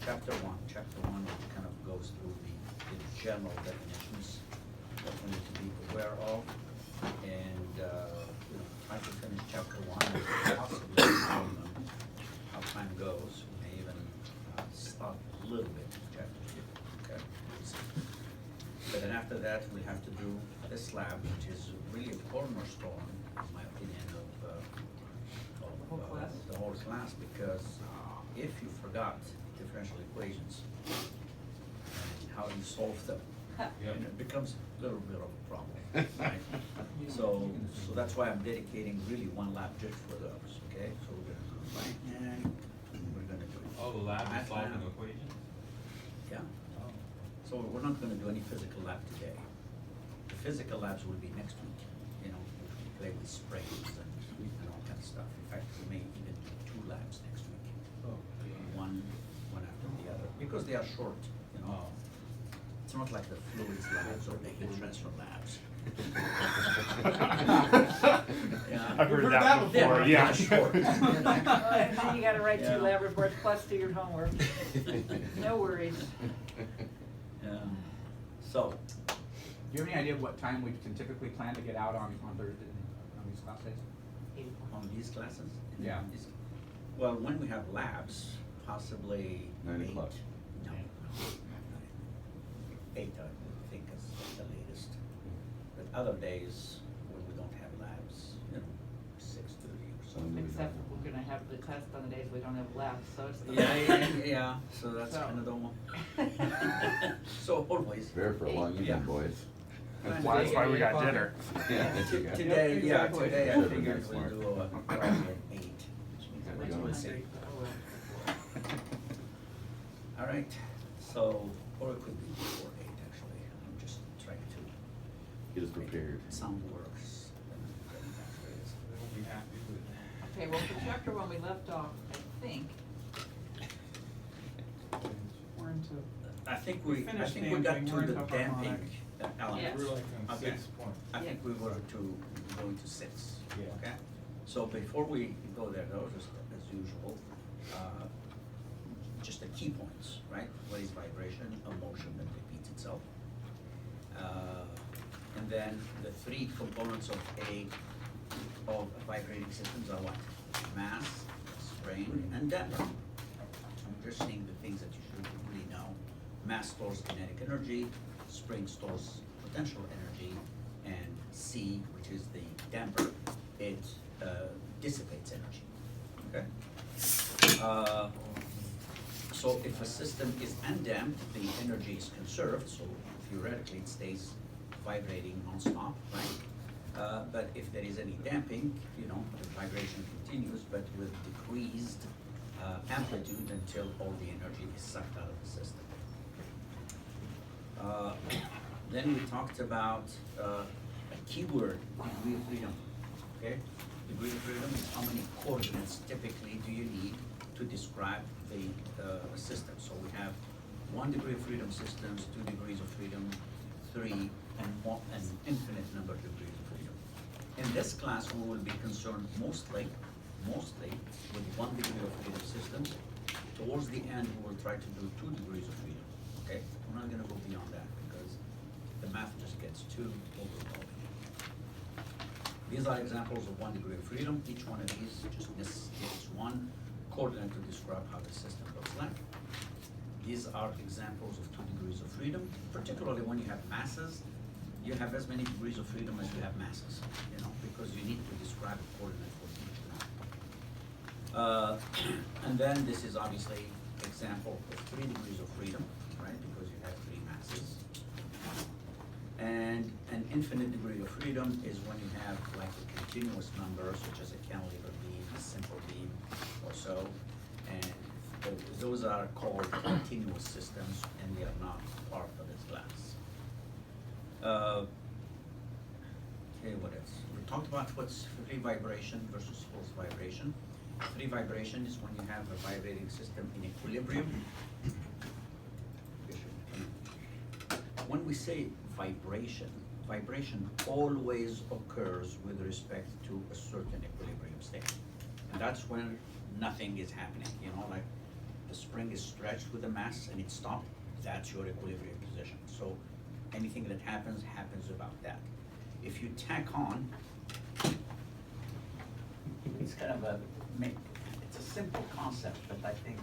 chapter one kind of goes through the general definitions that we need to be aware of. And, you know, try to finish chapter one, and possibly depending on how time goes, we may even start a little bit with chapter two, okay? But then after that, we have to do this lab, which is really a cornerstone, in my opinion, of the whole class, because if you forgot differential equations and how you solve them, and it becomes a little bit of a problem, right? So that's why I'm dedicating really one lab just for those, okay? So we're gonna go right, and we're gonna do. Oh, the lab math is solving lab. equations? Yeah. Oh. So we're not gonna do any physical lab today. The physical labs will be next week, you know, which we play with springs and all kind of stuff. In fact, we may even do 2 labs next week. Oh. One after the other, because they are short, you know. Oh. It's not like the fluids labs or the heat transfer labs. Yeah. I've heard that They're before, not yeah. that short, you know. And then you gotta write Yeah. 2 lab reports plus do your homework. No worries. Yeah. So, Do you have any idea what time we can typically plan to get out on Thursday, on these class days? on these classes? Yeah. These- Well, when we have labs, possibly 9 8. o'clock. No. 8, I would think is the latest. But other days, when we don't have labs, you know, 6:30 or so. Except we're gonna have the test on the days we don't have labs, so it's the. Yeah, so that's So. kind of the one. So always. Prepare for a long Yeah. evening, boys. That's why we got dinner. Yeah. Today, yeah, exactly. today I Should've been figured that we'll smart. do a probably at 8, which means Yeah, we're we're going going to to 6. All right, so, or it could be before 8, actually. I'm just trying to Get us prepared. sound works. We'll be happy with that. Okay, well, for chapter 1, we left off, I think, we're into, I think We we finished got damping, to we're the into damping harmonic. element. Yes. We're like on Okay. 6 point. I think we were to go into 6. Yeah. Okay? So before we go there, though, just as usual, just the key points, right? What is vibration? A motion that repeats itself. And then the 3 components of vibrating systems are what? Mass, strain, and damper. I'm just saying the things that you should really know. Mass stores kinetic energy, spring stores potential energy, and C, which is the damper, it dissipates energy. Okay? So if a system is undamped, the energy is conserved, so theoretically it stays vibrating non-stop, right? But if there is any damping, you know, the vibration continues, but with decreased amplitude until all the energy is sucked out of the system. Then we talked about a keyword, degree of freedom, okay? Degree of freedom is how many coordinates typically do you need to describe the system. So we have 1 degree of freedom systems, 2 degrees of freedom, 3, and an infinite number of degrees of freedom. In this class, we will be concerned mostly with 1 degree of freedom systems. Towards the end, we will try to do 2 degrees of freedom, okay? We're not gonna go beyond that because the math just gets too overwhelming. These are examples of 1 degree of freedom. Each one of these just gives 1 coordinate to describe how the system looks like. These are examples of 2 degrees of freedom, particularly when you have masses. You have as many degrees of freedom as you have masses, you know, because you need to describe a coordinate for each one. And then this is obviously example of 3 degrees of freedom, right, because you have 3 masses. And an infinite degree of freedom is when you have like a continuous number, such as a cantilever beam, a simple beam, or so. And those are called continuous systems, and they are not part of this class. Okay, what else? We talked about what's free vibration versus forced vibration. Free vibration is when you have a vibrating system in equilibrium. When we say vibration always occurs with respect to a certain equilibrium state. And that's when nothing is happening, you know, like the spring is stretched with the mass and it stopped, that's your equilibrium position. So anything that happens about that. If you tack on, it's kind of it's a simple concept, but I think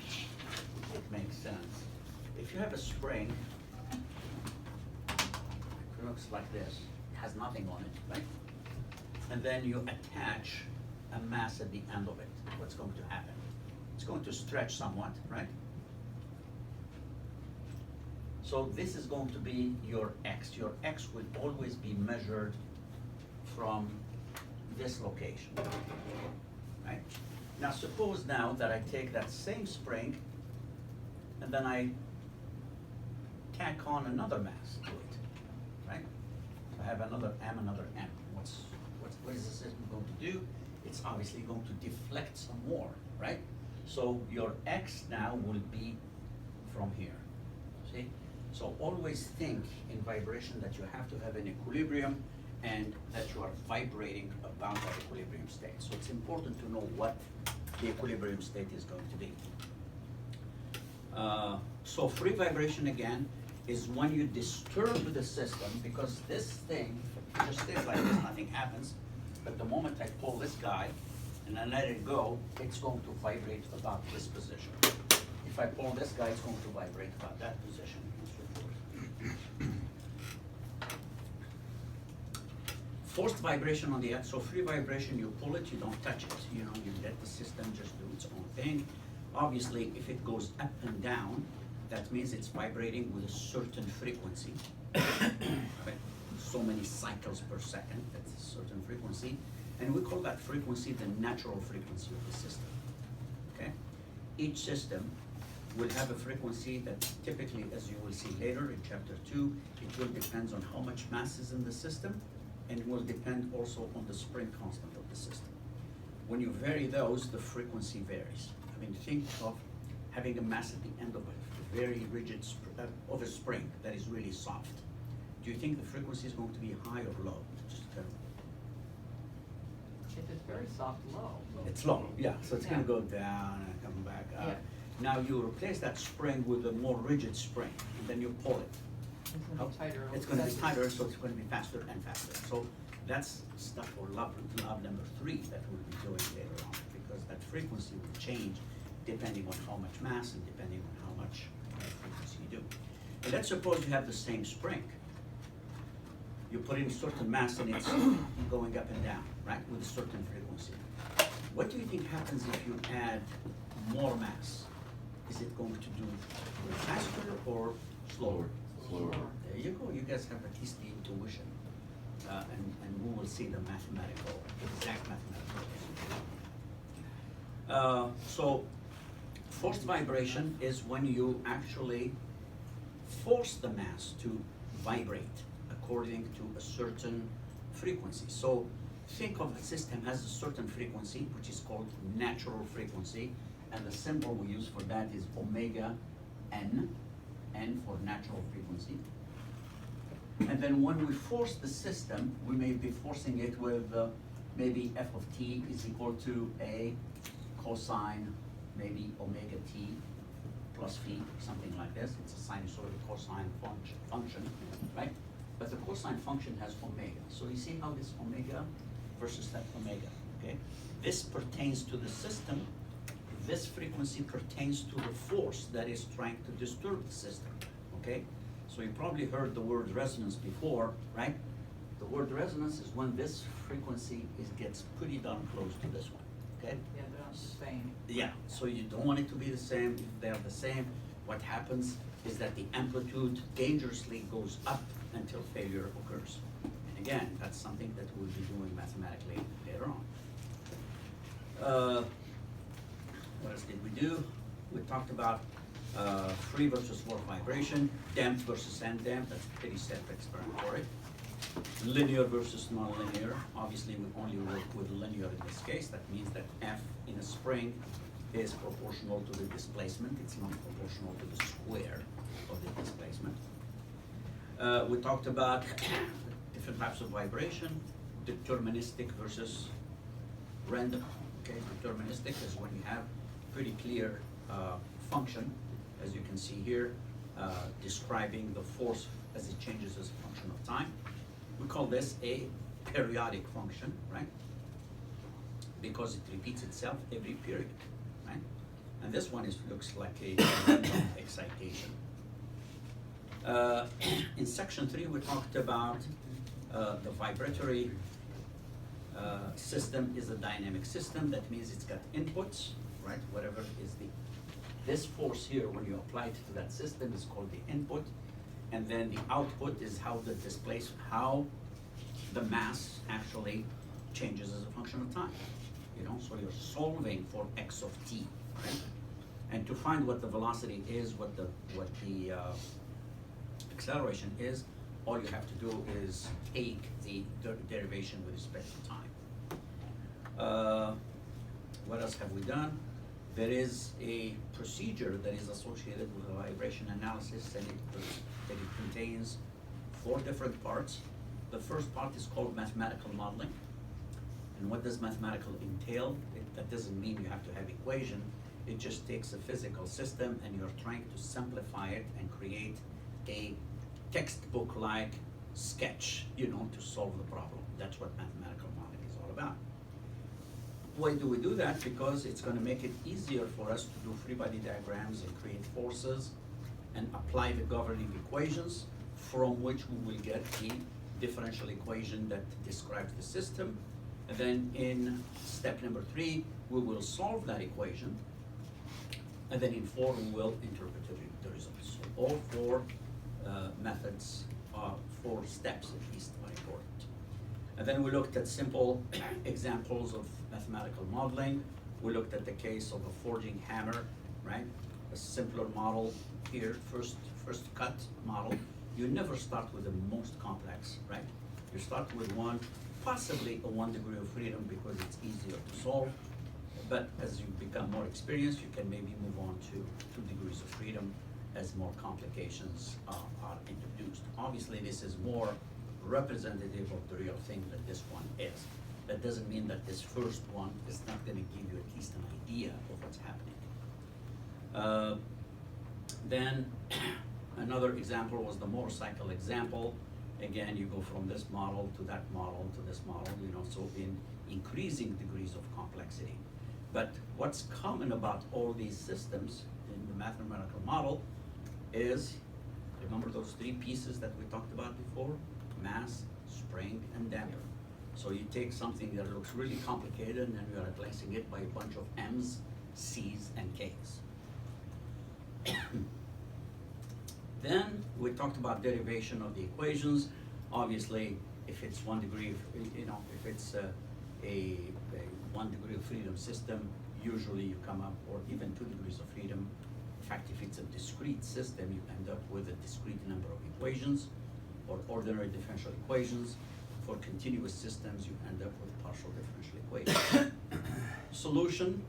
it makes sense. If you have a spring, it looks like this, it has nothing on it, right? And then you attach a mass at the end of it, what's going to happen? It's going to stretch somewhat, right? So this is going to be your X. Your X will always be measured from this location, right? Now suppose now that I take that same spring and then I tack on another mass to it, right? I have another M, another M. What is the system going to do? It's obviously going to deflect some more, right? So your X now will be from here, see? So always think in vibration that you have to have an equilibrium and that you are vibrating about that equilibrium state. So it's important to know what the equilibrium state is going to be. So free vibration again is when you disturb the system, because this thing just stays like this, nothing happens. But the moment I pull this guy and I let it go, it's going to vibrate about this position. If I pull this guy, it's going to vibrate about that position, and so forth. Forced vibration on the end, so free vibration, you pull it, you don't touch it. You know, you let the system just do its own thing. Obviously, if it goes up and down, that means it's vibrating with a certain frequency. Right? So many cycles per second, that's a certain frequency. And we call that frequency the natural frequency of the system, okay? Each system will have a frequency that typically, as you will see later in chapter 2, it will depend on how much mass is in the system, and it will depend also on the spring constant of the system. When you vary those, the frequency varies. I mean, think of having a mass at the end of a very rigid of a spring that is really soft. Do you think the frequency is going to be high or low? Just If it's very soft, low. it's low, yeah, so it's gonna Yeah. go down and come back up. Yeah. Now you replace that spring with a more rigid spring, and then you pull it. It's gonna be tighter. It's gonna be tighter, so it's gonna be faster and faster. So that's stuff for lab number 3 that we'll be doing later on, because that frequency will change depending on how much mass and depending on how much frequency you do. And let's suppose you have the same spring. You put in a certain mass and it's going up and down, right, with a certain frequency. What do you think happens if you add more mass? Is it going to do faster or slower? Slower. There you go, you guys have at least the intuition. And we will see the exact mathematical. So forced vibration is when you actually force the mass to vibrate according to a certain frequency. So think of the system as a certain frequency, which is called natural frequency, and the symbol we use for that is omega n, n for natural frequency. And then when we force the system, we may be forcing it with maybe f of t is equal to a cosine, maybe omega t plus phi, something like this. It's a sinusoidal cosine function, right? But the cosine function has omega. So you see how this omega versus that omega, okay? This pertains to the system. This frequency pertains to the force that is trying to disturb the system, okay? So you probably heard the word resonance before, right? The word resonance is when this frequency gets pretty darn close to this one, okay? Yeah, they're not the same. Yeah, so you don't want it to be the same. If they're the same, what happens is that the amplitude dangerously goes up until failure occurs. And again, that's something that we'll be doing mathematically later on. What else did we do? We talked about free versus forced vibration, damped versus undamped. That's pretty self-explanatory. Linear versus nonlinear. Obviously, we only work with linear in this case. That means that F in a spring is proportional to the displacement. It's not proportional to the square of the displacement. We talked about different types of vibration, deterministic versus random. Okay, deterministic is when you have pretty clear function, as you can see here, describing the force as it changes as a function of time. We call this a periodic function, right? Because it repeats itself every period, right? And this one looks like a random excitation. In section 3, we talked about the vibratory system is a dynamic system. That means it's got inputs, right? Whatever is this force here, when you apply it to that system, is called the input. And then the output is how the mass actually changes as a function of time. You know, so you're solving for x of t, right? And to find what the velocity is, what the acceleration is, all you have to do is take the derivation with respect to time. What else have we done? There is a procedure that is associated with the vibration analysis, and it contains 4 different parts. The first part is called mathematical modeling. And what does mathematical entail? That doesn't mean you have to have equation. It just takes a physical system and you're trying to simplify it and create a textbook-like sketch, you know, to solve the problem. That's what mathematical modeling is all about. Why do we do that? Because it's going to make it easier for us to do free body diagrams and create forces and apply the governing equations, from which we will get the differential equation that describes the system. And then in step number 3, we will solve that equation. And then in 4, we will interpret the results. So all 4 methods, 4 steps at least, are important. And then we looked at simple examples of mathematical modeling. We looked at the case of a forging hammer, right? A simpler model here, first cut model. You never start with the most complex, right? You start with one, possibly a 1 degree of freedom because it's easier to solve. But as you become more experienced, you can maybe move on to 2 degrees of freedom as more complications are introduced. Obviously, this is more representative of the real thing that this one is. That doesn't mean that this first one is not going to give you at least an idea of what's happening. Then another example was the motorcycle example. Again, you go from this model to that model to this model, you know, so in increasing degrees of complexity. But what's common about all these systems in the mathematical model is, remember those 3 pieces that we talked about before? Mass, spring, and damper. So you take something that looks really complicated and then you are replacing it by a bunch of M's, C's, and K's. Then we talked about derivation of the equations. Obviously, if it's 1 degree, you know, if it's a 1 degree of freedom system, usually you come up, or even 2 degrees of freedom. In fact, if it's a discrete system, you end up with a discrete number of equations, or ordinary differential equations. For continuous systems, you end up with partial differential equations. Solution,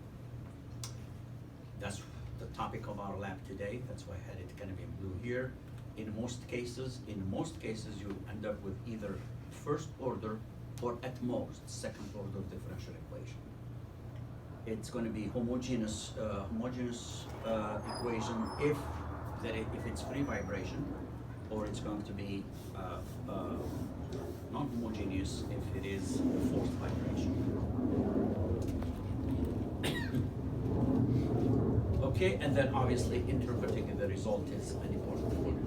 that's the topic of our lab today. That's why I had it kind of in blue here. In most cases, you end up with either first order or at most second order differential equation. It's going to be homogeneous equation if it's free vibration, or it's going to be non-homogeneous if it is forced vibration. Okay, and then obviously interpreting the result is an important thing.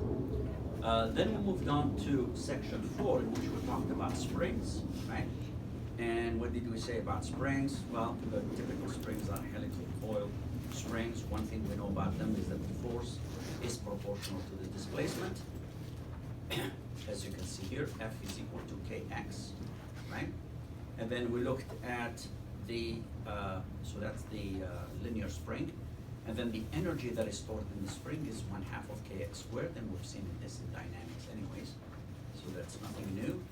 Then we moved on to section 4, in which we talked about springs, right? And what did we say about springs? Well, the typical springs are helical coil springs. One thing we know about them is that the force is proportional to the displacement. As you can see here, F is equal to Kx, right? And then we looked at the, so that's the linear spring. And then the energy that is stored in the spring is 1/2 of Kx squared, and we've seen this in dynamics anyways. So that's nothing new.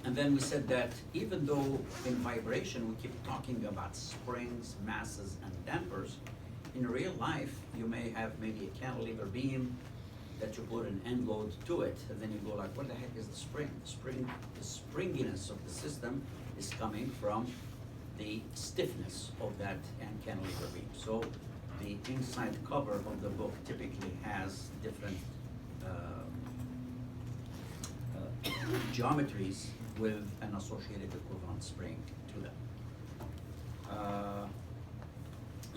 And then we said that even though in vibration we keep talking about springs, masses, and dampers, in real life you may have maybe a cantilever beam that you put an end load to it, and then you go like, what the heck is the spring? The springiness of the system is coming from the stiffness of that and cantilever beam. So the inside cover of the book typically has different geometries with an associated equivalent spring to them.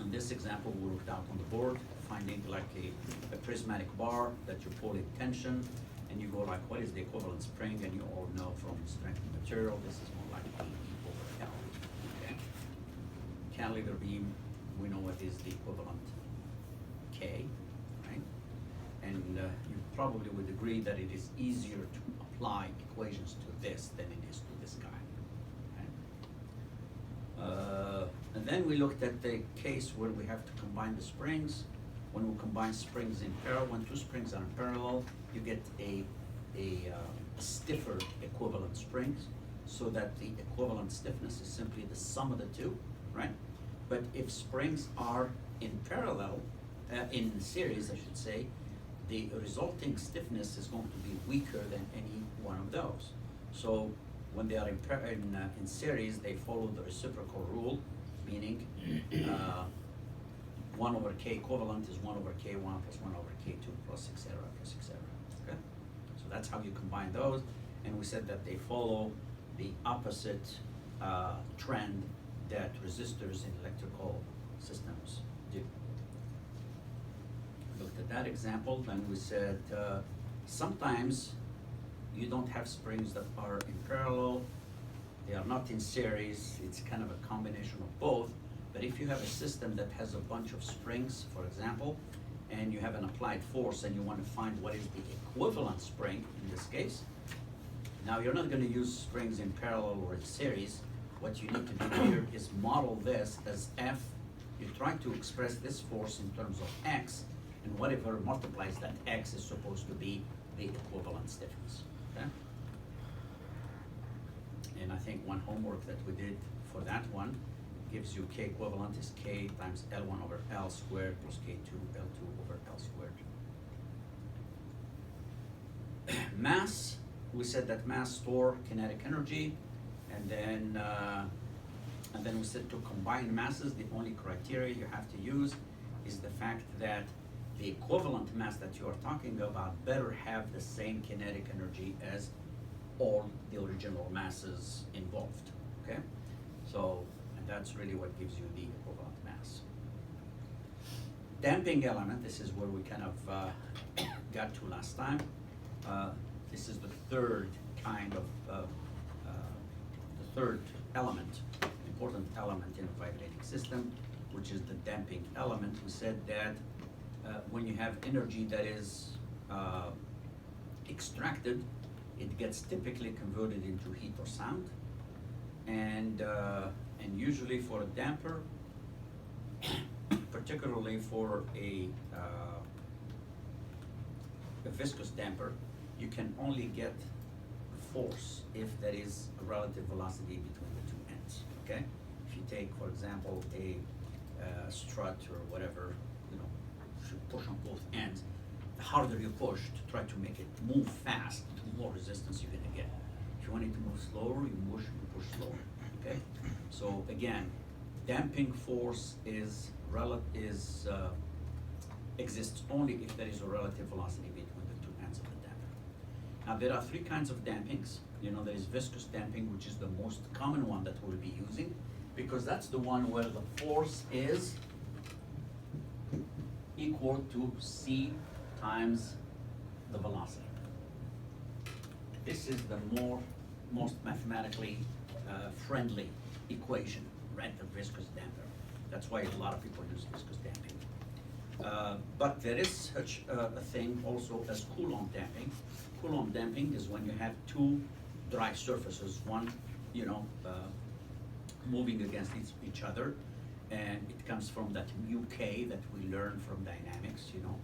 In this example, we worked out on the board, finding like a prismatic bar that you pull in tension, and you go like, what is the equivalent spring? And you all know from strength of material, this is more like E over L. Okay. Cantilever beam, we know what is the equivalent K, right? And you probably would agree that it is easier to apply equations to this than it is to this guy. Right? And then we looked at the case where we have to combine the springs. When we combine springs in parallel, when two springs are in parallel, you get a stiffer equivalent springs, so that the equivalent stiffness is simply the sum of the two, right? But if springs are in parallel, in series, I should say, the resulting stiffness is going to be weaker than any one of those. So when they are in series, they follow the reciprocal rule, meaning 1 over K equivalent is 1 over K1 plus 1 over K2 plus et cetera, okay? So that's how you combine those, and we said that they follow the opposite trend that resistors in electrical systems do. Looked at that example, then we said sometimes you don't have springs that are in parallel, they are not in series, it's kind of a combination of both. But if you have a system that has a bunch of springs, for example, and you have an applied force and you want to find what is the equivalent spring in this case, now you're not going to use springs in parallel or in series. What you need to do here is model this as F. You try to express this force in terms of X, and whatever multiplies that X is supposed to be the equivalent stiffness, okay? And I think one homework that we did for that one gives you K equivalent is K times L1 over L squared plus K2 L2 over L squared. Mass, we said that mass store kinetic energy, and then we said to combine masses, the only criteria you have to use is the fact that the equivalent mass that you are talking about better have the same kinetic energy as all the original masses involved, okay? So, and that's really what gives you the equivalent mass. Damping element, this is where we kind of got to last time. This is the third kind of, the third element, important element in a vibrating system, which is the damping element. We said that when you have energy that is extracted, it gets typically converted into heat or sound, and usually for a damper, particularly for a viscous damper, you can only get force if there is a relative velocity between the two ends. Okay, if you take, for example, a strut or whatever, you know, should push on both ends. The harder you push to try to make it move fast, the more resistance you're gonna get. If you want it to move slower, you push slower. Okay, so again, damping force exists only if there is a relative velocity between the two ends of the damper. Now there are three kinds of dampings. You know, there is viscous damping, which is the most common one that we'll be using, because that's the one where the force is equal to C times the velocity. This is the most mathematically friendly equation, right? The viscous damper. That's why a lot of people use viscous damping. But there is such a thing also as Coulomb damping. Coulomb damping is when you have two dry surfaces, one, you know, moving against each other, and it comes from that mu k that we learn from dynamics. You know,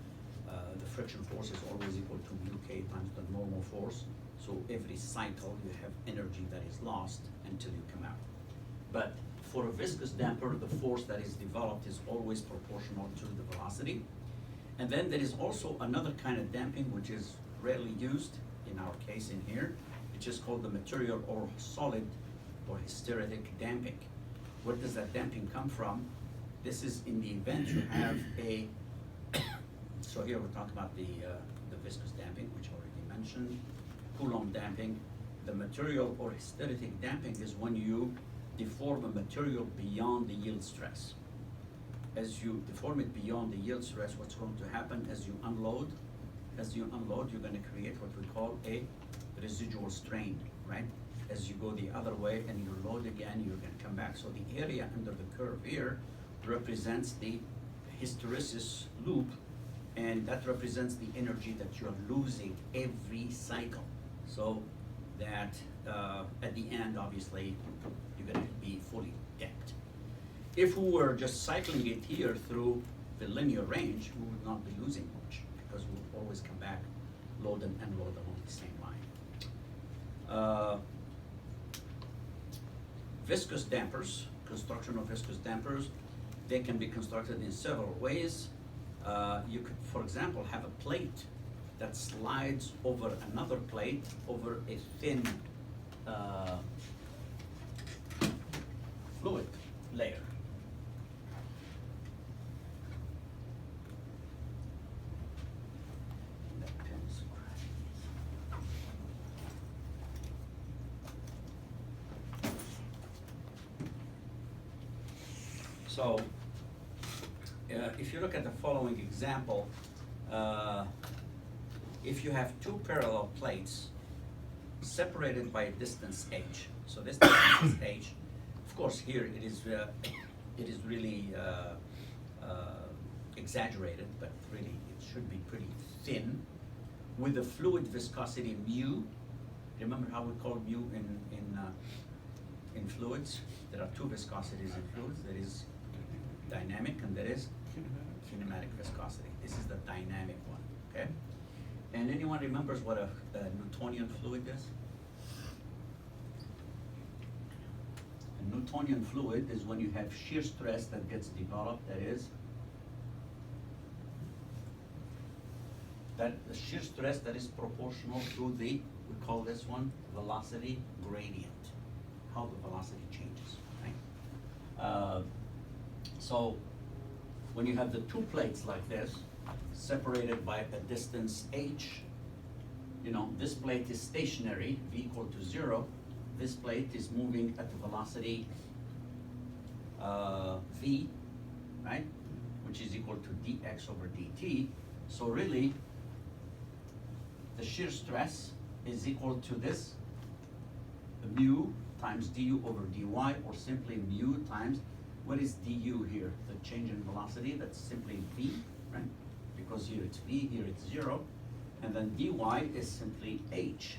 the friction force is always equal to mu k times the normal force. So every cycle you have energy that is lost until you come out. But for a viscous damper, the force that is developed is always proportional to the velocity. And then there is also another kind of damping which is rarely used in our case in here, which is called the material or solid or hysteretic damping. Where does that damping come from? This is in the event you have a, so here we're talking about the viscous damping, which I already mentioned, Coulomb damping. The material or hysteretic damping is when you deform a material beyond the yield stress. As you deform it beyond the yield stress, what's going to happen as you unload? As you unload, you're gonna create what we call a residual strain, right? As you go the other way and you load again, you're gonna come back. So the area under the curve here represents the hysteresis loop, and that represents the energy that you're losing every cycle. So that at the end, obviously, you're gonna be fully damped. If we were just cycling it here through the linear range, we would not be losing much because we would always come back, load and unload along the same line. Viscous dampers, construction of viscous dampers, they can be constructed in several ways. You could, for example, have a plate that slides over another plate over a thin fluid layer. That pen is so, if you look at the following example, if you have two parallel plates separated by a distance h, so this distance is h. Of course, here it is really exaggerated, but really it should be pretty thin, with a fluid viscosity mu. Remember how we call mu in fluids? There are two viscosities in fluids. There is dynamic and there is kinematic viscosity. This is the dynamic one, okay? And anyone remembers what a Newtonian fluid is? A Newtonian fluid is when you have shear stress that gets developed, that is, that the shear stress that is proportional to the, we call this one, velocity gradient, how the velocity changes, right? So when you have the two plates like this, separated by a distance h, you know, this plate is stationary, v equal to 0. This plate is moving at the velocity v, right? Which is equal to dx over dt. So really, the shear stress is equal to this, mu times du over dy, or simply mu times, what is du here? The change in velocity, that's simply v, right? Because here it's v, here it's 0. And then dy is simply h,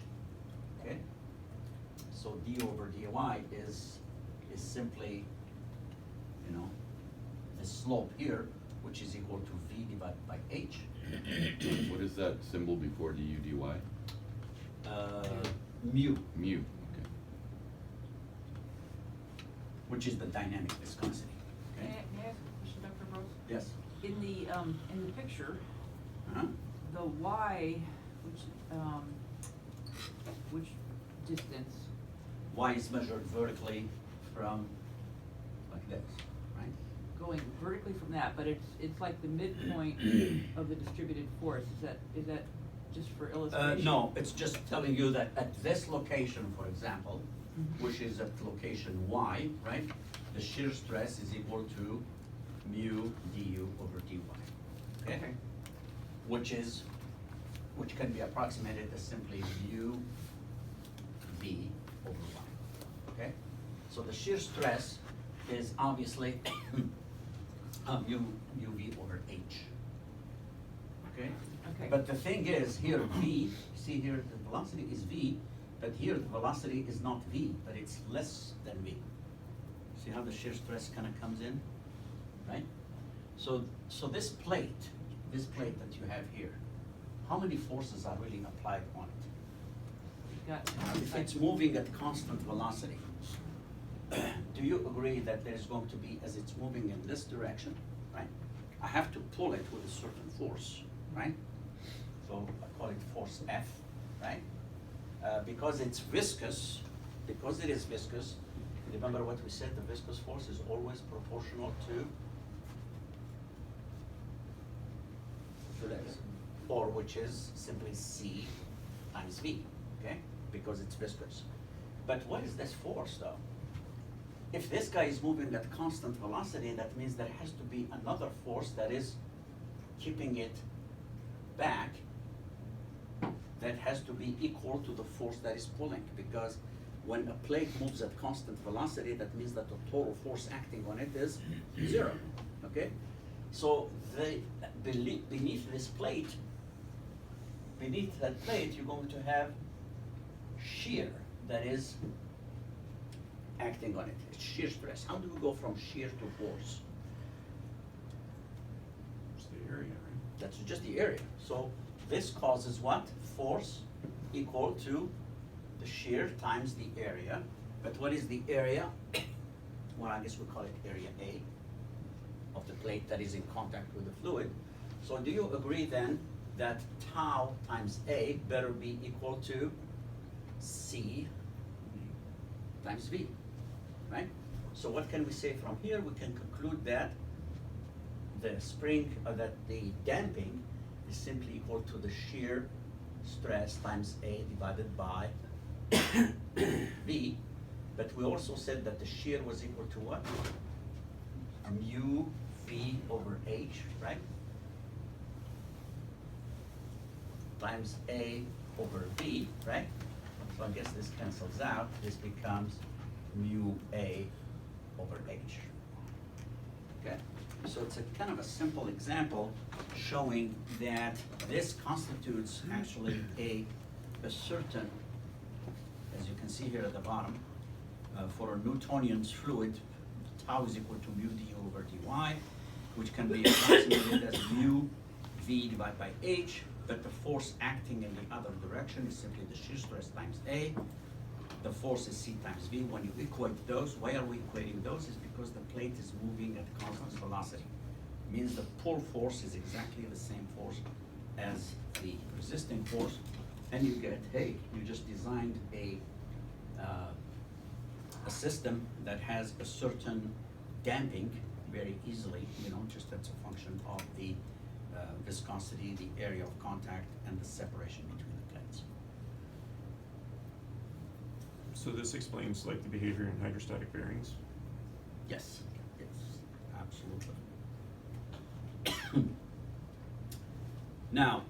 okay? So d over dy is simply, you know, the slope here, which is equal to v divided by h. What is that symbol before du, dy? Mu, Mu, okay. which is the dynamic viscosity, okay? May I ask a question, Dr. Rose? Yes. In the picture, Uh-huh. the y, which distance? Y is measured vertically from like this, right? Going vertically from that, but it's like the midpoint of the distributed force. Is that just for illustration? No, it's just telling you that at this location, for example, Mhm. which is at location Y, right? The shear stress is equal to mu du over dy, okay? Which can be approximated as simply mu v over y, okay? So the shear stress is obviously mu v over h, okay? Okay. But the thing is, here v, see here the velocity is v, but here the velocity is not v, but it's less than v. See how the shear stress kind of comes in, right? So this plate that you have here, how many forces are really applied on it? You've got. If it's moving at constant velocity, do you agree that there's going to be, as it's moving in this direction, right? I have to pull it with a certain force, right? So I call it force F, right? Because it's viscous, because it is viscous, Remember what we said, the viscous force is always proportional to this, or which is simply C times V, okay? Because it's viscous. But what is this force though? If this guy is moving at constant velocity, that means there has to be another force that is keeping it back, that has to be equal to the force that is pulling, because when a plate moves at constant velocity, that means that the total force acting on it is zero, okay? So beneath this plate, beneath that plate, you're going to have shear that is acting on it. It's shear stress. How do we go from shear to force? It's the area, right? That's just the area. So this causes what? Force equal to the shear times the area. But what is the area? Well, I guess we call it area A of the plate that is in contact with the fluid. So do you agree then that tau times A better be equal to C times V, right? So what can we say from here? We can conclude that the spring, that the damping is simply equal to the shear stress times A divided by V. But we also said that the shear was equal to what? Mu V over H, right? Times A over V, right? So I guess this cancels out. This becomes mu A over H. Okay? So it's a kind of a simple example showing that this constitutes actually a certain, as you can see here at the bottom, for a Newtonian fluid, tau is equal to mu du over dy, which can be approximated as mu V divided by H, but the force acting in the other direction is simply the shear stress times A. The force is C times V. When you equate those, why are we equating those? Is because the plate is moving at constant velocity. Means the pull force is exactly the same force as the resisting force, and you get, hey, you just designed a system that has a certain damping very easily, you know, just as a function of the viscosity, the area of contact, and the separation between the plates. So this explains like the behavior in hydrostatic bearings? Yes, absolutely. Now,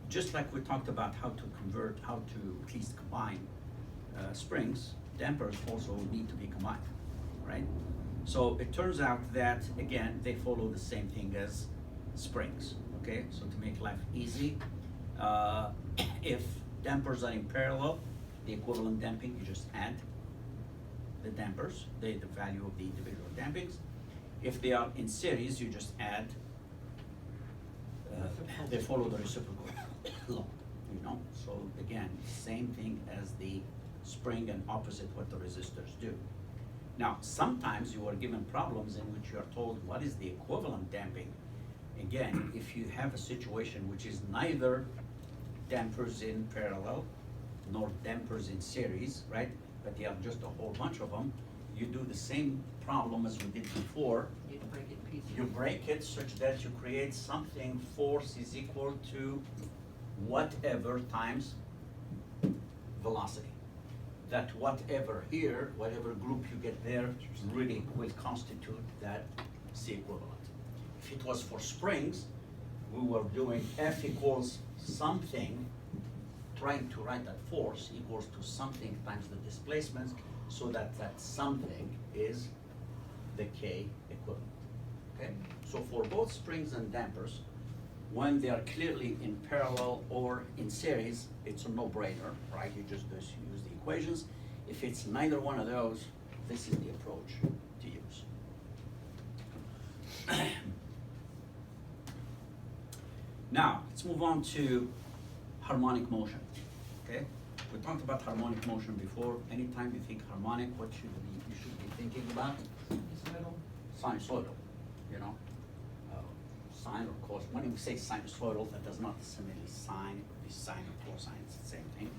just like we talked about how to convert, how to at least combine springs, dampers also need to be combined, right? So it turns out that, again, they follow the same thing as springs, okay? So to make life easy, if dampers are in parallel, the equivalent damping, you just add the dampers, the value of the individual dampings. If they are in series, you just add, they follow the reciprocal law, you know? So again, same thing as the spring and opposite what the resistors do. Now, sometimes you are given problems in which you are told what is the equivalent damping. Again, if you have a situation which is neither dampers in parallel nor dampers in series, right? But you have just a whole bunch of them, you do the same problem as we did before. You break it in pieces. You break it such that you create something force is equal to whatever times velocity. That whatever here, whatever group you get there, really will constitute that C equivalent. If it was for springs, we were doing F equals something, trying to write that force equals to something times the displacement, so that that something is the K equivalent, okay? So for both springs and dampers, when they are clearly in parallel or in series, it's a no-brainer, right? You just use the equations. If it's neither one of those, this is the approach to use. Now, let's move on to harmonic motion, okay? We talked about harmonic motion before. Anytime you think harmonic, what you should be thinking about? Sinusoidal, you know? Sine or cos. When we say sinusoidal, that does not necessarily sine. It could be sine or cosine. It's the same thing.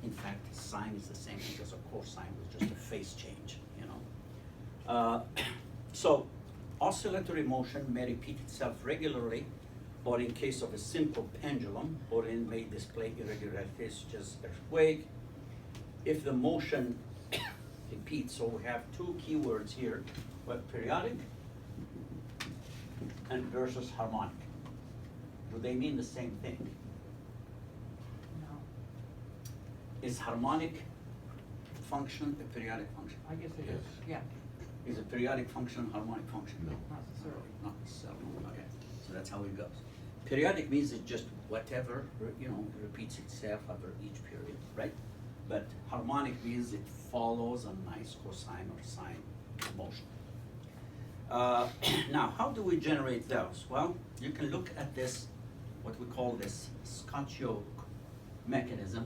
in fact, sine is the same because of cosine was just a phase change, you know. So oscillatory motion may repeat itself regularly, or in case of a simple pendulum, or in may display irregularities such as earthquake. If the motion repeats, so we have two keywords here, but periodic and versus harmonic. Do they mean the same thing? No, Is harmonic function a periodic function? I guess it Yes. is, yeah, Is a periodic function a harmonic function? No. not necessarily. Not necessarily, okay, so that's how it goes. Periodic means it's just whatever, you know, repeats itself over each period, right? But harmonic means it follows a nice cosine or sine motion. Now, how do we generate those? Well, you can look at this, what we call this Scotch yoke mechanism.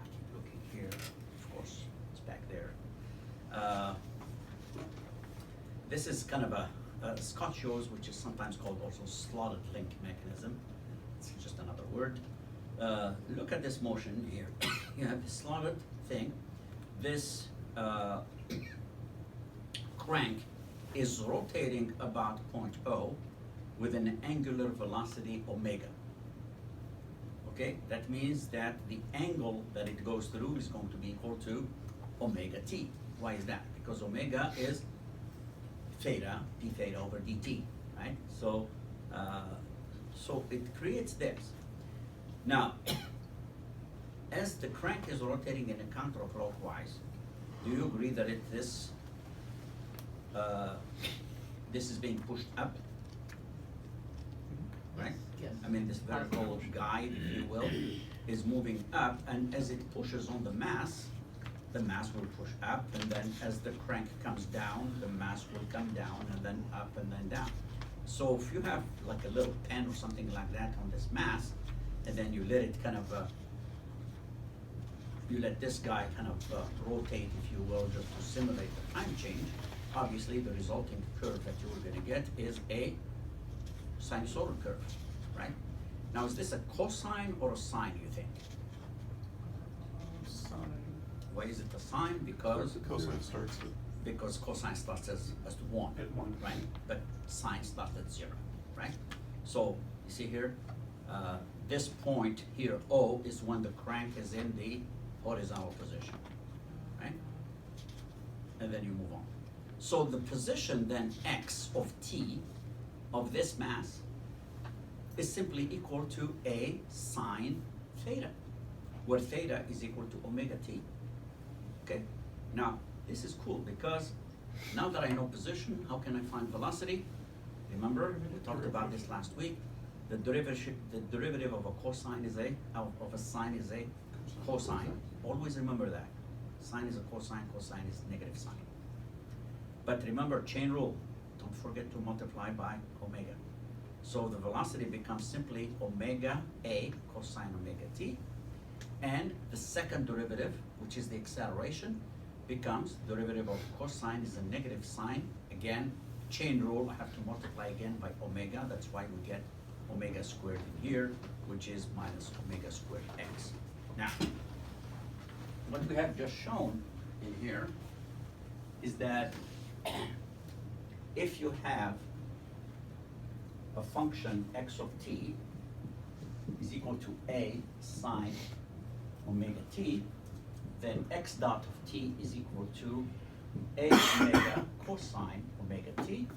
I keep looking here, of course, it's back there. This is kind of a Scotch yoke, which is sometimes called also slotted link mechanism. It's just another word. Look at this motion here. You have the slotted thing. This crank is rotating about point O with an angular velocity omega. Okay, that means that the angle that it goes through is going to be equal to omega t. Why is that? Because omega is theta, d theta over dt, right? So, so it creates this. Now, as the crank is rotating in a counterclockwise, do you agree that this is being pushed up, right? Yes. I mean, this vertical guide, if you will, is moving up, and as it pushes on the mass will push up, and then as the crank comes down, the mass will come down, and then up, and then down. So if you have like a little pen or something like that on this mass, and then you let it kind of, you let this guy kind of rotate, if you will, just to simulate the time change, obviously the resulting curve that you're gonna get is a sinusoidal curve, right? Now, is this a cosine or a sine, you think? Why is it a sine? Because The cosine starts because cosine starts as 1, at 1. right? But sine starts at 0, right? So, you see here, this point here, O, is when the crank is in the horizontal position, right? And then you move on. So the position then x of t of this mass is simply equal to a sine theta, where theta is equal to omega t. Okay, now this is cool because now that I know position, how can I find velocity? Remember, we talked about this last week. The derivative of a cosine is of a sine is a cosine. Always remember that. Sine is a cosine, cosine is negative sine. But remember, chain rule, don't forget to multiply by omega. So the velocity becomes simply omega A cosine omega t. And the second derivative, which is the acceleration, becomes derivative of cosine is a negative sine. Again, chain rule, I have to multiply again by omega. That's why we get omega squared in here, which is minus omega squared x. Now, what we have just shown in here is that if you have a function x of t is equal to a sine omega t, then x dot of t is equal to a omega cosine omega t,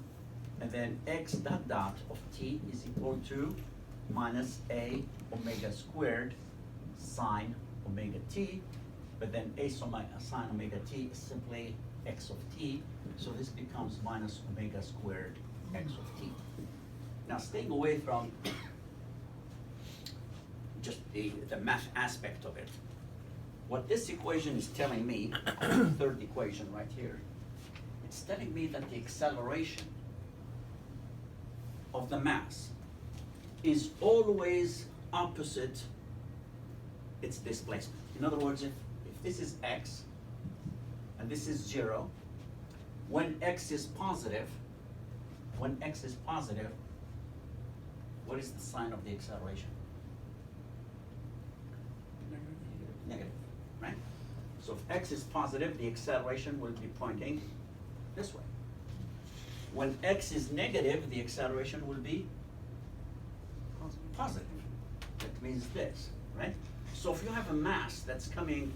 and then x dot dot of t is equal to minus a omega squared sine omega t, but then a sine omega t is simply x of t, so this becomes minus omega squared x of t. Now, staying away from just the math aspect of it, what this equation is telling me, third equation right here, it's telling me that the acceleration of the mass is always opposite its displacement. In other words, if this is x and this is 0, when x is positive, what is the sign of the acceleration? Negative. So if x is positive, the acceleration will be pointing this way. When x is negative, the acceleration will be positive. That means this, right? So if you have a mass that's coming,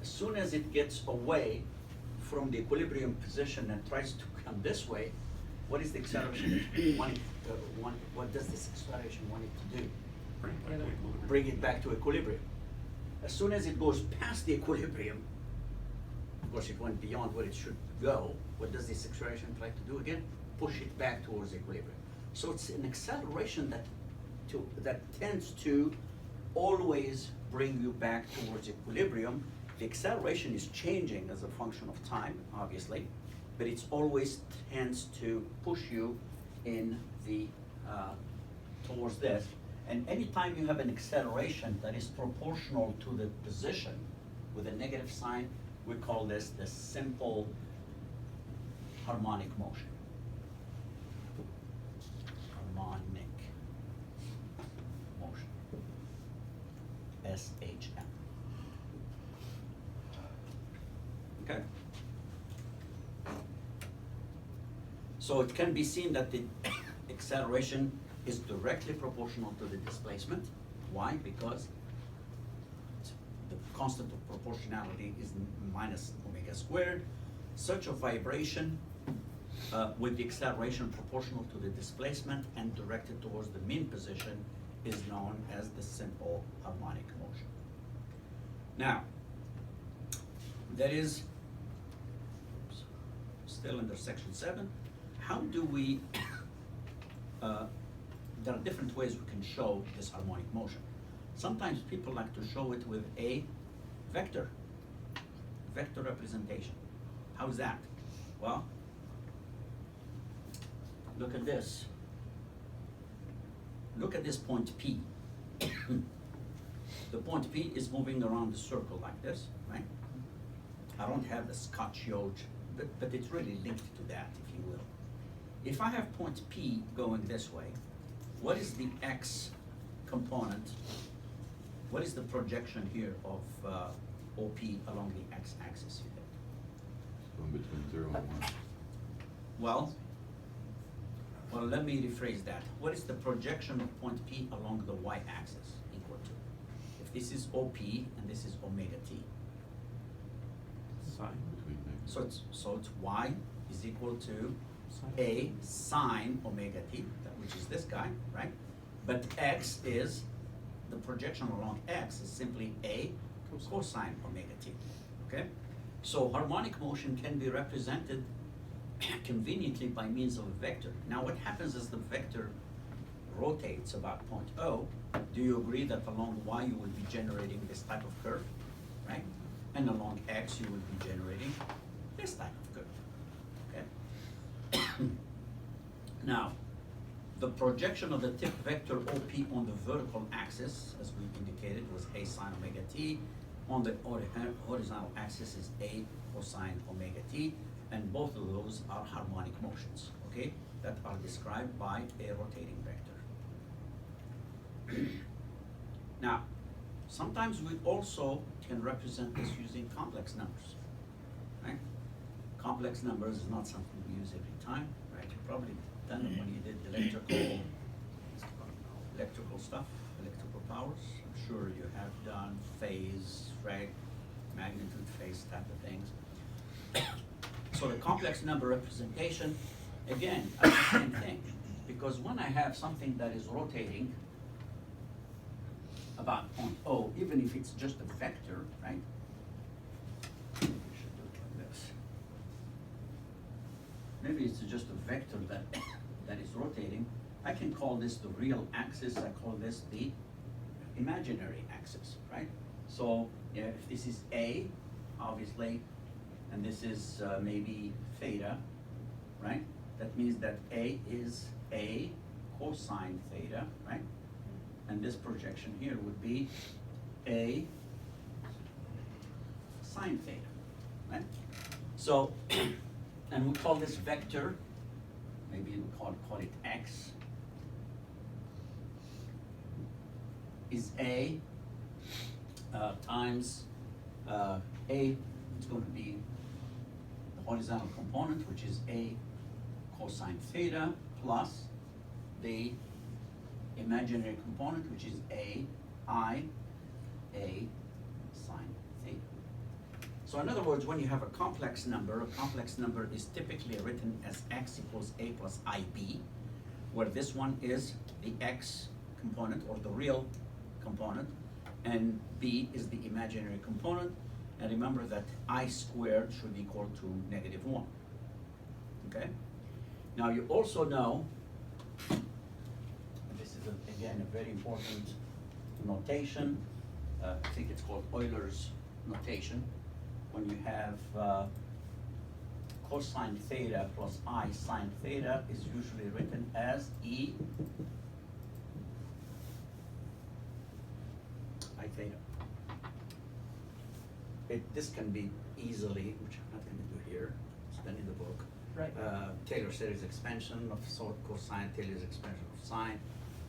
as soon as it gets away from the equilibrium position and tries to come this way, what is the acceleration what does this acceleration want it to do? Bring it back to equilibrium. As soon as it goes past the equilibrium, of course it went beyond where it should go, what does this acceleration try to do again? Push it back towards equilibrium. So it's an acceleration that tends to always bring you back towards equilibrium. The acceleration is changing as a function of time, obviously, but it's always tends to push you in the towards this. And anytime you have an acceleration that is proportional to the position with a negative sign, we call this the simple harmonic motion. Harmonic motion. SHM. Okay? So it can be seen that the acceleration is directly proportional to the displacement. Why? Because the constant of proportionality is minus omega squared. Such a vibration with the acceleration proportional to the displacement and directed towards the mean position is known as the simple harmonic motion. Now, there is, still under section 7, how do we, there are different ways we can show this harmonic motion. Sometimes people like to show it with a vector representation. How's that? Well, look at this. Look at this point P. The point P is moving around the circle like this, right? I don't have the Scotch yacht, but it's really linked to that, if you will. If I have point P going this way, what is the x component? What is the projection here of OP along the x-axis, you think? Going between 0 and 1. Well, let me rephrase that. What is the projection of point P along the y-axis equal to? If this is OP and this is omega t. Sine. Between negative. So it's y is equal to a sine omega t, which is this guy, right? But x is, the projection along x is simply a cosine omega t, okay? So harmonic motion can be represented conveniently by means of a vector. Now what happens as the vector rotates about point O, do you agree that along y you will be generating this type of curve, right? And along x you will be generating this type of curve, okay? Now, the projection of the tip vector OP on the vertical axis, as we indicated, was a sine omega t. On the horizontal axis is a cosine omega t, and both of those are harmonic motions, okay, that are described by a rotating vector. Now, sometimes we also can represent this using complex numbers, right? Complex numbers is not something we use every time, right? You probably done it when you did electrical stuff, electrical powers. I'm sure you have done phase, magnitude, phase type of things. So the complex number representation, again, is the same thing. Because when I have something that is rotating about point O, even if it's just a vector, right? We should do it like this. Maybe it's just a vector that is rotating. I can call this the real axis. I call this the imaginary axis, right? So yeah, if this is A, obviously, and this is maybe theta, right? That means that A is A cosine theta, right? And this projection here would be A sine theta, right? So, and we call this vector, maybe we call it X, is A times A is going to be the horizontal component, which is A cosine theta, plus the imaginary component, which is A sine theta. So in other words, when you have a complex number is typically written as x equals A plus IB, where this one is the x component or the real component, and B is the imaginary component. And remember that I squared should equal to -1, okay? Now you also know, and this is again a very important notation, I think it's called Euler's notation, when you have cosine theta plus I sine theta is usually written as E I theta. This can be easily, which I'm not gonna do here, it's been in the book. Right. Taylor series expansion of cosine, Taylor's expansion of sine.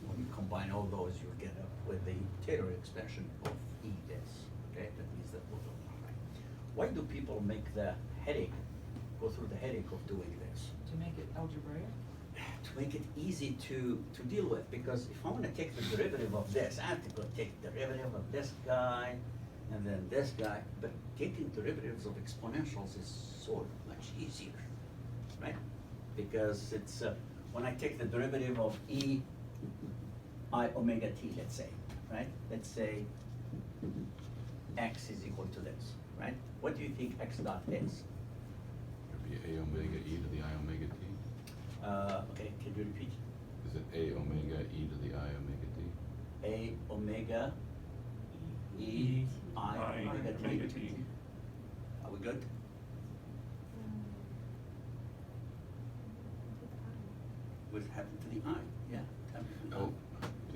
When you combine all those, you'll get up with the Taylor expansion of E this, okay? That means that both of them are right. Why do people make the headache, go through the headache of doing this? To make it algebraic? To make it easy to deal with, because if I wanna take the derivative of this, I have to go take the derivative of this guy, and then this guy, but taking derivatives of exponentials is so much easier, right? Because it's, when I take the derivative of E I omega t, let's say, right? Let's say x is equal to this, right? What do you think x dot is? It'd be A omega e to the I omega t. Okay, can you repeat? Is it A omega e to the I omega t? A omega E I omega t. Are we good? What happened to the I? Yeah. it happened to the I. Oh,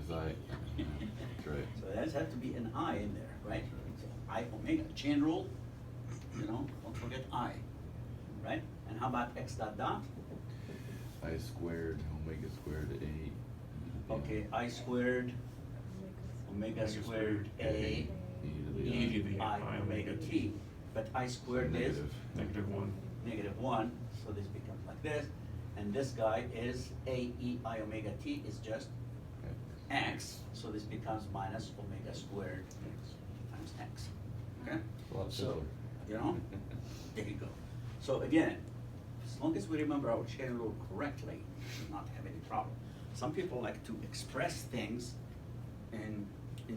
is I, that's right. So there's have to be an I in there, right? So I omega, chain rule, you know, don't forget I, right? And how about x dot dot? I squared, omega squared A. e to the Okay, I squared, omega squared A, E to the I omega t. But I squared is Negative. -1, so this becomes like this. And this guy is A E I omega t is just x, so this becomes minus omega squared times x, okay? A lot So, simpler. you know, there you go. So again, as long as we remember our chain rule correctly, we should not have any problem. Some people like to express things in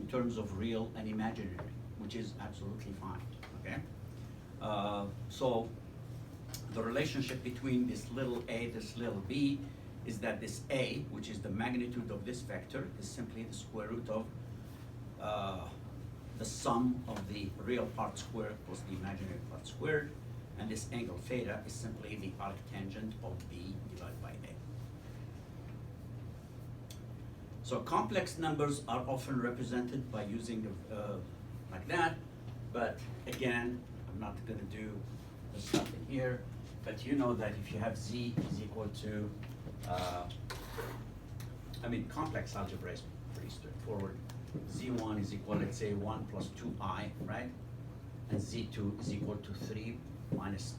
terms of real and imaginary, which is absolutely fine, okay? So the relationship between this little a, this little b, is that this a, which is the magnitude of this vector, is simply the square root of the sum of the real part squared plus the imaginary part squared, and this angle theta is simply the arctangent of b divided by a. So complex numbers are often represented by using like that, but again, I'm not gonna do the stuff in here, but you know that if you have z is equal to, I mean, complex algebra is pretty straightforward. Z1 is equal, let's say 1 plus 2i, right? And Z2 is equal to 3 minus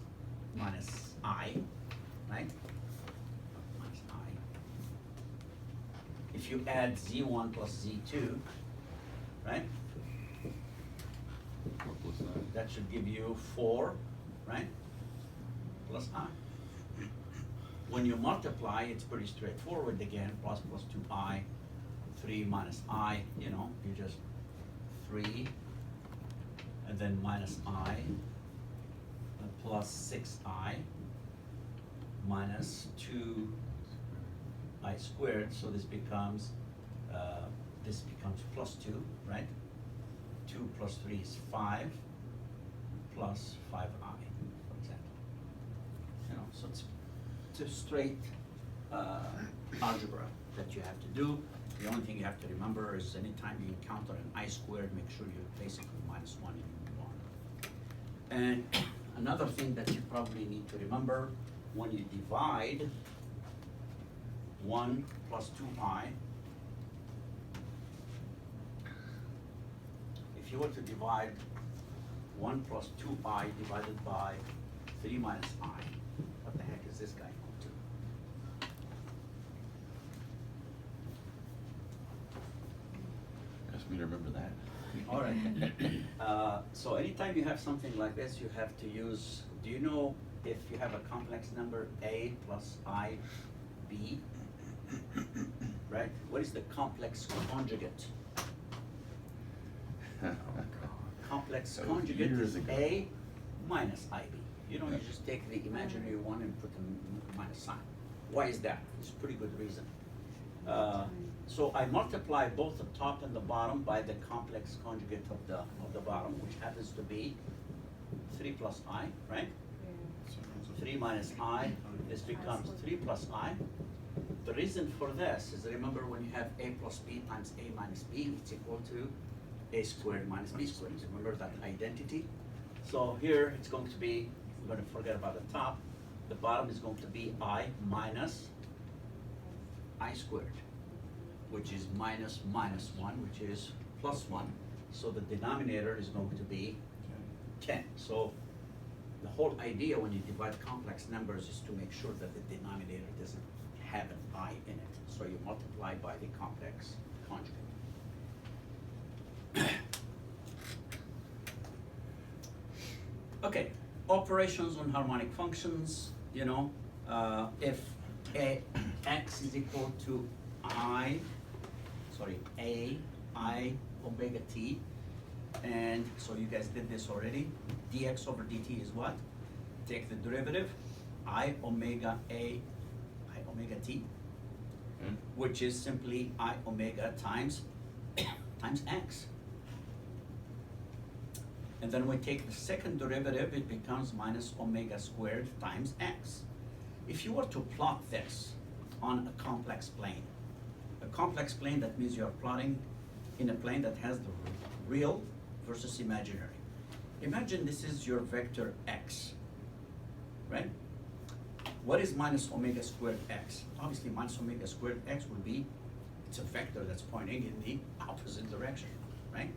I, right? Minus I. If you add Z1 plus Z2, right? 4 plus I. That should give you 4, right? Plus I. When you multiply, it's pretty straightforward again, plus 2i, 3 minus I, you know, you just 3, and then minus I, plus 6i, minus 2i squared, so this becomes plus 2, right? 2 plus 3 is 5, plus 5i, for example. You know, so it's a straight algebra that you have to do. The only thing you have to remember is anytime you encounter an I squared, make sure you basically minus 1 and 1. And another thing that you probably need to remember, when you divide 1 plus 2i, if you were to divide 1 plus 2I divided by 3 minus I. What the heck is this guy equal to? Ask me to remember that. All right. So anytime you have something like this, you have to use, do you know if you have a complex number A plus I, B, right? What is the complex conjugate? Complex That was conjugate years is ago. A minus IB. You know, you just take the imaginary one and put the minus sign. Why is that? It's a pretty good reason. So I multiply both the top and the bottom by the complex conjugate of the bottom, which happens to be 3 plus I, right? 3 minus I, this becomes 3 plus I. The reason for this is, remember when you have A plus B times A minus B, it's equal to A squared minus B squared. Remember that identity? So here it's going to be, we're going to forget about the top. The bottom is going to be I minus I squared, which is minus minus 1, which is plus 1. So the denominator is going to be 10. So the whole idea when you divide complex numbers is to make sure that the denominator doesn't have an I in it. So you multiply by the complex conjugate. Okay, operations on harmonic functions, you know, if x is equal to I omega t, and so you guys did this already, dx over dt is what? Take the derivative, I omega t, which is simply I omega times x. And then we take the second derivative, it becomes minus omega squared times x. If you were to plot this on a complex plane, that means you are plotting in a plane that has the real versus imaginary. Imagine this is your vector x, right? What is minus omega squared x? Obviously minus omega squared x would be, it's a vector that's pointing in the opposite direction, right?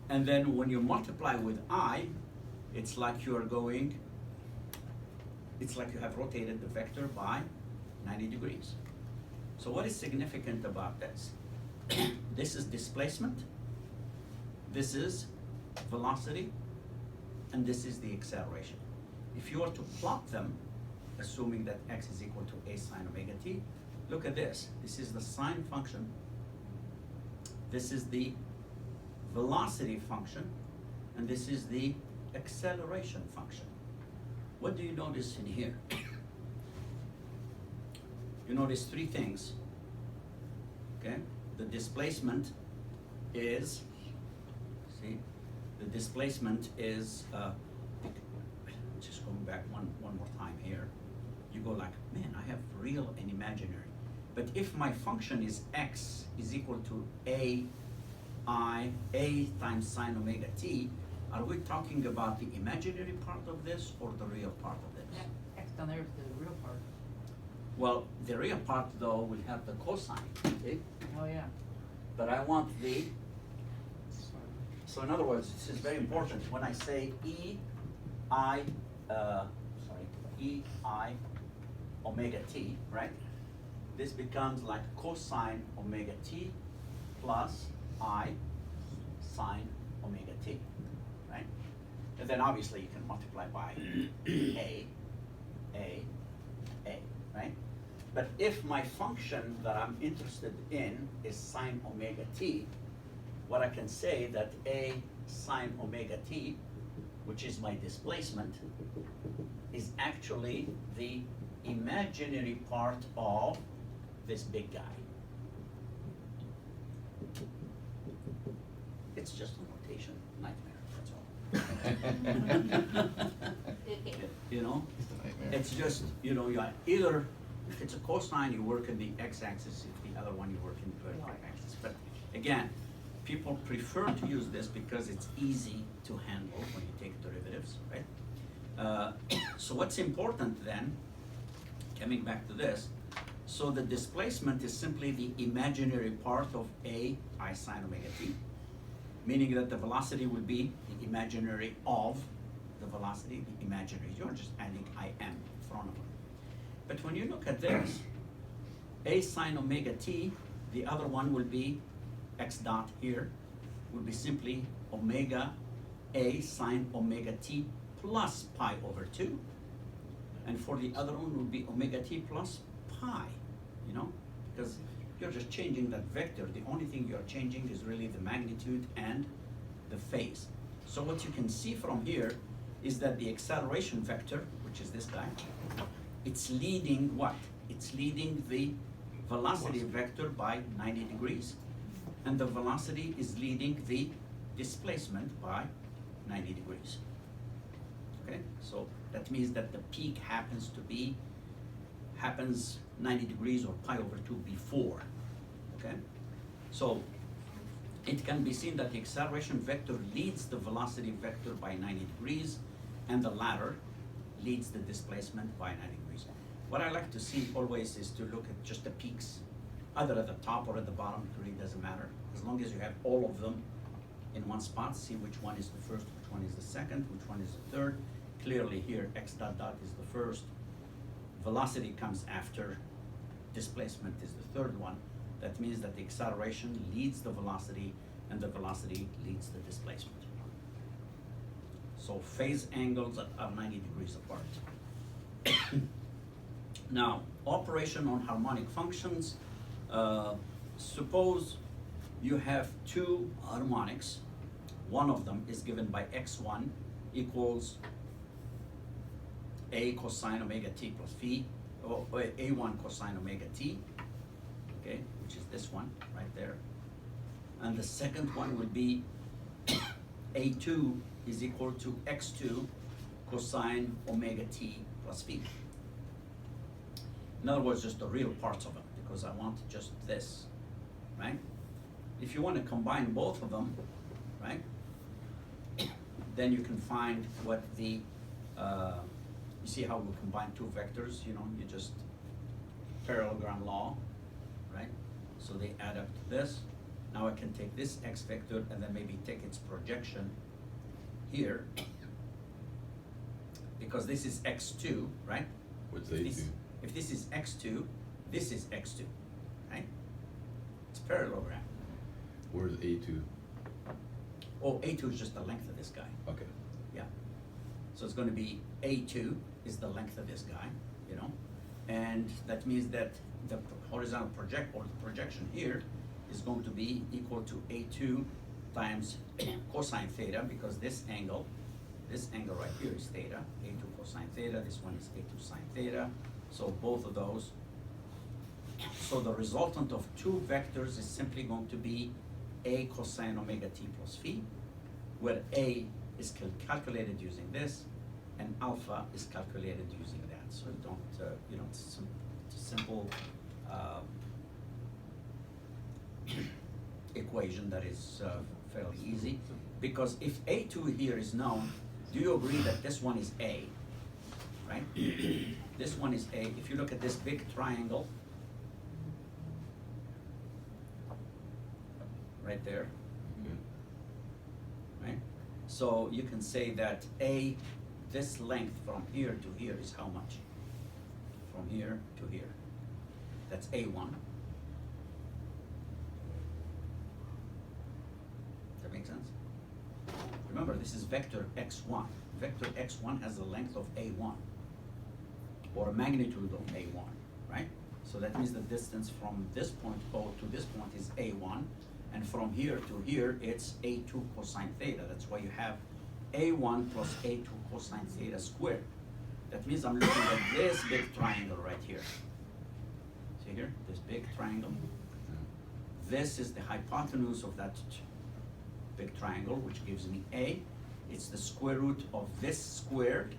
And then when you multiply with I, it's like you have rotated the vector by 90 degrees. So what is significant about this? This is displacement, this is velocity, and this is the acceleration. If you were to plot them, assuming that x is equal to a sine omega t, look at this. This is the sine function, this is the velocity function, and this is the acceleration function. What do you notice in here? You notice three things, okay? The displacement is, just going back one more time here. You go like, man, I have real and imaginary. But if my function is x is equal to a times sine omega t, are we talking about the imaginary part of this or the real part of this? Yeah, x down there is the real part. Well, the real part though will have the cosine, okay? Oh, yeah. But I want the, so in other words, this is very important. When I say ei omega t, right? This becomes like cosine omega t plus I sine omega t, right? And then obviously you can multiply by a, right? But if my function that I'm interested in is sine omega t, what I can say that a sine omega t, which is my displacement, is actually the imaginary part of this big guy. It's just a notation nightmare, that's all. You know? It's a nightmare. It's just, you know, you either, if it's a cosine, you work in the x-axis, if the other one, you work in the vertical axis. But again, people prefer to use this because it's easy to handle when you take derivatives, right? So what's important then, coming back to this, so the displacement is simply the imaginary part of a I sine omega t. meaning that the velocity will be the imaginary of the velocity, the imaginary. You're just adding im in front of it. But when you look at this, a sine omega t, the other one will be x dot here, will be simply omega a sine omega t plus pi over 2. And for the other one will be omega t plus pi, you know, because you're just changing that vector. The only thing you're changing is really the magnitude and the phase. So what you can see from here is that the acceleration vector, which is this guy, it's leading what? It's leading the velocity vector by 90 degrees. And the velocity is leading the displacement by 90 degrees. Okay, so that means that the peak happens 90 degrees or pi over 2 before. Okay, so it can be seen that the acceleration vector leads the velocity vector by 90 degrees, and the latter leads the displacement by 90 degrees. What I like to see always is to look at just the peaks, either at the top or at the bottom. It really doesn't matter, as long as you have all of them in one spot. See which one is the first, which one is the second, which one is the third. Clearly here, x dot dot is the first, velocity comes after, displacement is the third one. That means that the acceleration leads the velocity, and the velocity leads the displacement. So phase angles are 90 degrees apart. Now, operation on harmonic functions. Suppose you have two harmonics. One of them is given by x1 equals a cosine omega t plus phi, or a1 cosine omega t, okay, which is this one right there. And the second one would be a2 is equal to x2 cosine omega t plus phi. In other words, just the real parts of it, because I want just this, right? If you want to combine both of them, right, then you can find what the, you see how we combine two vectors, you know, you just parallelogram law, right? So they add up to this. Now I can take this x vector and then maybe take its projection here, because this is x2, right? What's If A2? this- If this is x2, this is x2, right? It's parallelogram. Where's A2? Oh, A2 is just the length of this guy, Okay. yeah. So it's gonna be A2 is the length of this guy, you know? And that means that the horizontal projection here is going to be equal to A2 times cosine theta, because this angle right here is theta, A2 cosine theta, this one is A2 sine theta. So both of those. So the resultant of two vectors is simply going to be a cosine omega t plus phi, where a is calculated using this, and alpha is calculated using that. So you don't, you know, it's a simple equation that is fairly easy. Because if A2 here is known, do you agree that this one is A, right? This one is A. If you look at this big triangle, right there, Okay. right? So you can say that A, this length from here to here is how much? From here to here. That's A1. That make sense? Remember, this is vector x1. Vector x1 has a length of A1, or a magnitude of A1, right? So that means the distance from this point O to this point is A1, and from here to here, it's A2 cosine theta. That's why you have A1 plus A2 cosine theta squared. That means I'm looking at this big triangle right here. See here, this big triangle? This is the hypotenuse of that big triangle, which gives me A. It's the square root of this squared.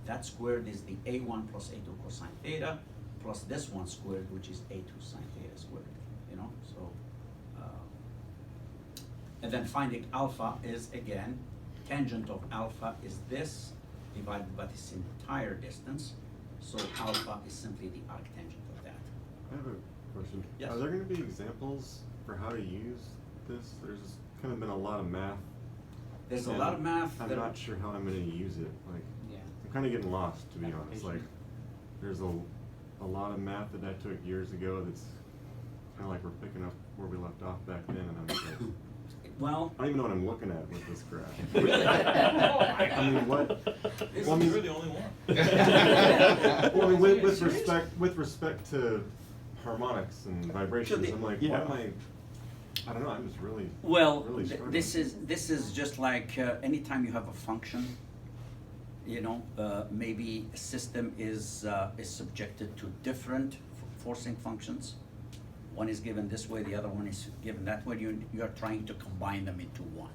That squared is the A1 plus A2 cosine theta, plus this one squared, which is A2 sine theta squared, you know? So, and then finding alpha is, again, tangent of alpha is this divided by this entire distance. So alpha is simply the arctangent of that. I have a question. Yes. Are there going to be examples for how to use this? There's kind of been a lot of math. There's a and lot of math I'm that. not sure how I'm gonna use it, like, Yeah. I'm kinda getting lost, to be honest, Application. like, there's a lot of math that I took years ago that's kinda like we're picking up where we left off back then, and I'm just like, Well, I don't even know what I'm looking at with this graph. Really? I mean, what? Well, I mean, You're the only one. well, I mean, with respect to harmonics and vibrations, the- I'm like, yeah. what am I don't know, I'm just really, well, really struggling. this is just like anytime you have a function, you know, maybe a system is subjected to different forcing functions. One is given this way, the other one is given that way. You're trying to combine them into one.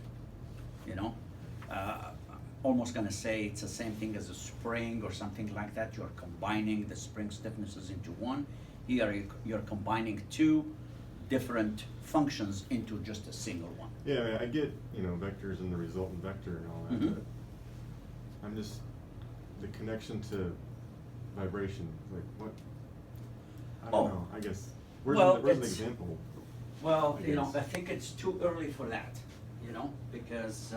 You know, almost gonna say it's the same thing as a spring or something like that. You're combining the spring stiffnesses into one. Here you're combining two different functions into just a single one. Yeah, I mean, I get, you know, vectors and the resultant vector and all that, Mhm. but I'm just, the connection to vibration, like what? I Oh. don't know, I guess, where's Well, an it's- example? Well, I you know, guess. I think it's too early for that, you know, because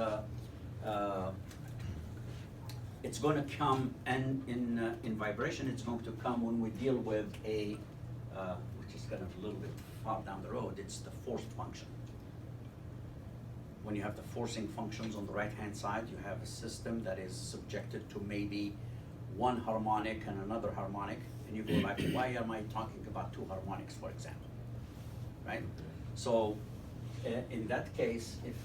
it's going to come, and in vibration, it's going to come when we deal with a, which is kind of a little bit far down the road, it's the forced function. When you have the forcing functions on the right-hand side, you have a system that is subjected to maybe one harmonic and another harmonic, and you go like, why am I talking about two harmonics, for example, right? So, in that case, if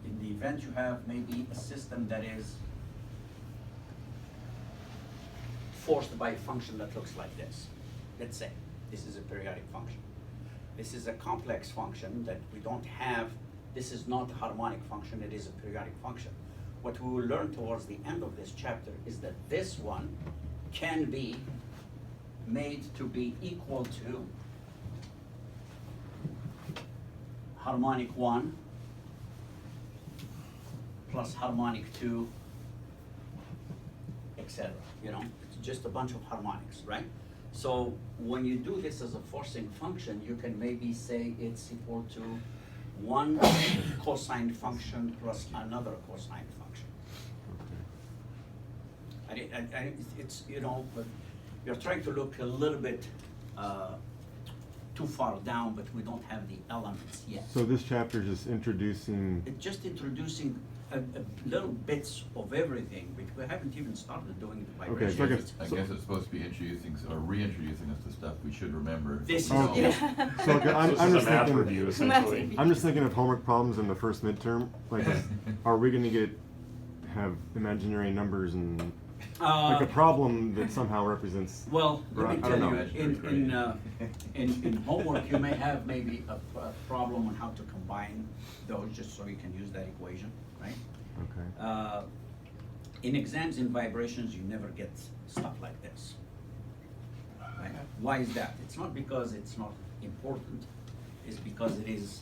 in the event you have maybe a system that is forced by a function that looks like this, let's say, this is a periodic function. This is a complex function that we don't have, this is not a harmonic function, it is a periodic function. What we will learn towards the end of this chapter is that this one can be made to be equal to harmonic 1 plus harmonic 2, etc. You know, it's just a bunch of harmonics, right? So when you do this as a forcing function, you can maybe say it's equal to one cosine function plus another cosine function. It's, you know, but you're trying to look a little bit too far down, but we don't have the elements yet. So this chapter is just introducing, It's just introducing a little bits of everything, but we haven't even started doing the Okay, vibration. so I guess- I guess it's supposed to be introducing, or reintroducing us to stuff we should remember. This is, Oh. yeah. so like, I'm This is just a math thinking, review essentially. I'm just thinking of homework problems in the first midterm, like, are we gonna have imaginary numbers and, like a problem that somehow represents, Well, let me I tell don't you, know. in homework, you may have maybe a problem on how to combine those, just so you can use that equation, right? okay, In exams in vibrations, you never get stuff like this. Right? Why is that? It's not because it's not important, it's because it is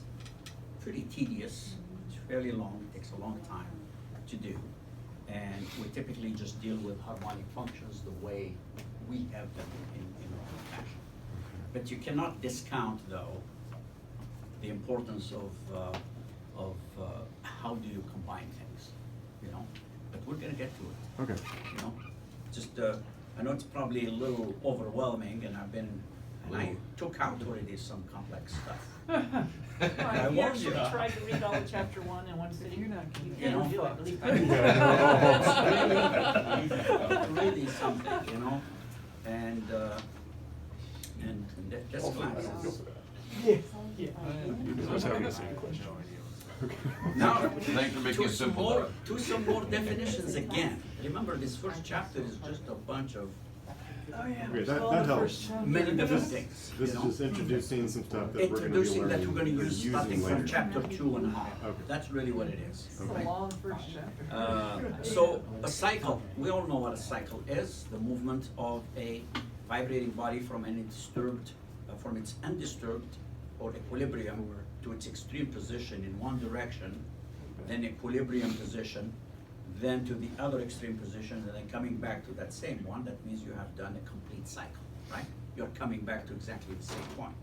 pretty tedious, it's fairly long, it takes a long time to do. And we typically just deal with harmonic functions the way we have them in our own fashion. But you cannot discount, though, the importance of how do you combine things, you know? But we're gonna get to it, okay. you know? Just, I know it's probably a little overwhelming, and I took out already some complex stuff. I Well, you warned actually you. tried to read all of chapter 1 in one sitting. You You know, can't do it, believe me. It's really something, you know, and that's class. I was having the same question. Now, Thanks for making it simple. some more definitions again. Remember, this first chapter is just a bunch of Okay, that helps. many different things, This you is know? just introducing some stuff that we're gonna be Introducing that learning we're gonna or use using starting later. from chapter 2 and on. Okay. That's really what it is. It's a okay? long first chapter. So a cycle, we all know what a cycle is, the movement of a vibrating body from from its undisturbed or equilibrium to its extreme position in one direction, then equilibrium position, then to the other extreme position, and then coming back to that same one. That means you have done a complete cycle, right? You're coming back to exactly the same point.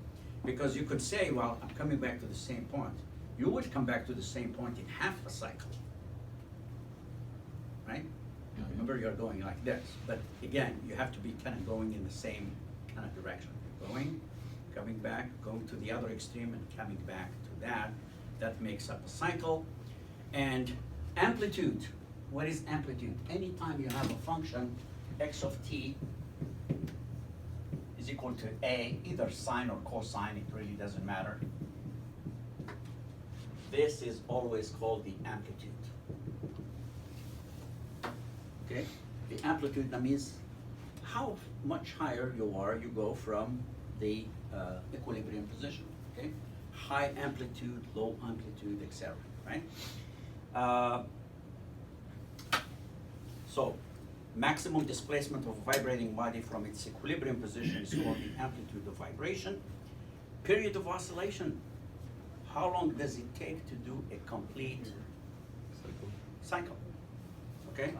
Because you could say, well, I'm coming back to the same point. you would come back to the same point in half a cycle, right? Remember, you're going like this, but again, you have to be kind of going in the same kind of direction. Going, coming back, going to the other extreme and coming back to that. That makes up a cycle. And amplitude, what is amplitude? Anytime you have a function, x of t is equal to a, either sine or cosine, it really doesn't matter. This is always called the amplitude. Okay, the amplitude, that means how much higher you are, you go from the equilibrium position, okay? High amplitude, low amplitude, etc., right? So, maximum displacement of a vibrating body from its equilibrium position is called the amplitude of vibration. Period of oscillation, how long does it take to do a complete cycle? Okay?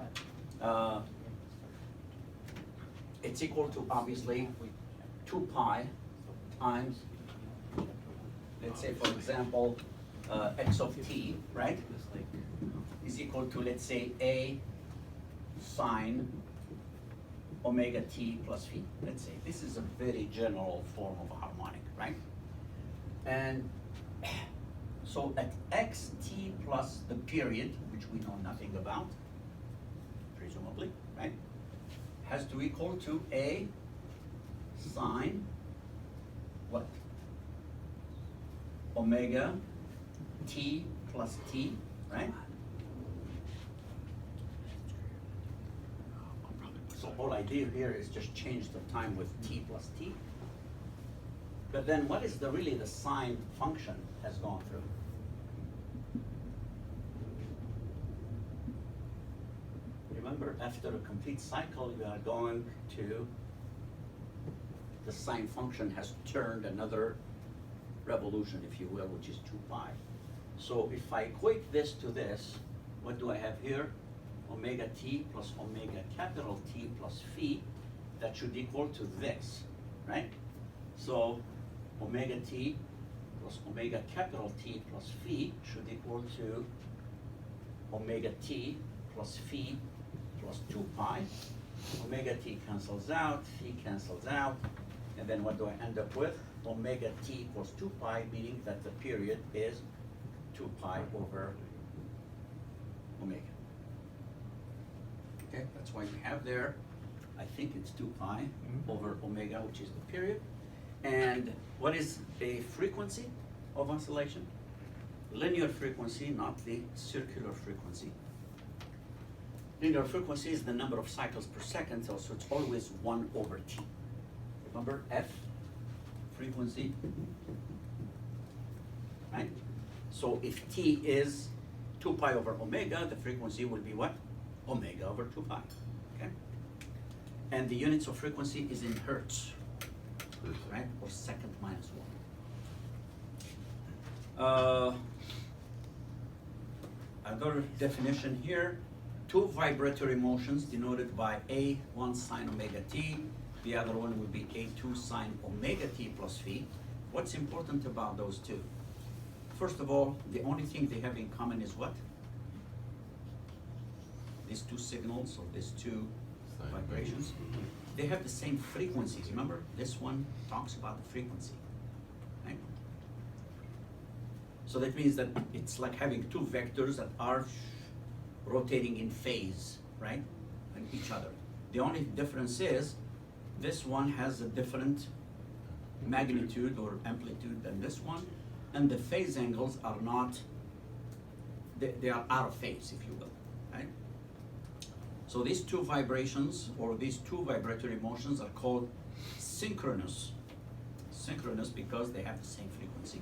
It's equal to, obviously, 2 pi times, let's say, for example, x of t, right, is equal to, let's say, a sine omega t plus phi, let's say. This is a very general form of a harmonic, right? And so at xt plus the period, which we know nothing about, presumably, right, has to equal to a sine what? Omega t plus t, right? So all I did here is just change the time with t plus t. But then what is really the sine function has gone through? Remember, after a complete cycle, you are going to, the sine function has turned another revolution, if you will, which is 2 pi. So if I equate this to this, what do I have here? Omega t plus omega capital T plus phi, that should equal to this, right? So omega t plus omega capital T plus phi should equal to omega t plus phi plus 2 pi. Omega t cancels out, phi cancels out, and then what do I end up with? Omega t equals 2 pi, meaning that the period is 2 pi over omega. Okay, that's why we have there, I think it's 2 pi over omega, which is the period. And what is a frequency of oscillation? Linear frequency, not the circular frequency. Linear frequency is the number of cycles per second, so it's always 1 over t. Remember F, frequency, right? So if t is 2 pi over omega, the frequency will be what? Omega over 2 pi, okay? And the units of frequency is in hertz, right? Or second minus 1. Another definition here, 2 vibratory motions denoted by A, 1 sine omega t, the other one would be A2 sine omega t plus phi. What's important about those two? First of all, the only thing they have in common is what? These two signals, or these two vibrations, they have the same frequencies. Remember, this one talks about the frequency, right? So that means that it's like having 2 vectors that are rotating in phase, right? And each other. The only difference is this one has a different magnitude or amplitude than this one, and the phase angles are not, they are out of phase, if you will, right? So these 2 vibrations, or these 2 vibratory motions, are called synchronous. Synchronous because they have the same frequency.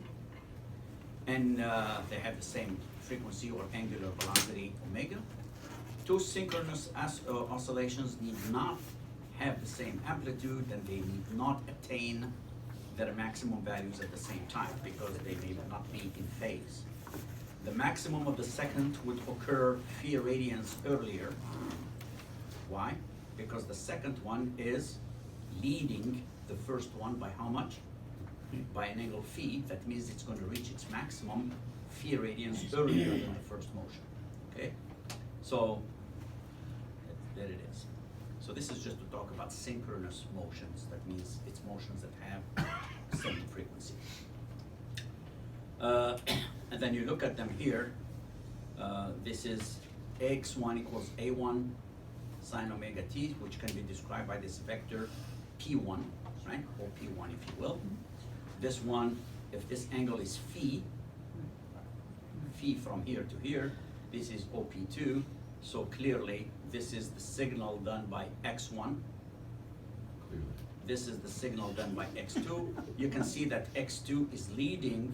And they have the same frequency or angular velocity omega. 2 synchronous oscillations need not have the same amplitude, and they need not attain their maximum values at the same time because they may not be in phase. The maximum of the second would occur phi radians earlier. Why? Because the second one is leading the first one by how much? By an angle phi. That means it's going to reach its maximum phi radians earlier than the first motion, okay? So, there it is. So this is just to talk about synchronous motions. That means it's motions that have the same frequency. And then you look at them here. This is x1 equals a1 sine omega t, which can be described by this vector p1, right? Or p1 if you will. This one, if this angle is phi from here to here, this is OP2. So clearly, this is the signal done by x1. Clearly. This is the signal done by x2. You can see that x2 is leading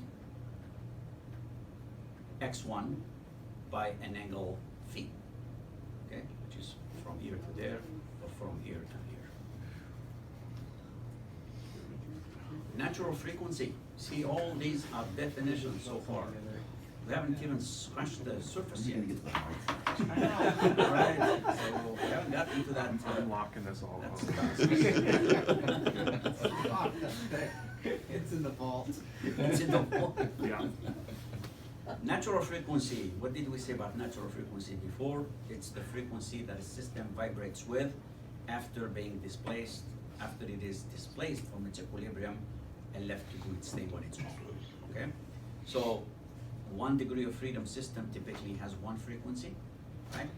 x1 by an angle phi, okay? Which is from here to there, or from here to here. Natural frequency. See, all these are definitions so far. We haven't even scratched the surface yet. I know. Right, so we haven't got into that. I'm locking this all up. It's in the vault. It's in the vault. Yeah. Natural frequency. What did we say about natural frequency before? It's the frequency that a system vibrates with after being displaced, after it is displaced from its equilibrium and left to do its thing on its own. Okay? So 1 degree of freedom system typically has one frequency, right?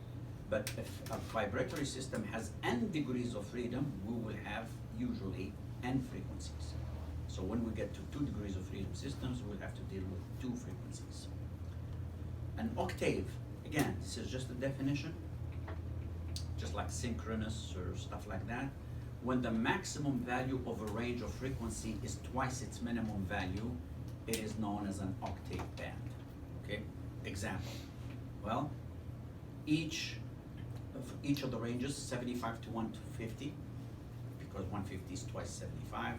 But if a vibratory system has n degrees of freedom, we will have usually n frequencies. So when we get to 2 degrees of freedom systems, we'll have to deal with 2 frequencies. An octave, again, this is just a definition, just like synchronous or stuff like that. When the maximum value of a range of frequency is twice its minimum value, it is known as an octave band. Okay, example. Well, each of the ranges, 75 to 150, because 150 is twice 75,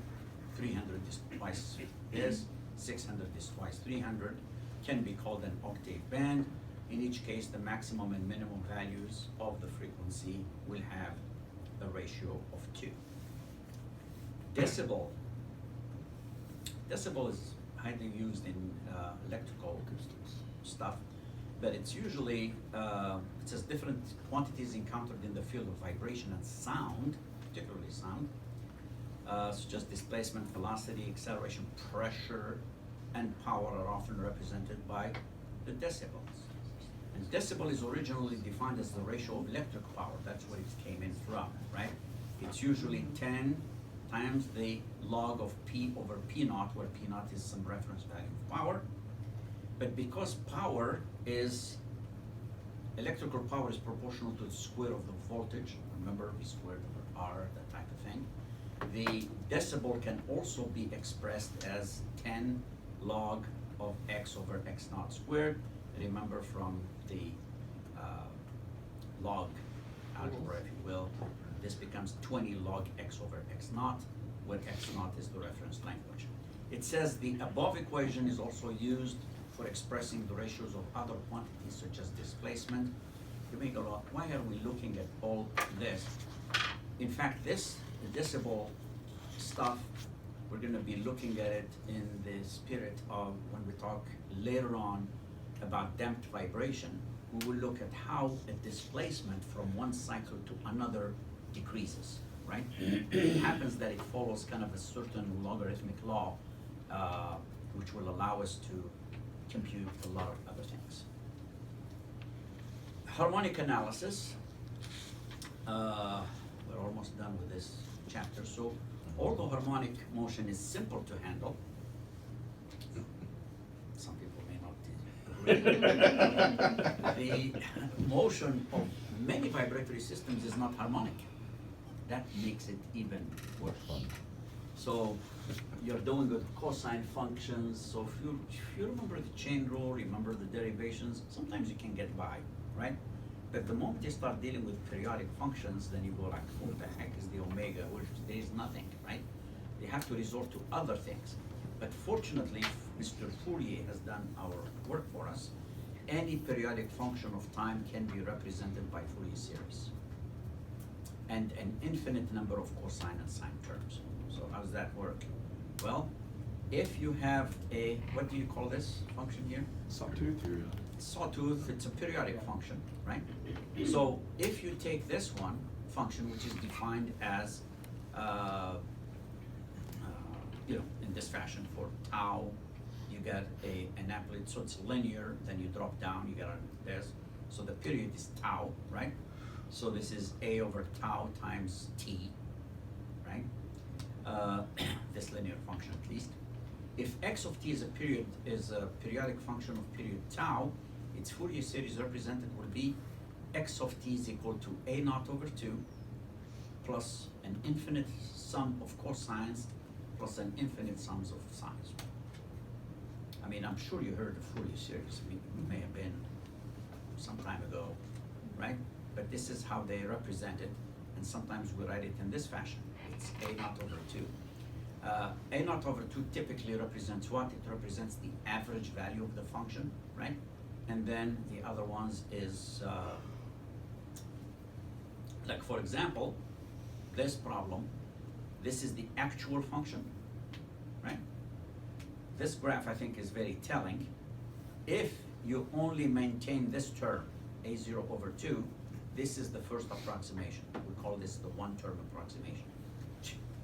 300 is twice this, 600 is twice 300, can be called an octave band. In each case, the maximum and minimum values of the frequency will have a ratio of 2. Decibel. Decibel is highly used in electrical stuff, but it's usually, it says different quantities encountered in the field of vibration and sound, particularly sound, such as displacement, velocity, acceleration, pressure, and power are often represented by the decibels. And decibel is originally defined as the ratio of electric power. That's where it came in from, right? It's usually 10 times the log of P over P naught, where P naught is some reference value of power. But because power is, electrical power is proportional to the square of the voltage, remember V squared over R, that type of thing. The decibel can also be expressed as 10 log of X over X naught squared. Remember from the log algebra, if you will, this becomes 20 log X over X naught, where X naught is the reference language. It says the above equation is also used for expressing the ratios of other quantities such as displacement. You may go, why are we looking at all this? In fact, the decibel stuff, we're going to be looking at it in the spirit of when we talk later on about damped vibration. We will look at how a displacement from one cycle to another decreases, right? It happens that it follows kind of a certain logarithmic law, which will allow us to compute a lot of other things. Harmonic analysis. We're almost done with this chapter. So, although harmonic motion is simple to handle, some people may not agree. The motion of many vibratory systems is not harmonic. That makes it even worse. So you're doing with cosine functions. So if you remember the chain rule, remember the derivations, sometimes you can get by, right? But the moment you start dealing with periodic functions, then you go like, what the heck is the omega? There is nothing, right? You have to resort to other things. But fortunately, Mr. Fourier has done our work for us. Any periodic function of time can be represented by Fourier series. And an infinite number of cosine and sine terms. So how does that work? Well, if you have a, what do you call this function here? Sawtooth? Sawtooth, it's a periodic function, right? So if you take this one function, which is defined as, in this fashion for tau, you get an amplitude, so it's linear, then you drop down, you get this. So the period is tau, right? So this is a over tau times t, right? This linear function at least. If x of t is a periodic function of period tau, its Fourier series represented will be x of t is equal to a naught over 2 plus an infinite sum of cosines plus an infinite sums of sines. I mean, I'm sure you heard of Fourier series. It may have been some time ago, right? But this is how they represent it, and sometimes we write it in this fashion. It's a naught over 2. A naught over 2 typically represents what? It represents the average value of the function, right? And then the other ones is, like for example, this problem, this is the actual function, right? This graph I think is very telling. If you only maintain this term, a0 over 2, this is the first approximation. We call this the one-term approximation.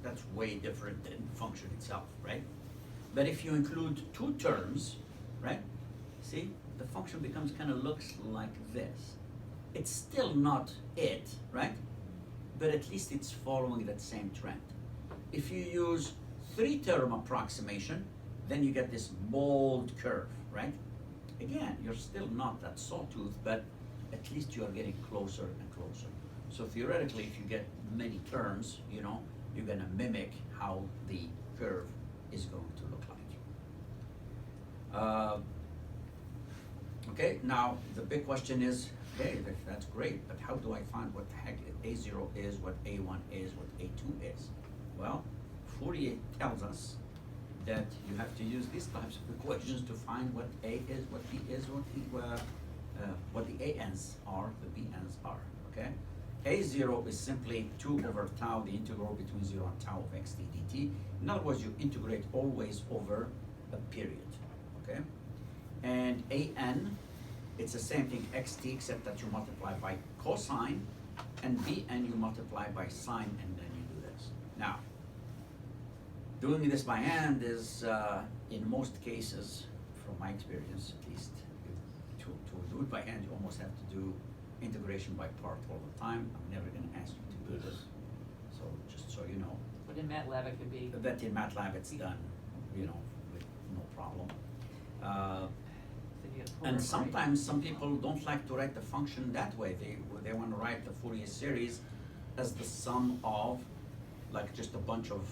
That's way different than the function itself, right? But if you include two terms, right? See, the function becomes kind of looks like this. It's still not it, right? But at least it's following that same trend. If you use three-term approximation, then you get this bold curve, right? Again, you're still not that sawtooth, but at least you are getting closer and closer. So theoretically, if you get many terms, you're gonna mimic how the curve is going to look like. Okay, now the big question is, okay, that's great, but how do I find what the heck A0 is, what A1 is, what A2 is? Well, Fourier tells us that you have to use these types of equations to find what A is, what B is, what the ANs are, the BNs are, okay? A0 is simply 2 over tau, the integral between 0 and tau of xt dt. In other words, you integrate always over a period, okay? And AN, it's the same thing, xt, except that you multiply by cosine, and Bn you multiply by sine, and then you do this. Now, doing this by hand is, in most cases, from my experience at least, to do it by hand, you almost have to do integration by part all the time. I'm never going to ask you to do this, so just so you know. But in MATLAB it could be. But in MATLAB it's done, with no problem. And sometimes some people don't like to write the function that way. They want to write the Fourier series as the sum of, like, just a bunch of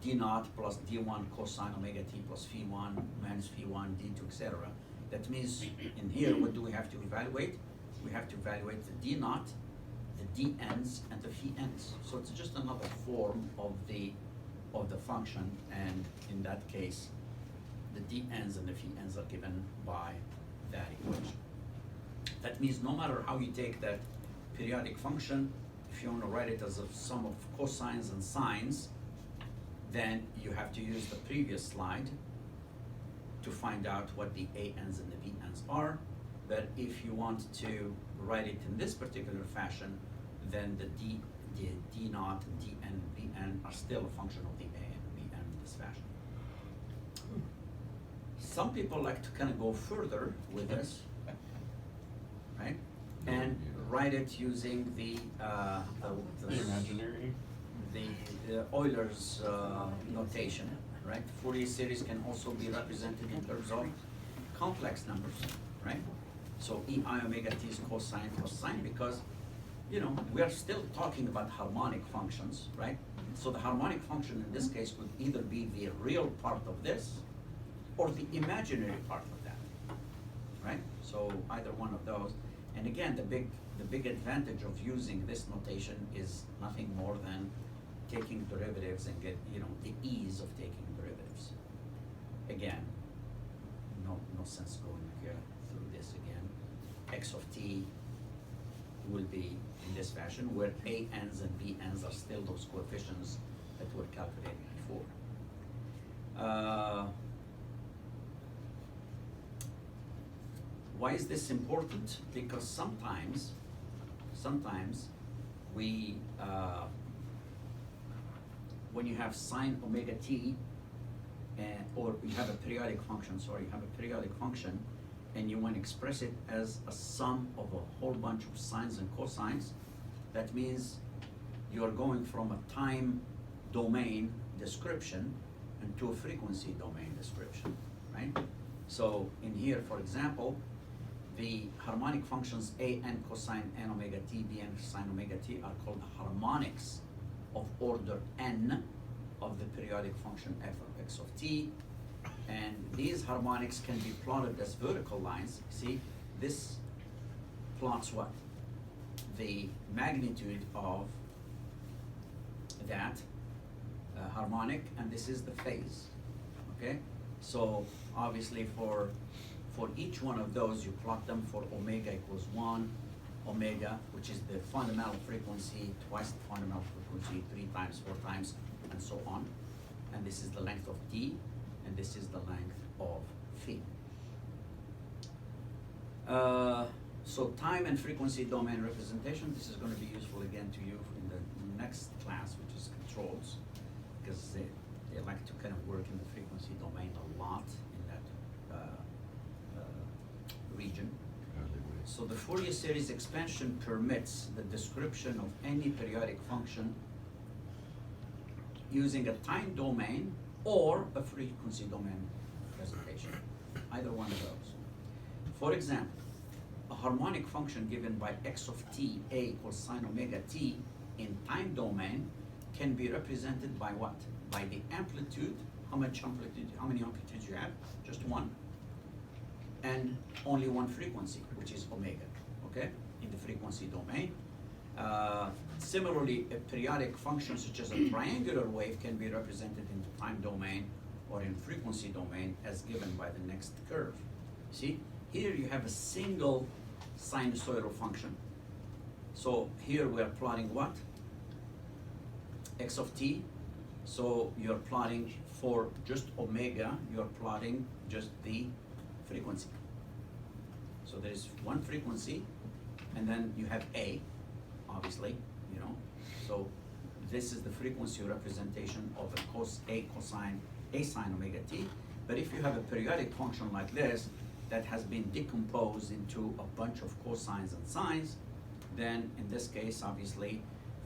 d naught plus d1 cosine omega t plus phi 1 minus phi 1 d2, etc. That means in here, what do we have to evaluate? We have to evaluate the d naught, the dn's, and the phi n's. So it's just another form of the function, and in that case, the dn's and the phi n's are given by that equation. That means no matter how you take that periodic function, if you want to write it as a sum of cosines and sines, then you have to use the previous slide to find out what the ANs and the BNs are. But if you want to write it in this particular fashion, then the D naught and DN and BN are still a function of the A and BN in this fashion. Some people like to kind of go further with this, right? And write it using the imaginary. The Euler's notation, right? The Fourier series can also be represented in terms of complex numbers, right? So ei omega t is cosine plus sine because, we are still talking about harmonic functions, right? So the harmonic function in this case could either be the real part of this or the imaginary part of that, right? So either one of those. And again, the big advantage of using this notation is nothing more than taking derivatives and get, the ease of taking derivatives. Again, no sense going through this again. X of t will be in this fashion where ANs and BNs are still those coefficients that were calculated before. Why is this important? Because sometimes we, when you have sine omega t, or you have a periodic function, and you want to express it as a sum of a whole bunch of sines and cosines, that means you're going from a time domain description into a frequency domain description, right? So in here, for example, the harmonic functions a n cosine n omega t, b n sine omega t are called harmonics of order n of the periodic function f of x of t. And these harmonics can be plotted as vertical lines. See, this plots what? The magnitude of that harmonic, and this is the phase, okay? So obviously for each one of those, you plot them for omega equals 1, omega, which is the fundamental frequency, twice the fundamental frequency, 3 times, 4 times, and so on. And this is the length of t, and this is the length of phi. So time and frequency domain representation, this is going to be useful again to you in the next class, which is controls, because they like to kind of work in the frequency domain a lot in that region. So the Fourier series expansion permits the description of any periodic function using a time domain or a frequency domain presentation, either one of those. For example, a harmonic function given by x of t, a equals sine omega t in time domain can be represented by what? By the amplitude. How many amplitudes you have? Just one. And only one frequency, which is omega, okay, in the frequency domain. Similarly, a periodic function such as a triangular wave can be represented in the time domain or in frequency domain as given by the next curve. See, here you have a single sinusoidal function. So here we are plotting what? X of t. So you're plotting for just omega, you're plotting just the frequency. So there's one frequency, and then you have A, obviously, you know. So this is the frequency representation of a sine omega t. But if you have a periodic function like this that has been decomposed into a bunch of cosines and sines, then in this case, obviously,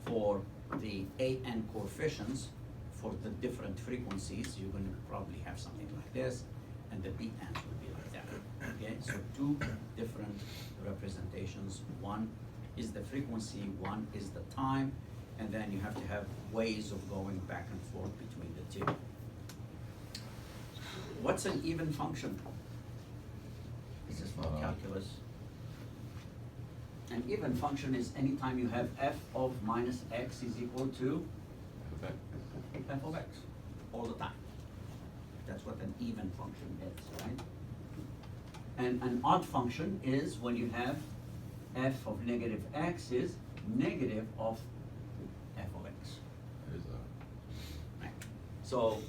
for the an coefficients for the different frequencies, you're going to probably have something like this, and the bns will be like that. Okay, so two different representations. One is the frequency, one is the time, and then you have to have ways of going back and forth between the two. What's an even function? This is for calculus. An even function is anytime you have f of minus x is equal to f of x, all the time. That's what an even function is, right? And an odd function is when you have f of negative x is negative of f of x. Right. So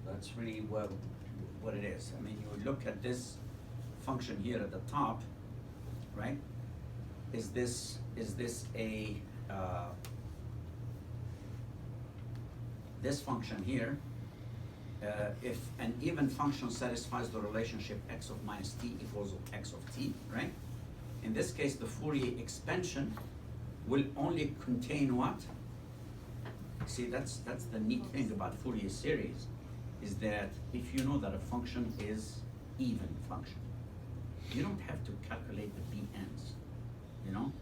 that's really what it is. I mean, you would look at this function here at the top, right? Is this a this function here? If an even function satisfies the relationship x of minus t equals x of t, right? In this case, the Fourier expansion will only contain what? See, that's the neat thing about Fourier series, is that if you know that a function is even function, you don't have to calculate the bn's, you know?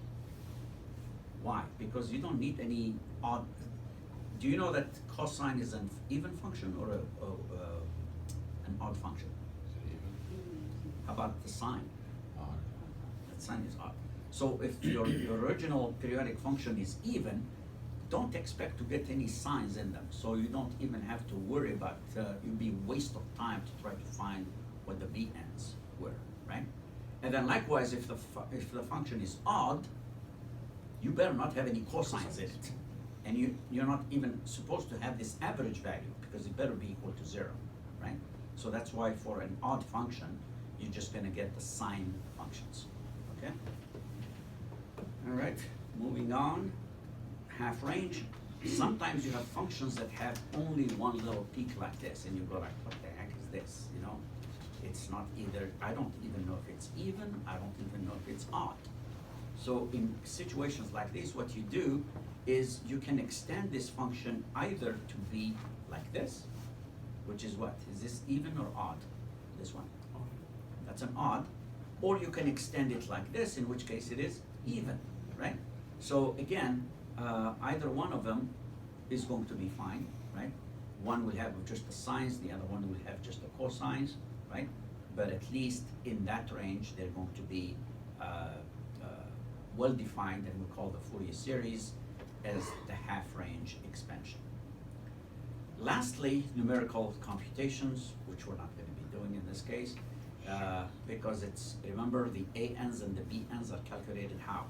Why? Because you don't need any odd. Do you know that cosine is an even function or an odd function? How about the sine? That sine is odd. So if your original periodic function is even, don't expect to get any signs in them. So you don't even have to worry about, it'd be a waste of time to try to find what the bn's were, right? And then likewise, if the function is odd, you better not have any cosines in it. And you're not even supposed to have this average value, because it better be equal to 0, right? So that's why for an odd function, you're just gonna get the sine functions, okay? All right, moving on, half range. Sometimes you have functions that have only one little peak like this, and you go like, what the heck is this, you know? It's not either, I don't even know if it's even, I don't even know if it's odd. So in situations like this, what you do is you can extend this function either to be like this, which is what? Is this even or odd? This one. That's an odd. Or you can extend it like this, in which case it is even, right? So again, either one of them is going to be fine, right? One will have just the sines, the other one will have just the cosines, right? But at least in that range, they're going to be well defined, and we call the Fourier series as the half range expansion. Lastly, numerical computations, which we're not going to be doing in this case, because it's, remember, the ANs and the BNs are calculated how?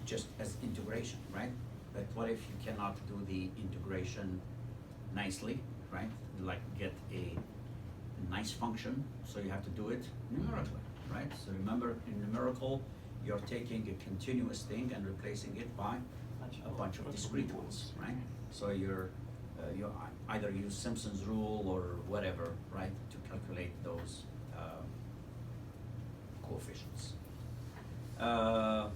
Just as integration, right? But what if you cannot do the integration nicely, right? Like get a nice function, so you have to do it numerically, right? So remember, in numerical, you're taking a continuous thing and replacing it by a bunch of discrete ones, right? So you either use Simpson's rule or whatever, right, to calculate those coefficients. And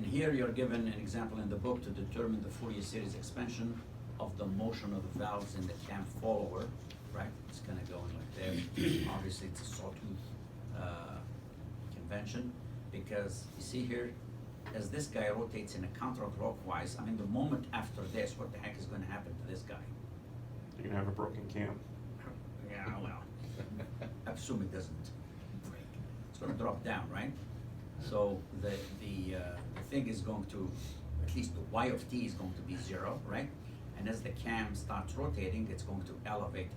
here you're given an example in the book to determine the Fourier series expansion of the motion of the valves in the cam follower, right? It's kind of going like there. Obviously, it's a sawtooth convention, because you see here, as this guy rotates in a counterclockwise, I mean, the moment after this, what the heck is going to happen to this guy? You're gonna have a broken cam. Yeah, well, I assume it doesn't break. It's going to drop down, right? So the thing is going to, at least the y of t is going to be 0, right? And as the cam starts rotating, it's going to elevate,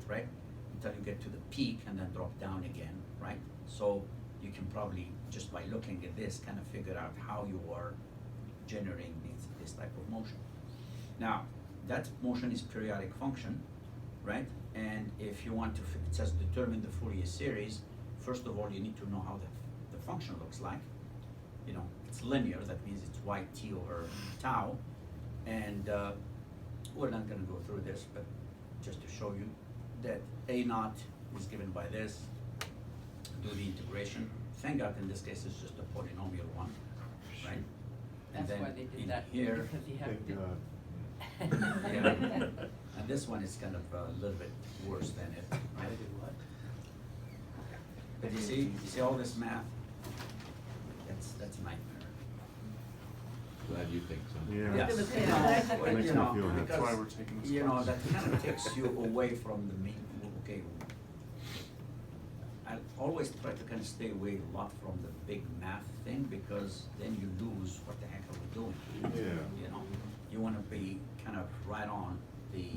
right? Until you get to the peak and then drop down again, right? So you can probably, just by looking at this, kind of figure out how you are generating this type of motion. Now, that motion is periodic function, right? And if you want to, it says determine the Fourier series, first of all, you need to know how the function looks like. You know, it's linear, that means it's yt over tau. And we're not gonna go through this, but just to show you that A naught is given by this, do the integration. Thank God in this case it's just a polynomial one, right? And That's then why they did in that, here, because you have Thank to. God. yeah, and this one is kind of a little bit worse than it, right? But you see all this math? That's a nightmare. Glad you think so. Yeah. Yes. Makes Well, me you know, feel happy. That's why because, we're taking this you know, class. that kind of takes you away from the main, okay. I always try to kind of stay away a lot from the big math thing, because then you lose what the heck are we doing? Yeah. You know, you wanna be kind of right on the,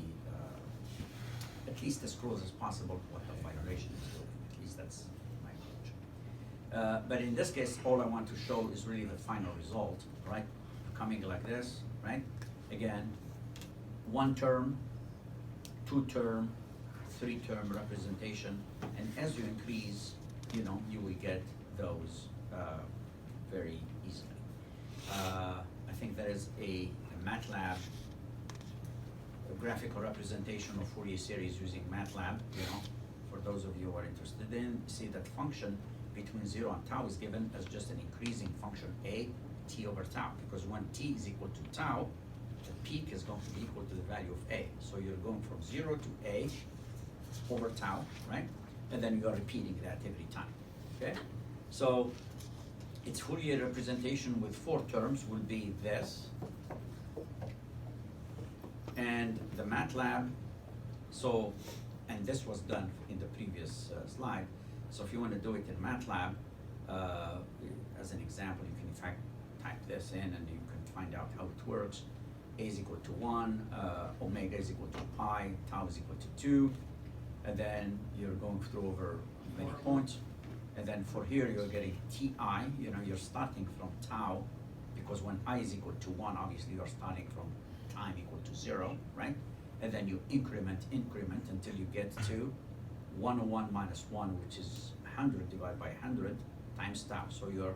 at least as close as possible to what the vibration is doing, at least that's my approach. But in this case, all I want to show is really the final result, right? Coming like this, right? Again, 1 term, 2 term, 3 term representation, and as you increase, you know, you will get those very easily. I think there is a MATLAB, a graphical representation of Fourier series using MATLAB, you know, for those of you who are interested in. See that function between 0 and tau is given as just an increasing function a t over tau, because when t is equal to tau, the peak is going to be equal to the value of a. So you're going from 0 to a over tau, right? And then you're repeating that every time, okay? So its Fourier representation with 4 terms will be this. And the MATLAB, so, and this was done in the previous slide. So if you want to do it in MATLAB, as an example, you can in fact type this in and you can find out how it works. A is equal to 1, omega is equal to pi, tau is equal to 2, and then you're going through over many points. And then for here, you're getting ti, you know, you're starting from tau, because when I is equal to 1, obviously you're starting from time equal to 0, right? And then you increment until you get to 101 minus 1, which is 100 divided by 100 times tau. So you're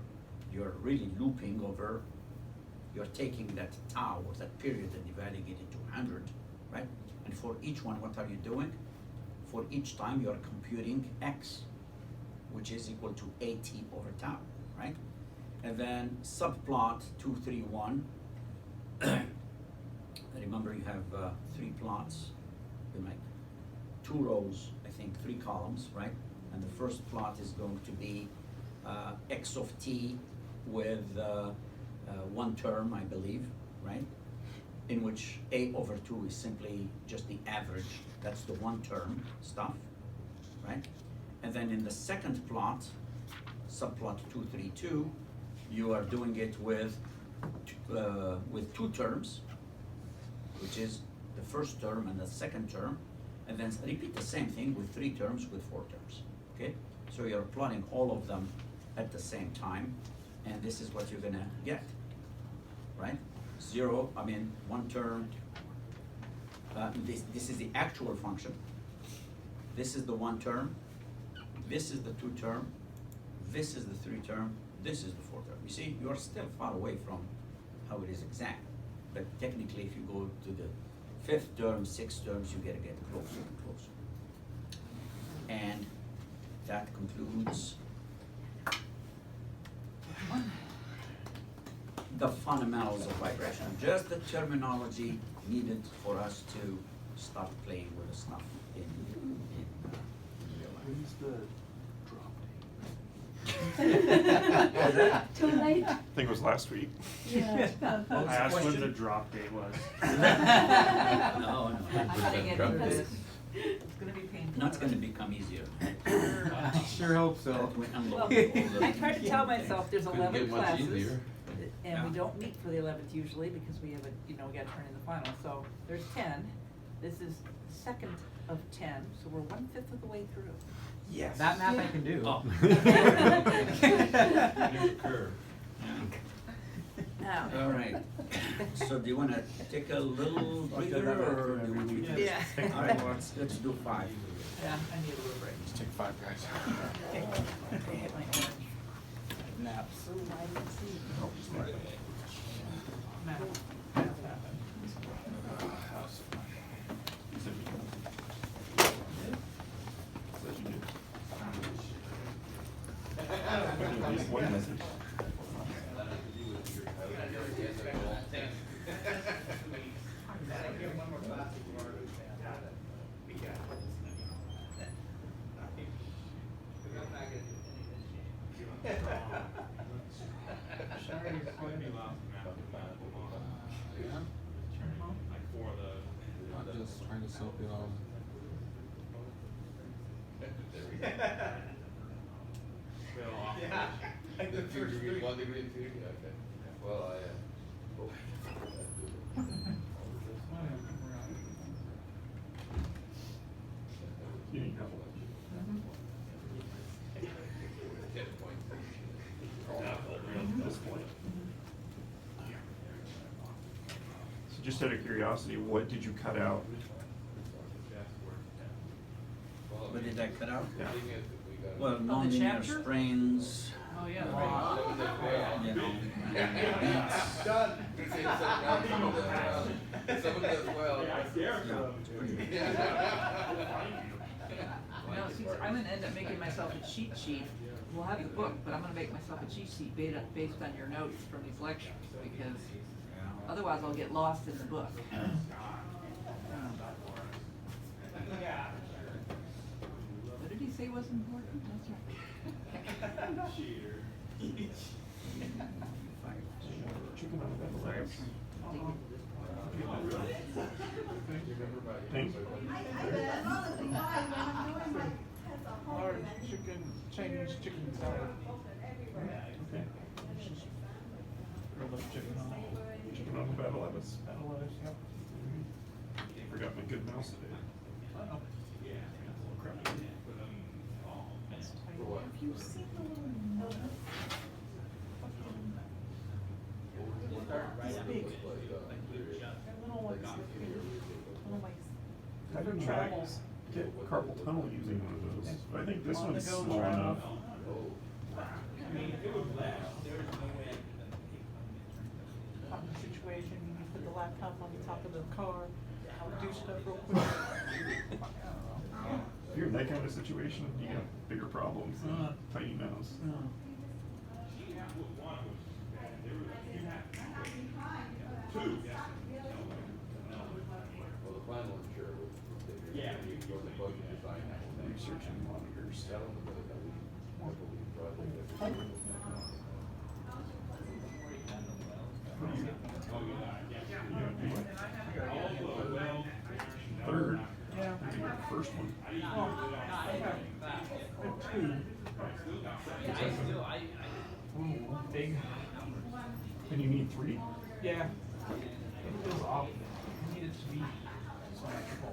really looping over, you're taking that tau or that period and dividing it into 100, right? And for each one, what are you doing? For each time, you're computing x, which is equal to AT over tau, right? And then subplot 2, 3, 1. Remember, you have 3 plots. You make 2 rows, I think 3 columns, right? And the first plot is going to be x of t with 1 term, I believe, right? In which a over 2 is simply just the average. That's the 1 term stuff, right? And then in the second plot, subplot 2, 3, 2, you are doing it with 2 terms, which is the first term and the second term, and then repeat the same thing with 3 terms with 4 terms, okay? So you're plotting all of them at the same time, and this is what you're gonna get, right? 1 term, this is the actual function. This is the 1 term, this is the 2 term, this is the 3 term, this is the 4 term. You see, you are still far away from how it is exact. But technically, if you go to the 5th term, 6th terms, you gotta get closer and closer. And that concludes the fundamentals of vibration, just the terminology needed for us to start playing with the stuff in real life. When's the Too late? I think it was last week. Yeah. I asked when the drop date was. No. I'm gonna get into this. It's gonna be painful. Not gonna become easier. I sure hope so. That we unload Well, all the- I try to tell myself there's Couldn't 11 get much classes, easier. and we Yeah. don't meet for the 11th usually because we have a, we gotta turn in the final. So there's 10. This is the second of 10, so we're 1/5 of the way through. Yes. That math I can do. Oh. Curve. Now. All right. So do you wanna take a little breather or do you want to? Yeah. All right, let's do 5. Yeah, I need a little break. Let's take 5, guys. I hit my orange. Naps. Math. At least one message. I'm just trying to soak it all. Did you read 1 degree and 2 degree? Okay. Well, You need help. At this point. So just out of curiosity, what did you cut out? What did I cut out? Yeah. Well, the nonlinear chapter? sprains, Oh, yeah. you know, Someone does well. No, see, I'm gonna end up making myself a cheat sheet. We'll have the book, but I'm gonna make myself a cheat sheet based on your notes from these lectures, because otherwise I'll get lost in the book. What did he say was important? That's right. Chicken on the bed, lettuce. Thanks. Large chicken, Chinese chicken salad. Okay. Grilled up chicken on the bed, lettuce. Yep. Forgot my good mouse today. Uh-oh. Crap. Have you seen the little note? This big. They're little ones. couldn't travels. get carpal tunnel using one of those. But I think this On the one's go small travel. enough. Caught in a situation, you put the laptop on the top of the car, do stuff real quick. If you're in that kind of situation, you got bigger problems than tiny mouse. Researching monitors. Third. Yeah. Maybe the first one. Two. Big. And you need 3? Yeah. It feels off. I need it to be symmetrical.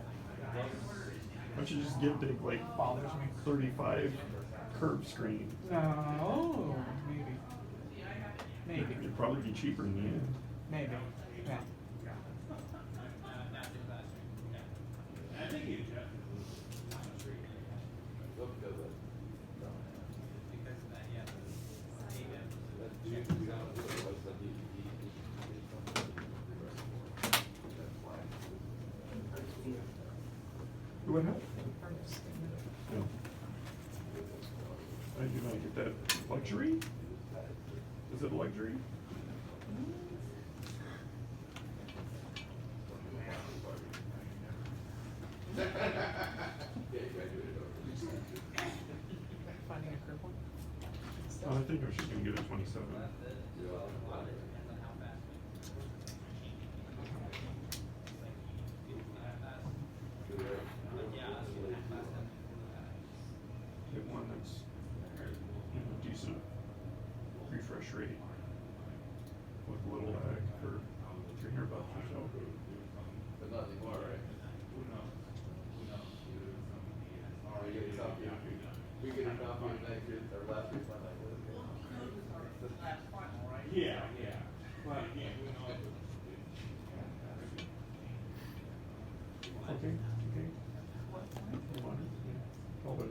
Why don't you just get big, like, Bothers me. 35 curved screen? No, maybe. Maybe. It'd probably be cheaper in the end. Maybe. Yeah. What happened? No. I do not get that luxury. Is it a luxury? Finding a curve one. Oh, I think I was just gonna get a 27. Get one that's, decent refresh rate with little lag for $300 or so. But not anymore, right? We get a copy of next year, or last week's one, like, Yeah. Okay, okay. One, hold it.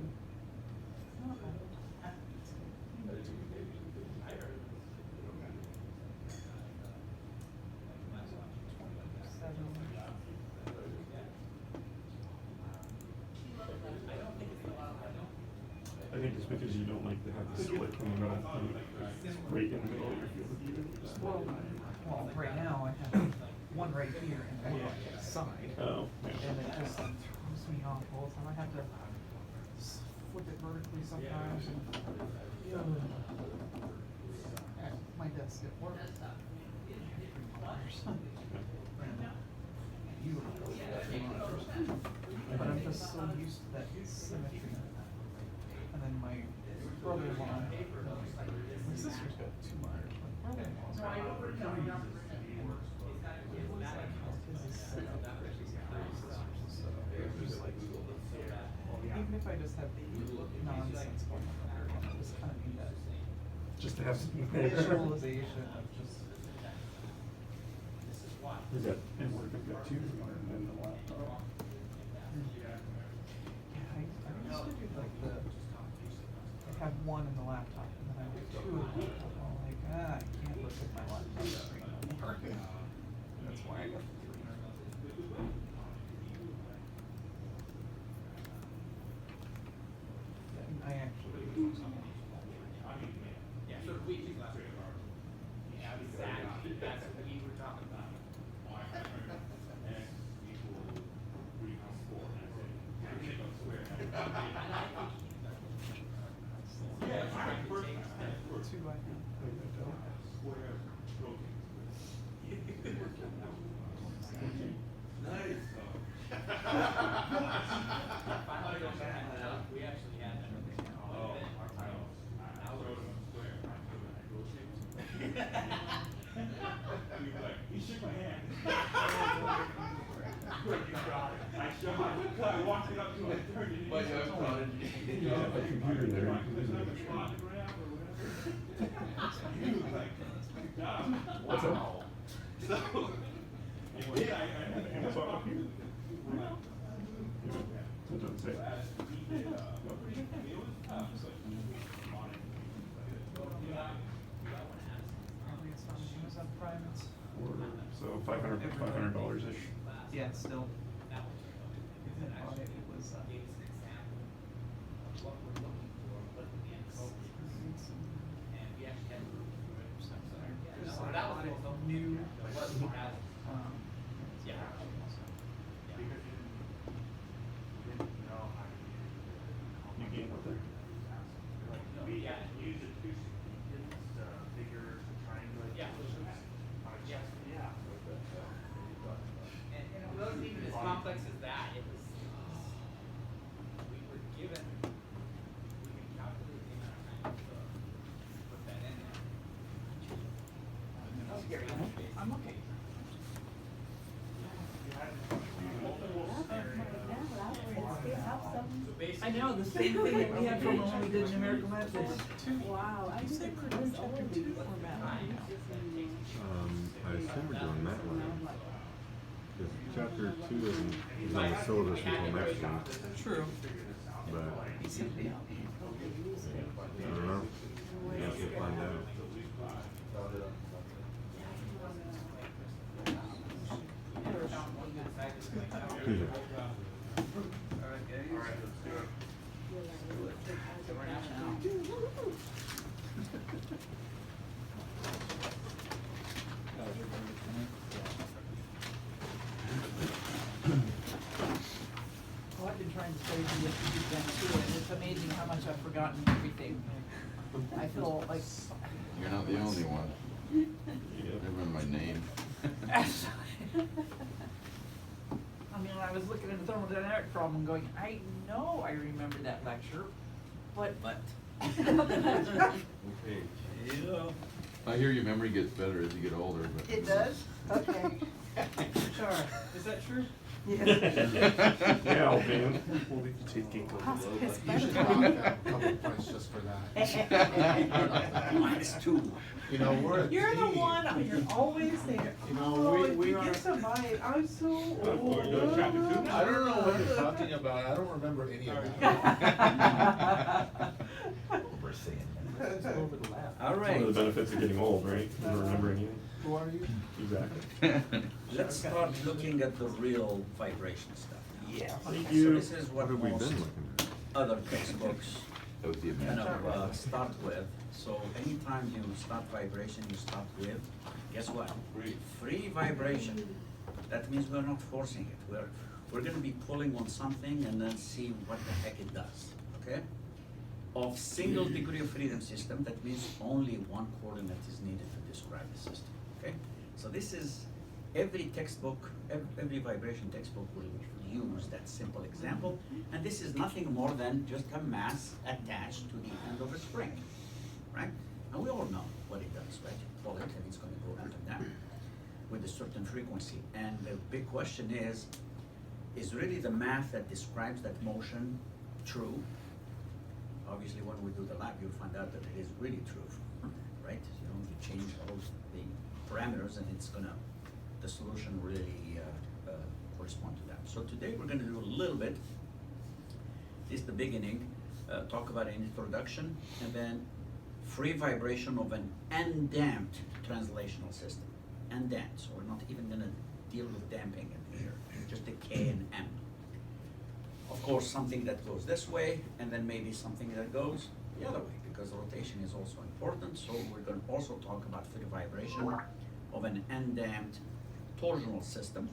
I think it's because you don't like to have the slit in the middle, right in the middle of your field of view. Well, right now I have one right here and one on the side. Oh, And yeah. it just throws me off all the time. I have to flip it vertically sometimes. And, at my desk at work. But I'm just so used to that symmetry. And then my brother-in-law, my sister's got 2 minors. My brother-in-law's got 3. It was like how his is set up versus how his sister's is set up. It's just like, even if I just have nonsense going on there, I just kind of need that Just to have some. visualization of just. Is that, and work, I've got 2, and then the laptop. Yeah, I used to do like I have one in the laptop and then I have 2 in the laptop. I'm like, I can't look at my laptop screen anymore. That's why I got the 3. And I actually. Two I have. He shook my hand. I walked it up to him. My young prodigy. You have a computer there. You can use it. What's up? So, Amazon up here? Yeah, still. I bought it, it was, there's a lot of new, You gain with it. And it wasn't even as complex as that, it was, we were given, we could calculate the amount of time to put that in there. Oh, Gary, I'm okay. So basically. I know, the same thing that we had from when we did numerical methods. wow, I say for this chapter 2 format. I assume we're doing that one. Because chapter 2 is on the syllabus until next one. True. But I don't know. I guess we'll find out. Yeah. Well, I've been trying to study the weekend too, and it's amazing how much I've forgotten everything. I feel like. You're not the only one. Remember my name. I mean, I was looking at the thermodynamic problem and going, I know I remember that lecture, but. Okay. Yeah. I hear your memory gets better as you get older, but. It does? Okay. Sure. Is that true? Yeah, old man. We'll leave the cheesecake over How's low, his but- You should drop that a couple points just for that. -2. You know, we're at You're the T. one, you're always there. You know, Oh, we you are- get to buy it, I'm so old. we're doing chapter 2 now. I don't know what you're talking about, I don't remember any of that. We're seeing Let's go over the lab. All One right. of the benefits of getting old, right? Never remembering anything. Who are you? Exactly. Let's start looking at the real vibration stuff. Yeah. Thank So you. this is What what have we been most looking at? other textbooks That was the kind amendment. of start with. So anytime you start vibration, you start with, guess what? Free vibration. That means we're not forcing it. We're gonna be pulling on something and then see what the heck it does, okay? Of single degree of freedom system, that means only one coordinate is needed to describe the system, okay? So this is, every textbook, every vibration textbook will use that simple example, and this is nothing more than just a mass attached to the end of a spring, right? And we all know what it does, right? You pull it and it's gonna go up and down with a certain frequency. And the big question is really the math that describes that motion true? Obviously, when we do the lab, you'll find out that it is really true, right? You know, you change all the parameters and it's gonna, the solution really correspond to that. So today we're gonna do a little bit, this is the beginning, talk about an introduction and then free vibration of an undamped translational system. Undamped, so we're not even gonna deal with damping in here, just a K and M. Of course, something that goes this way, and then maybe something that goes the other way, because rotation is also important. So we're going to also talk about free vibration of an undamped torsional system.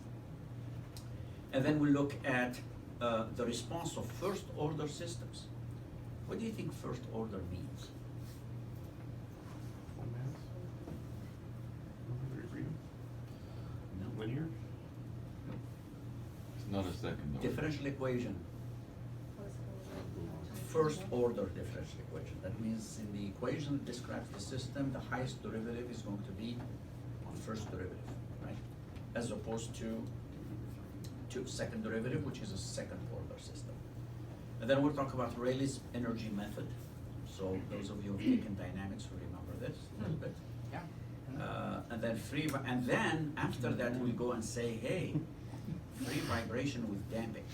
And then we look at the response of first order systems. What do you think first order means? Full mass. No degree of freedom. No. Linear. It's not a second order. Differential equation. First order differential equation. That means in the equation that describes the system, the highest derivative is going to be on first derivative, right? As opposed to second derivative, which is a second order system. And then we'll talk about Rayleigh's energy method. So those of you who've taken dynamics will remember this a little bit. Yeah. And then after that we'll go and say, hey, free vibration with damping.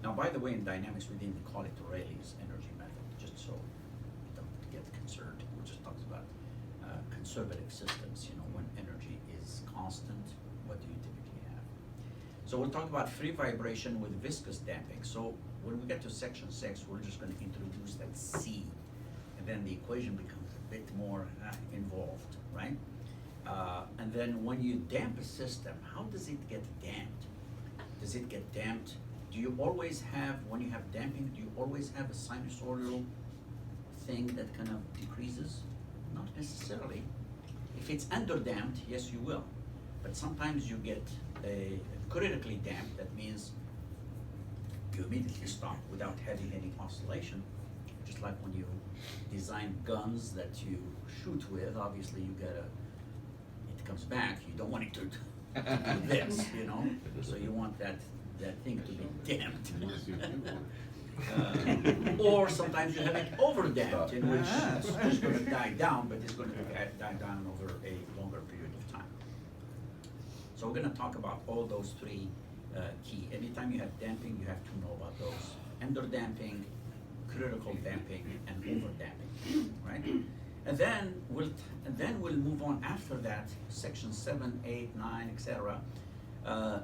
Now, by the way, in dynamics we didn't call it Rayleigh's energy method, just so you don't get concerned. We just talked about conservative systems. You know, when energy is constant, what do you typically have? So we'll talk about free vibration with viscous damping. So when we get to section 6, we're just going to introduce that C, and then the equation becomes a bit more involved, right? And then when you damp a system, how does it get damped? Does it get damped? Do you always have, when you have damping, do you always have a sinusoidal thing that kind of decreases? Not necessarily. If it's underdamped, yes, you will. But sometimes you get a critically damped, that means you immediately stop without having any oscillation. Just like when you design guns that you shoot with, obviously you gotta, it comes back, you don't want it to do this, you know? So you want that thing to be damped. Or sometimes you have it over damped, in which it's just gonna die down, but it's gonna die down over a longer period of time. So we're gonna talk about all those three key. Anytime you have damping, you have to know about those. Under damping, critical damping, and over damping, right? And then we'll move on after that, section 7, 8, 9, etc.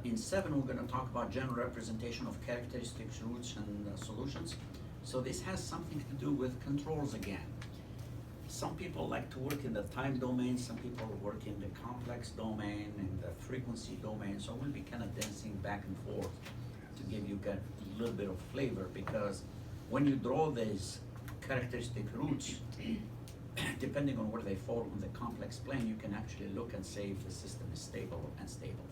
In 7, we're going to talk about general representation of characteristics, roots, and solutions. So this has something to do with controls again. Some people like to work in the time domain, some people work in the complex domain, in the frequency domain. So we'll be kind of dancing back and forth to give you a little bit of flavor, because when you draw these characteristic roots, depending on where they fall on the complex plane, you can actually look and say if the system is stable or unstable.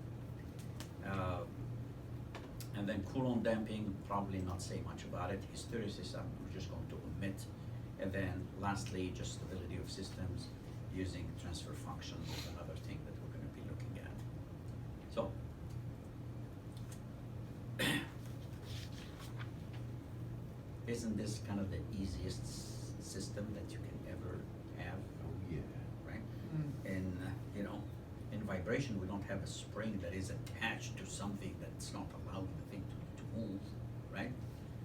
And then Coulomb damping, probably not say much about it. Hysteresis, we're just going to omit. And then lastly, just stability of systems using transfer functions is another thing that we're going to be looking at. So, isn't this kind of the easiest system that you can ever have? Oh, yeah. Right? And, you know, in vibration, we don't have a spring that is attached to something that's not allowing the thing to move, right?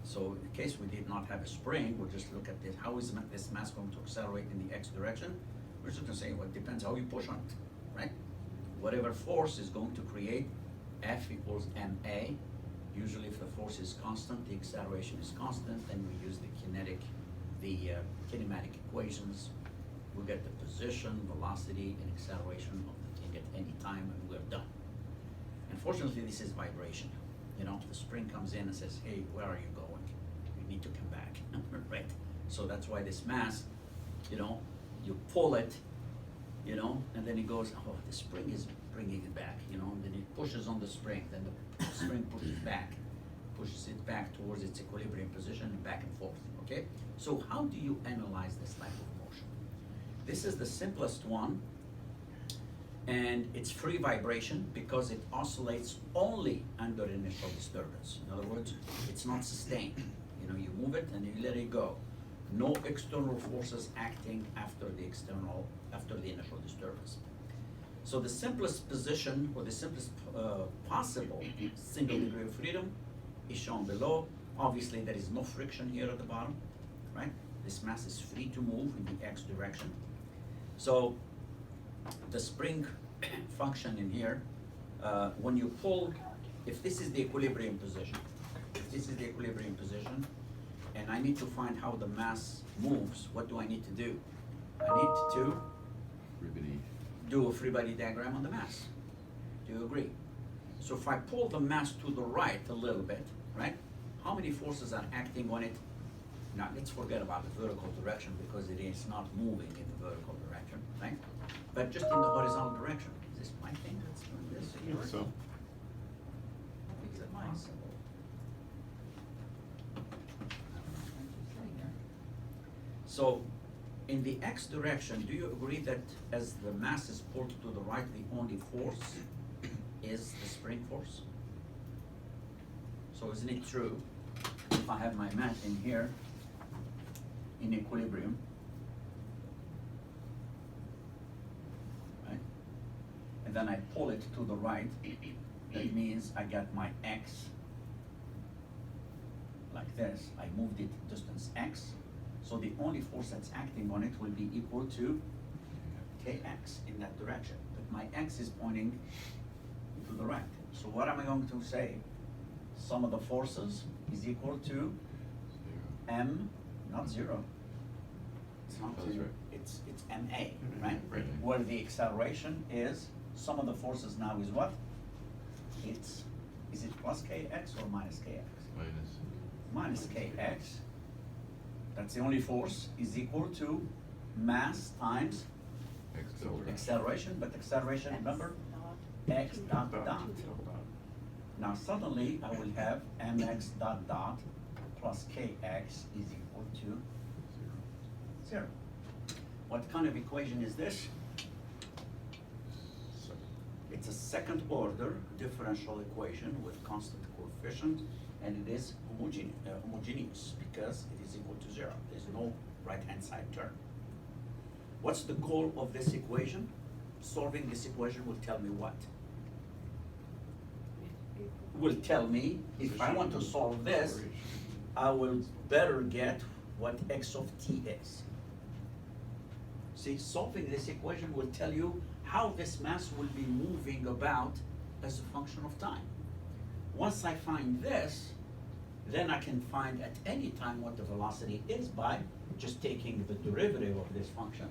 So in case we did not have a spring, we'll just look at this. How is this mass going to accelerate in the x direction? We're just going to say, well, it depends how you push on it, right? Whatever force is going to create, F equals ma. Usually if the force is constant, the acceleration is constant, then we use the kinematic equations. We get the position, velocity, and acceleration of the thing at any time, and we're done. Unfortunately, this is vibration. You know, the spring comes in and says, hey, where are you going? You need to come back, right? So that's why this mass, you know, you pull it, you know, and then it goes, oh, the spring is bringing it back, you know, and then it pushes on the spring, then the spring pushes it back towards its equilibrium position and back and forth, okay? So how do you analyze this type of motion? This is the simplest one, and it's free vibration because it oscillates only under initial disturbance. In other words, it's not sustained. You know, you move it and you let it go. No external forces acting after the initial disturbance. So the simplest position, or the simplest possible single degree of freedom is shown below. Obviously there is no friction here at the bottom, right? This mass is free to move in the x direction. So the spring function in here, when you pull, if this is the equilibrium position, and I need to find how the mass moves, what do I need to do? I need to do a free body diagram on the mass. Do you agree? So if I pull the mass to the right a little bit, right? How many forces are acting on it? Now let's forget about the vertical direction because it is not moving in the vertical direction, right? But just in the horizontal direction. Is this my thing that's doing this? I think so. Is it possible? So, in the x direction, do you agree that as the mass is pulled to the right, the only force is the spring force? So isn't it true, if I have my mass in here, in equilibrium, right? And then I pull it to the right, that means I got my x like this. I moved it distance x. So the only force that's acting on it will be equal to kx in that direction. But my x is pointing to the right. So what am I going to say? Sum of the forces is equal to M, not zero. It's not That's zero, right. it's MA, right? Right. Where the acceleration is, sum of the forces now is what? Is it plus kx or minus kx? Minus kx. That's the only force, is equal to mass times acceleration, but acceleration, remember? X dot dot. Now suddenly I will have mx dot dot plus kx is equal to 0. What kind of equation is this? It's a second order differential equation with constant coefficient, and it is homogeneous because it is equal to 0. There's no right-hand side term. What's the goal of this equation? Solving this equation will tell me what? Will tell me if I want to solve this, I will better get what x of t is. See, solving this equation will tell you how this mass will be moving about as a function of time. Once I find this, then I can find at any time what the velocity is by just taking the derivative of this function,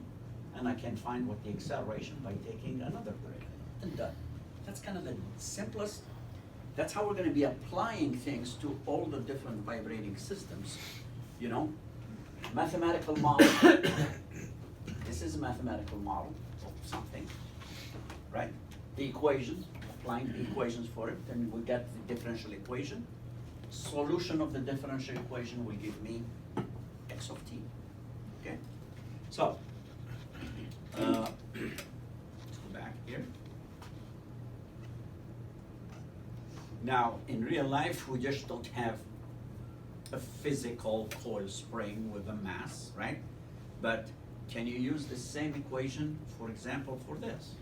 and I can find what the acceleration by taking another derivative, and done. That's kind of the simplest. That's how we're going to be applying things to all the different vibrating systems. You know, mathematical model. This is a mathematical model of something, right? The equations, applying the equations for it, then we get the differential equation. Solution of the differential equation will give me x of t, okay? So, let's go back here. Now, in real life, we just don't have a physical coil spring with a mass, right? But can you use the same equation, for example, for this?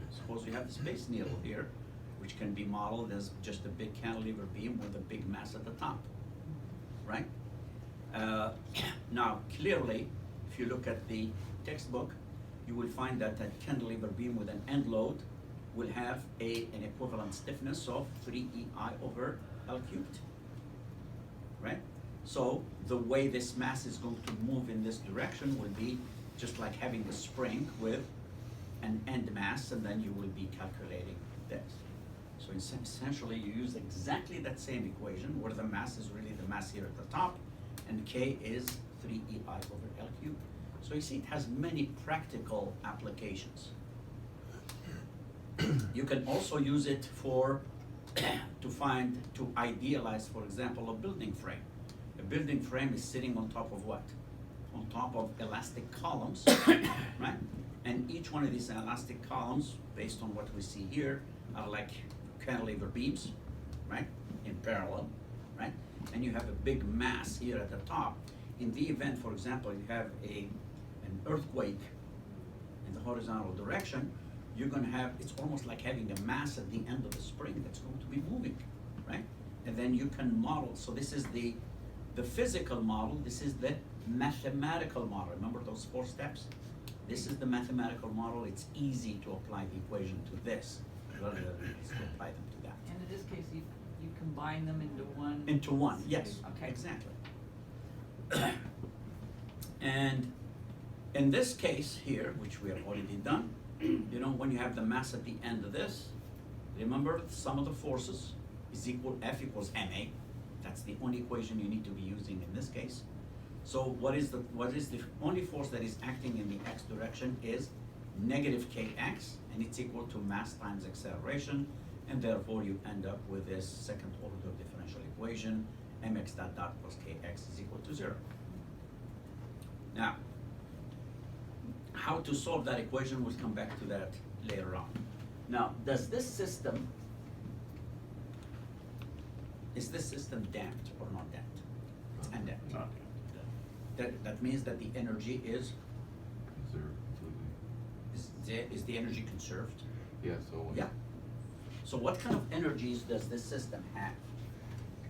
Suppose you have the space needle here, which can be modeled as just a big cantilever beam with a big mass at the top, right? Now, clearly, if you look at the textbook, you will find that a cantilever beam with an end load will have an equivalent stiffness of 3EI over L cubed, right? So the way this mass is going to move in this direction will be just like having a spring with an end mass, and then you will be calculating this. So essentially you use exactly that same equation where the mass is really the mass here at the top, and K is 3EI over L cubed. So you see it has many practical applications. You can also use it for to idealize, for example, a building frame. A building frame is sitting on top of what? On top of elastic columns, right? And each one of these elastic columns, based on what we see here, are like cantilever beams, right? In parallel, right? And you have a big mass here at the top. In the event, for example, you have an earthquake in the horizontal direction, you're going to have, it's almost like having a mass at the end of the spring that's going to be moving, right? And then you can model, so this is the physical model, this is the mathematical model. Remember those 4 steps? This is the mathematical model. It's easy to apply the equation to this, rather than to apply them to that. And in this case, you combine them into one? Into one, yes, Okay. exactly. And in this case here, which we have already done, you know, when you have the mass at the end of this, remember the sum of the forces is equal, F equals ma. That's the only equation you need to be using in this case. So what is the only force that is acting in the x direction is negative kx, and it's equal to mass times acceleration, and therefore you end up with this second order differential equation, mx dot dot plus kx is equal to 0. Now, how to solve that equation, we'll come back to that later on. Now, is this system damped or not damped? It's undamped. Not That means that the energy is Conservatively. is the energy conserved? Yeah, so. Yeah. So what kind of energies does this system have?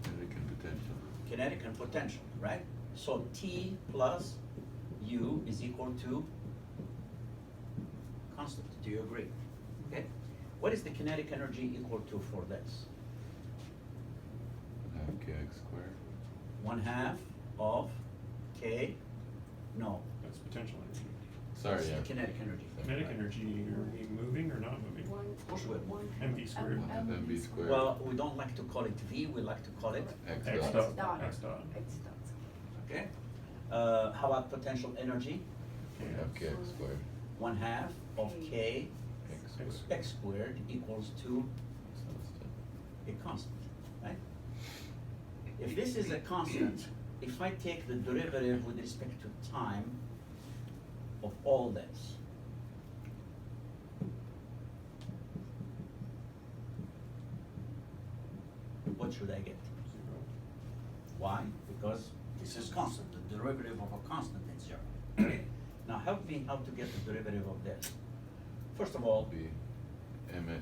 Kinetic and potential. Kinetic and potential, right? So T plus U is equal to constant. Do you agree? Okay. What is the kinetic energy equal to for this? Half kx squared. 1/2 of K, no, That's potential energy. Sorry, that's yeah. the kinetic energy. Kinetic energy, are we moving or not moving? Of course we would. MV squared. Half mv squared. Well, we don't like to call it V, we like to call it, X X dot. dot, X dot. okay? How about potential energy? Half kx squared. 1/2 of K X squared. x squared equals to So it's a constant, right? If this is a constant, if I take the derivative with respect to time of all this, what should I get? Zero. Why? Because this is constant, the derivative of a constant is zero. Okay? Now help me how to get the derivative of this. First of all, be mx,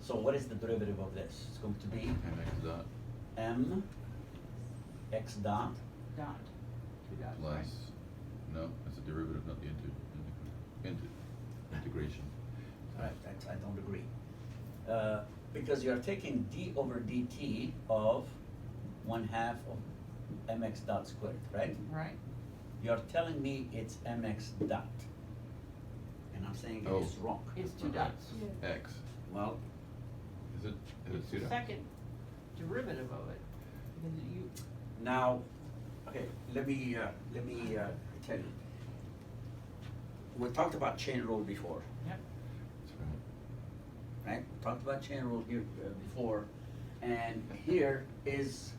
so what is the derivative of this? It's going to be mx dot m x dot Dot. Two dots, right? plus, no, that's a derivative, not the integration. I don't agree. Because you're taking d over dt of 1/2 of mx dot squared, right? Right. You're telling me it's mx dot. And I'm saying it Oh. is wrong. It's two dots. X, Well, is it two dots? Second derivative of it, because you, now, okay, let me tell you. We talked about chain rule before, yep, That's right. right? Talked about chain rule here before, and here is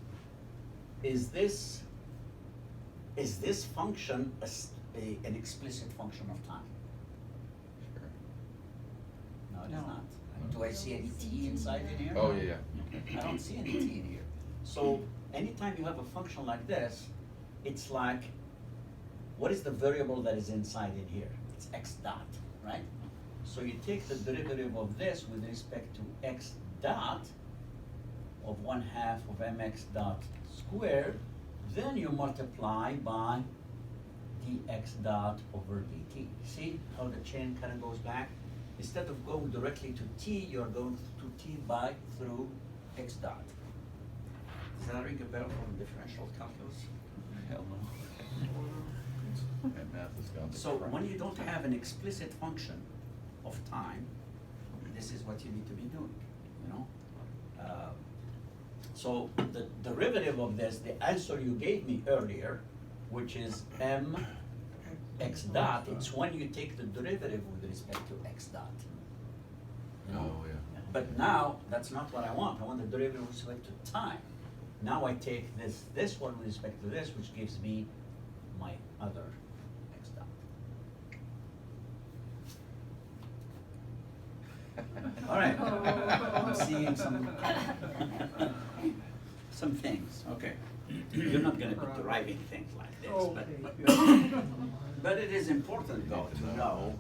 this function an explicit function of time? Sure. No, it is No. not. Do I see any t inside in here? Oh, yeah. I don't see any t in here. So anytime you have a function like this, it's like, what is the variable that is inside in here? It's x dot, right? So you take the derivative of this with respect to x dot of 1/2 of mx dot squared, then you multiply by dx dot over dt. See how the chain kind of goes back? Instead of going directly to t, you're going to t by through x dot. Does that ring a bell from differential calculus? Hell no. And math is gone. So when you don't have an explicit function of time, this is what you need to be doing, you know? So the derivative of this, the answer you gave me earlier, which is m x dot, it's when you take the derivative with respect to x dot. You know? Oh, yeah. But now, that's not what I want. I want the derivative with respect to time. Now I take this one with respect to this, which gives me my other x dot. All right, I'm seeing some things, okay. You're not gonna be deriving things like this, but it is important though to know,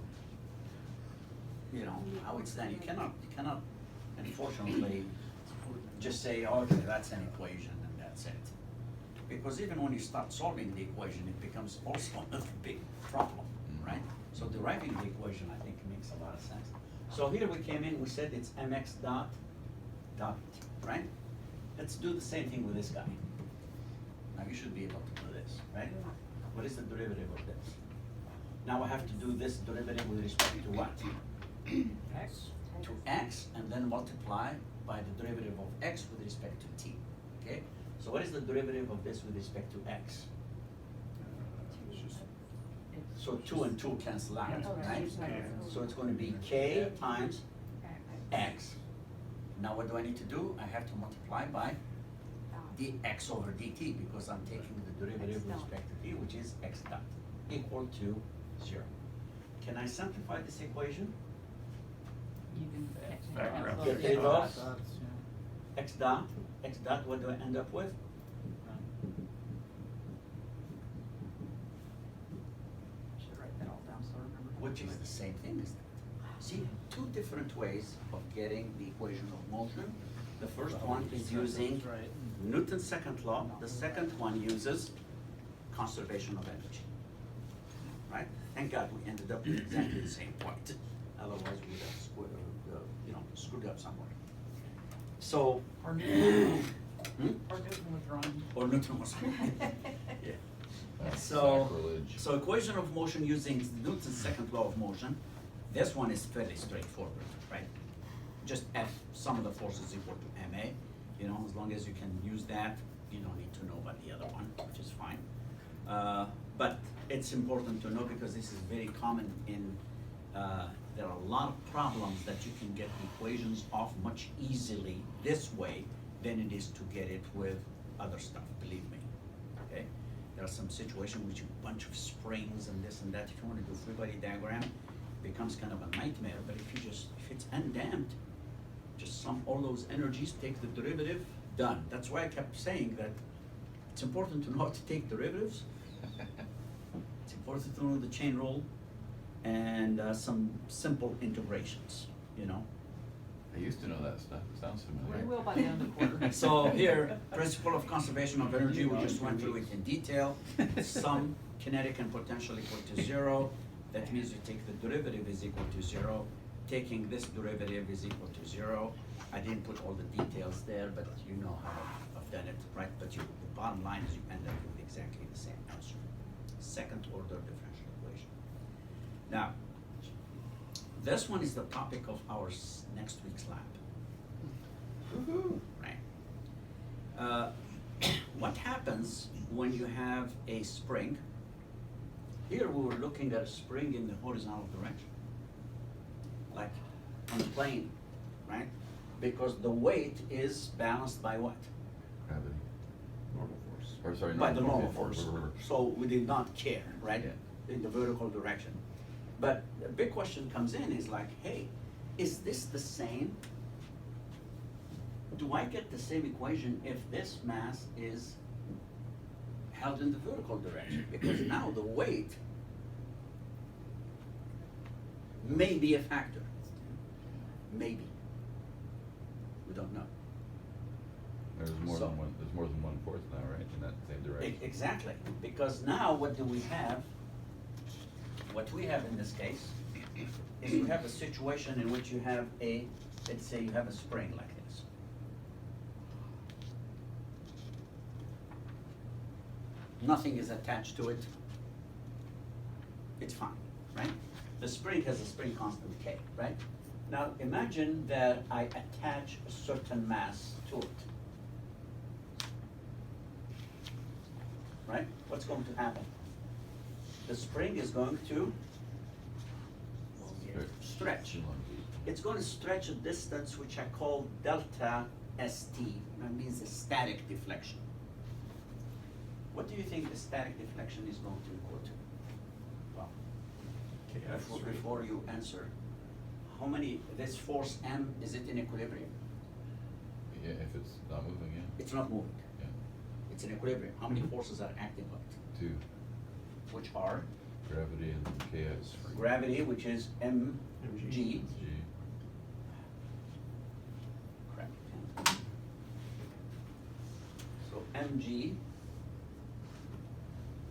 you know, how it's done. You cannot, unfortunately, just say, okay, that's an equation and that's it. Because even when you start solving the equation, it becomes also a big problem, right? So deriving the equation, I think, makes a lot of sense. So here we came in, we said it's mx dot, right? Let's do the same thing with this guy. Now you should be able to do this, right? What is the derivative of this? Now I have to do this derivative with respect to what? x, To x, and then multiply by the derivative of x with respect to t, okay? So what is the derivative of this with respect to x? It's just So 2 and 2 cancel out, Yeah. right? So it's going to be k times x. Now what do I need to do? I have to multiply by dx over dt, because I'm taking the derivative with respect to t, which is x dot, equal to 0. Can I simplify this equation? you can. Background. Get rid of x dot, what do I end up with? Should write that all down so I remember. Which is the same thing as that. See, two different ways of getting the equation of motion. The first one is using Newton's second law. The second one uses conservation of energy. Right? Thank God we ended up with exactly the same point. Otherwise, we'd have screwed up somewhere. So, Or Newton, hmm? or Newton was wrong. Or Newton was yeah. That's So, sacrilege. so equation of motion using Newton's second law of motion. This one is fairly straightforward, right? Just F, sum of the forces equal to ma. You know, as long as you can use that, you don't need to know about the other one, which is fine. But it's important to know because this is very common in, there are a lot of problems that you can get equations off much easily this way than it is to get it with other stuff, believe me, okay? There are some situations which a bunch of springs and this and that, if you wanna do free body diagram, becomes kind of a nightmare, but if it's undamped, just sum all those energies, take the derivative, done. That's why I kept saying that it's important to know how to take derivatives. It's important to know the chain rule and some simple integrations, you know. I used to know that stuff, it sounds We familiar. will by the end of the quarter. So here, principle of conservation of energy, we just went through it in detail. Sum kinetic and potential equal to 0. That means you take the derivative is equal to 0. Taking this derivative is equal to 0. I didn't put all the details there, but you know how I've done it, right? But the bottom line is you end up with exactly the same answer. Second order differential equation. Now, this one is the topic of our next week's lab. Right. What happens when you have a spring? Here we were looking at a spring in the horizontal direction, like on the plane, right? Because the weight is balanced by what? Gravity. Normal force. Or sorry, By the normal yeah, force. So we did not care, right? Yeah. In the vertical direction. But the big question comes in is like, hey, is this the same? Do I get the same equation if this mass is held in the vertical direction? Because now the weight may be a factor. Maybe. We don't know. There's more So- than one force now, right, in that same direction? Exactly, because now what do we have? What we have in this case is you have a situation in which you have a, let's say you have a spring like this. Nothing is attached to it. It's fine, right? The spring has a spring constant K, right? Now imagine that I attach a certain mass to it. Right? What's going to happen? The spring is going to stretch. It's going to stretch a distance which I call delta ST. That means a static deflection. What do you think the static deflection is going to equal to? Well, before you answer, how many, this force M, is it in equilibrium? Yeah, if it's not moving, yeah. It's not moving. Yeah. It's in equilibrium. How many forces are acting on it? 2, Which are gravity and KX. gravity, which is mg. G. Correct. So mg,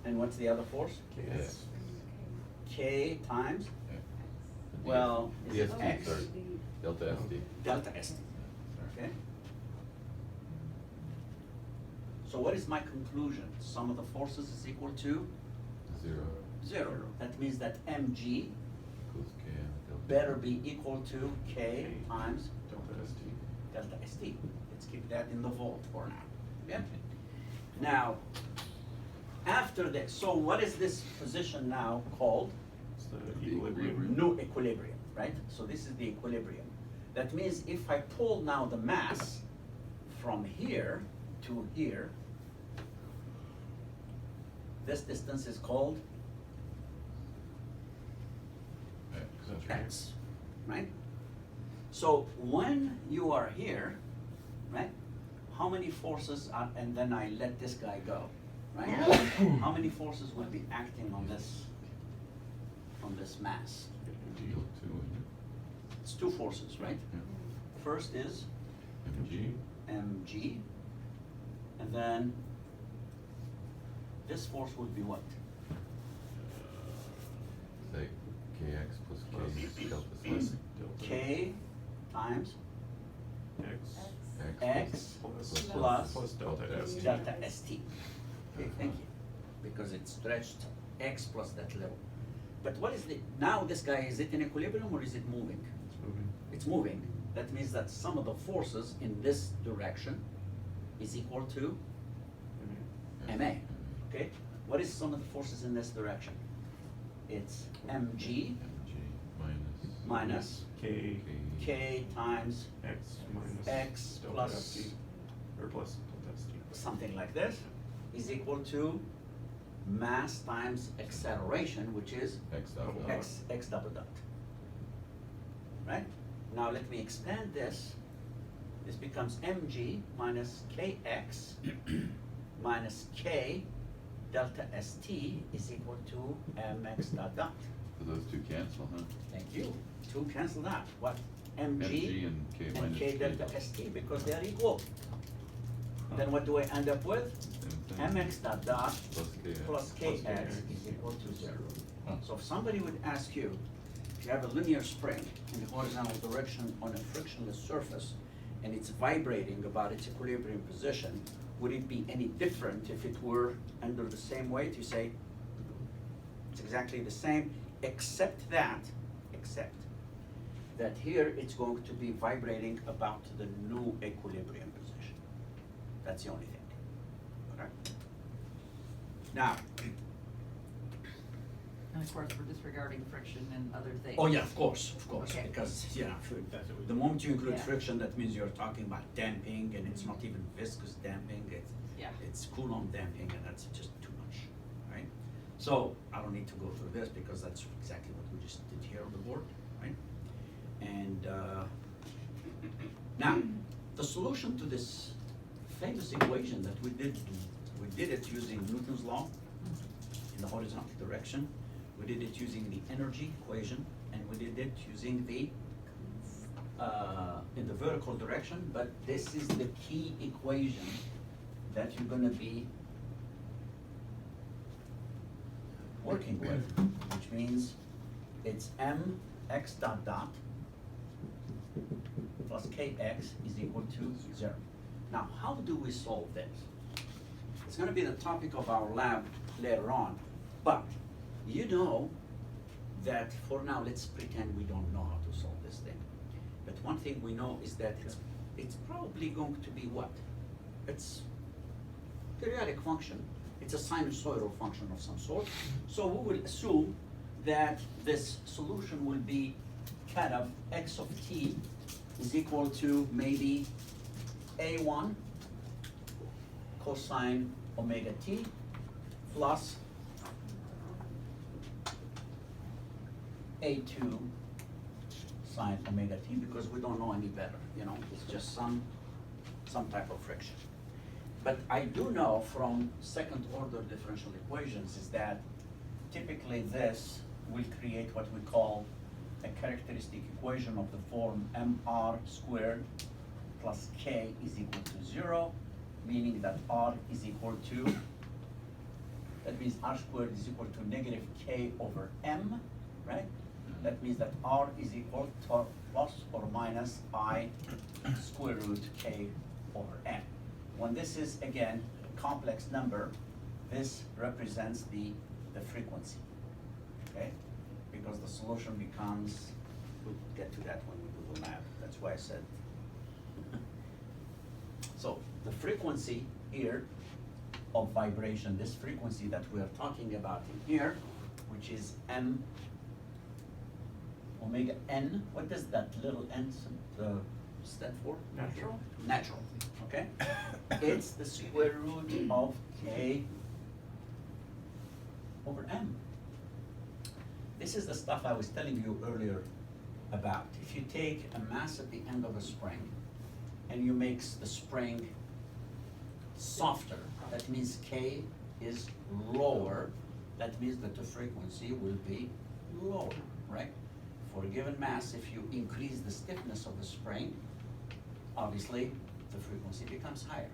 and what's the other force? KX. K times Yeah. Well, is it DST, X? sorry. Delta ST. delta ST, okay? So what is my conclusion? Sum of the forces is equal to 0 0. That means that mg equals K delta. better be equal to K times Delta ST. delta ST. Let's keep that in the volt for now. Yeah. Now, after this, so what is this position now called? It's the The equilibrium. No equilibrium, right? So this is the equilibrium. That means if I pull now the mass from here to here, this distance is called X, right? So when you are here, right, how many forces are, and then I let this guy go, right? How many forces will be acting on this mass? Deal 2, isn't It's 2 forces, right? it? First is Yeah. MG. mg, and then this force would be what? Say KX plus K delta slash. K times X X plus delta ST. delta ST. Okay, thank you. Because it stretched X plus that level. But what is now this guy, is it in equilibrium or is it moving? It's moving. It's moving. That means that some of the forces in this direction is equal to MA. Okay? What is some of the forces in this direction? It's mg minus K k times X minus x delta plus ST, or plus delta ST. something like this is equal to mass times acceleration, which is X dot dot. x double dot. Right? Now let me expand this. This becomes mg minus kx minus k delta st is equal to mx dot dot. So those two cancel, huh? Thank you. Two cancel that. What? MG mg and K and minus k K delta delta. st, because they are equal. Then what do I end up with? Same thing. mx dot dot Plus KX. plus kx is equal to 0. So if somebody would ask you, if you have a linear spring in the horizontal direction on a frictionless surface and it's vibrating about its equilibrium position, would it be any different if it were under the same weight? You say, it's exactly the same, except that here it's going to be vibrating about the new equilibrium position. That's the only thing. Okay? Now, And of course, we're disregarding friction and other things. oh yeah, of course, Okay. because, yeah, the moment you include Yeah. friction, that means you're talking about damping, and it's not even viscous damping, Yeah. it's Coulomb damping, and that's just too much, right? So, I don't need to go through this, because that's exactly what we just did here on the board, right? And, now, the solution to this famous equation that we did it using Newton's law in the horizontal direction. We did it using the energy equation, and we did it using the, in the vertical direction, but this is the key equation that you're gonna be working with, which means it's mx dot dot plus kx is equal to 0. Now, how do we solve this? It's gonna be the topic of our lab later on, but you know that for now, let's pretend we don't know how to solve this thing. But one thing we know is that it's probably going to be what? It's periodic function. It's a sinusoidal function of some sort. So we will assume that this solution will be kind of x of t is equal to maybe a1 cosine omega t plus a2 sine omega t, because we don't know any better, you know, it's just some type of friction. But I do know from second order differential equations is that typically this will create what we call a characteristic equation of the form mr squared plus k is equal to 0, meaning that r is equal to, that means r squared is equal to negative k over m, right? That means that r is equal to plus or minus I square root k over m. When this is, again, a complex number, this represents the frequency, okay? Because the solution becomes, we'll get to that when we do the math, that's why I said. So the frequency here of vibration, this frequency that we are talking about in here, which is m omega n, what does that little n stand for? Natural. Natural, okay? It's the square root of k over m. This is the stuff I was telling you earlier about. If you take a mass at the end of a spring and you make the spring softer, that means k is lower, that means that the frequency will be lower, right? For a given mass, if you increase the stiffness of the spring, obviously the frequency becomes higher.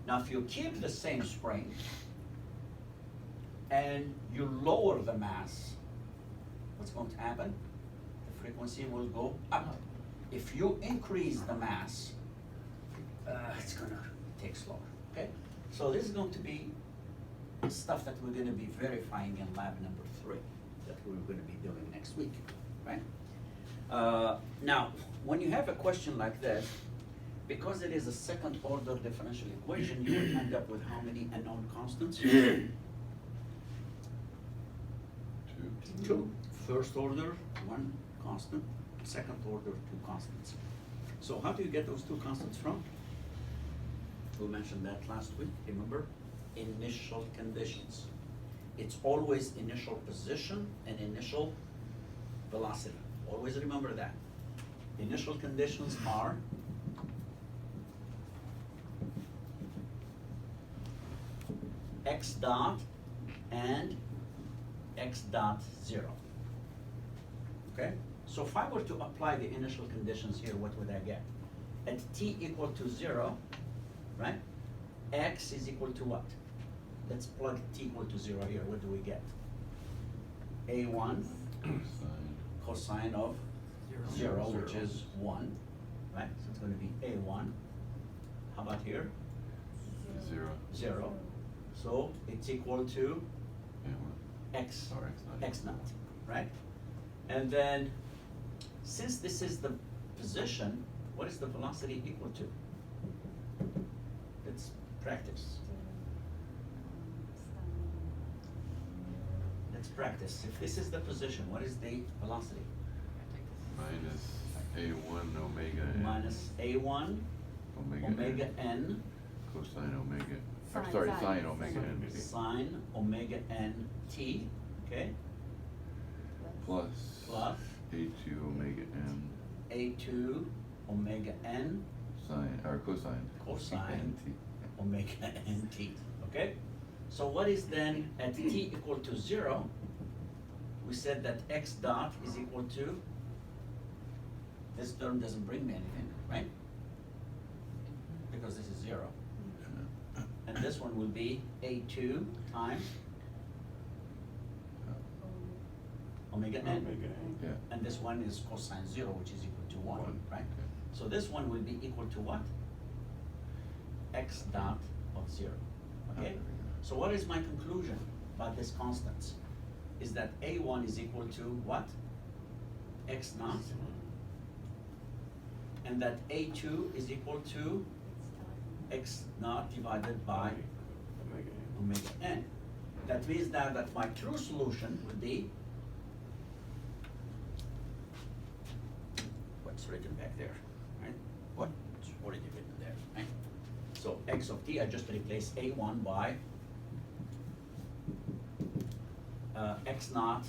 Now, if you keep the same spring and you lower the mass, what's going to happen? The frequency will go up. If you increase the mass, it's gonna take slower, okay? So this is going to be stuff that we're gonna be verifying in lab number 3, that we're gonna be doing next week, right? Now, when you have a question like this, because it is a second order differential equation, you will end up with how many unknown constants? 2. First order, 1 constant. Second order, 2 constants. So how do you get those 2 constants from? We mentioned that last week, remember? Initial conditions. It's always initial position and initial velocity. Always remember that. Initial conditions are x dot and x dot 0. Okay? So if I were to apply the initial conditions here, what would I get? At t equal to 0, right? X is equal to what? Let's plug t equal to 0 here. What do we get? A1 cosine of 0, which is 1, right? So it's going to be A1. How about here? 0. 0. So it's equal to x, Or x naught. x naught, right? And then, since this is the position, what is the velocity equal to? Let's practice. Let's practice. If this is the position, what is the velocity? Minus A1 omega n. Minus A1 omega n Cosine omega. Or Sine, sorry, sine. sine omega n. sine omega n t, okay? Plus. Plus A2 omega n. A2 omega n Sine, or cosine. cosine NT. omega n t, okay? So what is then at t equal to 0? We said that x dot is equal to, this term doesn't bring me anything, right? Because this is 0. And this one will be A2 times omega n. Yeah. And this one is cosine 0, which is equal to 1, One, right? okay. So this one will be equal to what? X dot of 0, okay? So what is my conclusion about this constants? Is that A1 is equal to what? X naught. And that A2 is equal to x naught divided by omega n. That means now that my true solution would be what's written back there, right? What's already written there, right? So x of t, I just replace A1 by x naught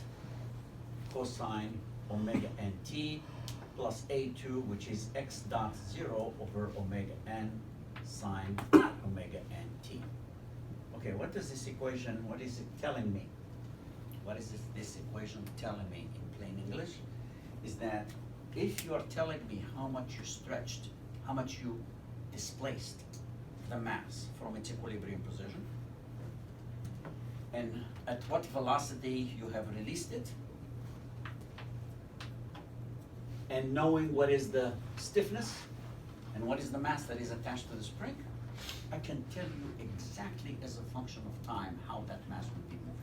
cosine omega n t plus A2, which is x dot 0 over omega n sine omega n t. Okay, what does this equation, what is it telling me? What is this equation telling me in plain English? Is that if you are telling me how much you stretched, how much you displaced the mass from its equilibrium position, and at what velocity you have released it, and knowing what is the stiffness and what is the mass that is attached to the spring, I can tell you exactly as a function of time how that mass will be moving.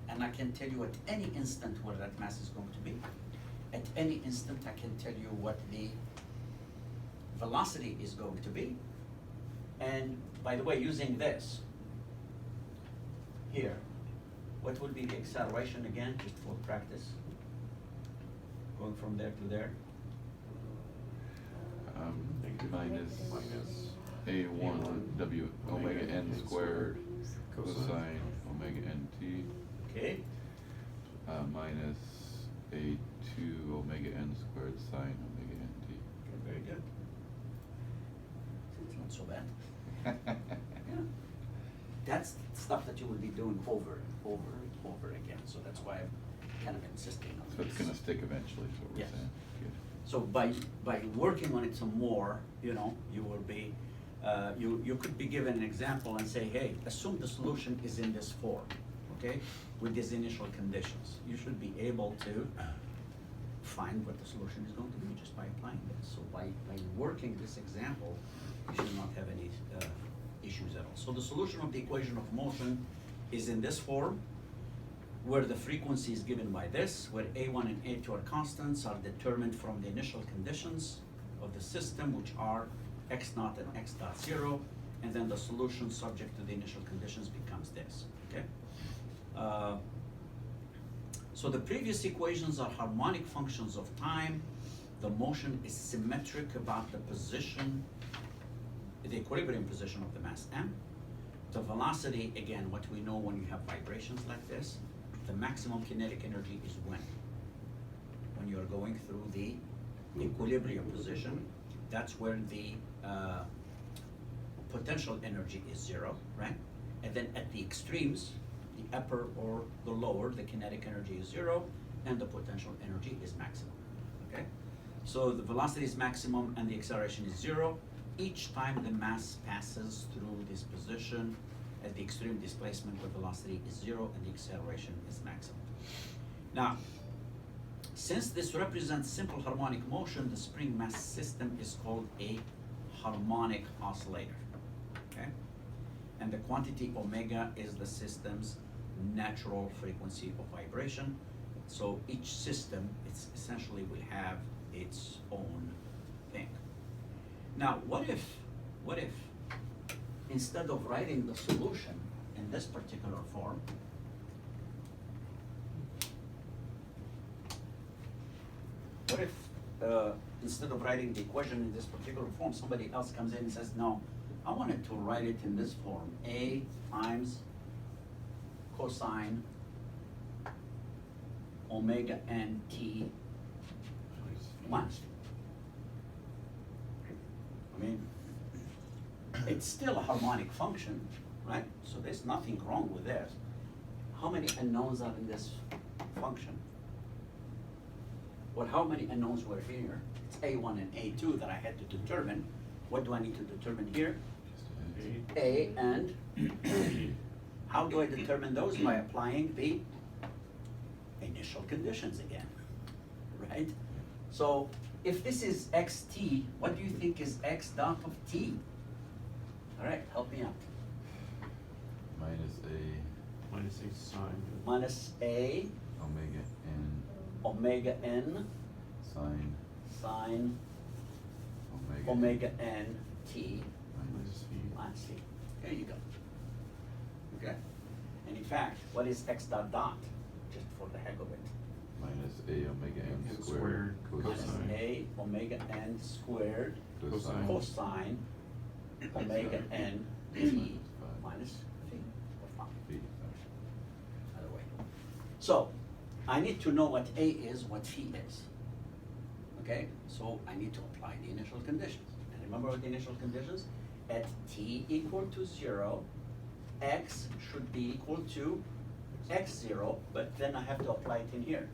And I can tell you at any instant where that mass is going to be. At any instant I can tell you what the velocity is going to be. And by the way, using this here, what will be the acceleration again, just for practice? Going from there to there? Minus A1 W omega n squared cosine omega n t. Okay, Minus A2 omega n squared sine omega n t. okay, very good. It's not so bad. Yeah. That's stuff that you will be doing over and over and over again, so that's why I'm kind of insisting on So this. it's gonna stick eventually, is what we're Yes. saying. Good. So by working on it some more, you know, you will be, you could be given an example and say, hey, assume the solution is in this form, okay, with these initial conditions. You should be able to find what the solution is going to be just by applying this. So by working this example, you should not have any issues at all. So the solution of the equation of motion is in this form, where the frequency is given by this, where A1 and A2 are constants, are determined from the initial conditions of the system, which are x naught and x dot 0, and then the solution subject to the initial conditions becomes this, okay? So the previous equations are harmonic functions of time. The motion is symmetric about the position, the equilibrium position of the mass m. The velocity, again, what we know when you have vibrations like this, the maximum kinetic energy is when you're going through the equilibrium position. That's where the potential energy is 0, right? And then at the extremes, the upper or the lower, the kinetic energy is 0, and the potential energy is maximum, okay? So the velocity is maximum and the acceleration is 0. Each time the mass passes through this position, at the extreme displacement, the velocity is 0 and the acceleration is maximum. Now, since this represents simple harmonic motion, the spring mass system is called a harmonic oscillator, okay? And the quantity omega is the system's natural frequency of vibration. So each system, it's essentially will have its own thing. Now, what if instead of writing the solution in this particular form, what if instead of writing the equation in this particular form, somebody else comes in and says, no, I wanted to write it in this form, A times cosine omega n t minus. I mean, it's still a harmonic function, right? So there's nothing wrong with this. How many unknowns are in this function? Well, how many unknowns were here? It's A1 and A2 that I had to determine. What do I need to determine here? A and how do I determine those? By applying the initial conditions again, right? So if this is xt, what do you think is x dot of t? All right, help me out. Minus a Minus a sine. Minus a omega n omega n sine omega n t minus minus c. There you go. Okay? And in fact, what is x dot dot? Just for the heck of it. minus a omega n N squared squared Minus cosine a omega n squared cosine cosine omega n t minus phi or phi. phi. Either way. So I need to know what a is, what phi is. Okay? So I need to apply the initial conditions. And remember what the initial conditions? At t equal to 0, x should be equal to x0, but then I have to apply it in here.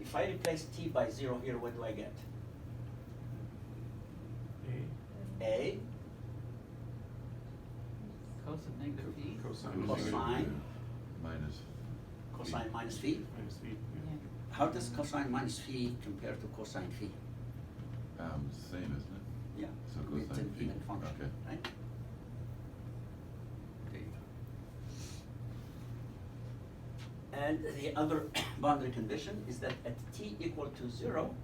If I replace t by 0 here, what do I get? A Cos of negative phi. Cosine. cosine Minus cosine minus phi. Minus phi. Yeah. How does cosine minus phi compare to cosine phi? same, isn't it? Yeah, So it's cosine an phi. even function, Okay. right? There you go. And the other boundary condition is that at t equal to 0,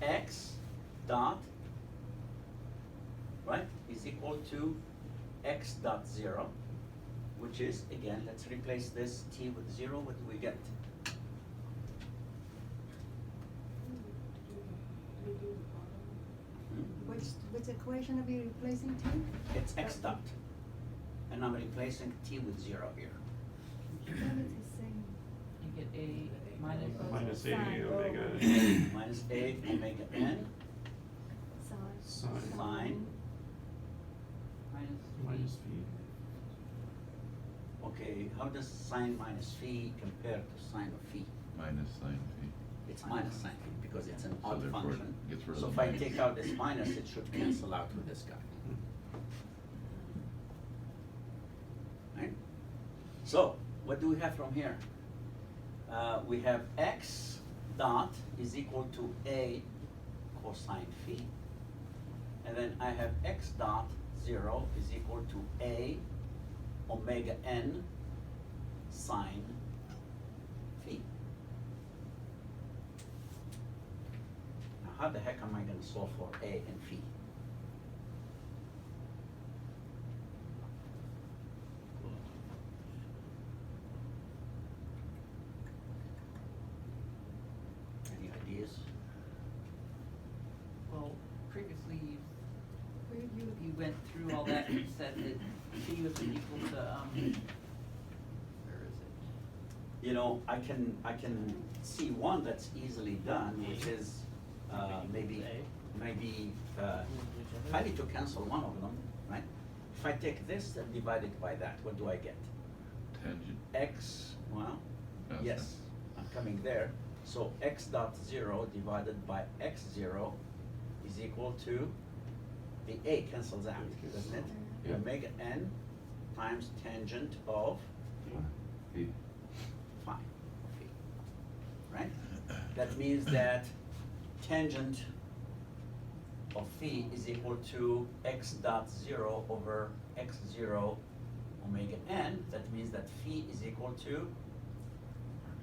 x dot, right, is equal to x dot 0, which is, again, let's replace this t with 0, what do we get? Which equation are we replacing t? It's x dot, and I'm replacing t with 0 here. What is it saying? You get a minus. Minus a Sine. omega Minus a omega n Sine. sine sine. Minus. minus phi. Okay, how does sine minus phi compare to sine of phi? Minus sine phi. It's minus sine phi because it's an So odd therefore it function. gets rid of So the if I minus. take out this minus, it should cancel out with this guy. Right? So, what do we have from here? We have x dot is equal to A cosine phi. And then I have x dot 0 is equal to A omega n sine phi. Now how the heck am I going to solve for A and phi? Any ideas? Well, previously, you went through all that and said that phi was equal to, where is it? You know, I can see one that's easily done, which is maybe if I need to cancel one of them, right? If I take this and divide it by that, what do I get? Tangent. X, well, Yes. yes, I'm coming there. So x dot 0 divided by x 0 is equal to, the A cancels out, doesn't it? Yeah. Omega n times tangent of Phi. phi, right? That means that tangent of phi is equal to x dot 0 over x 0 omega n. That means that phi is equal to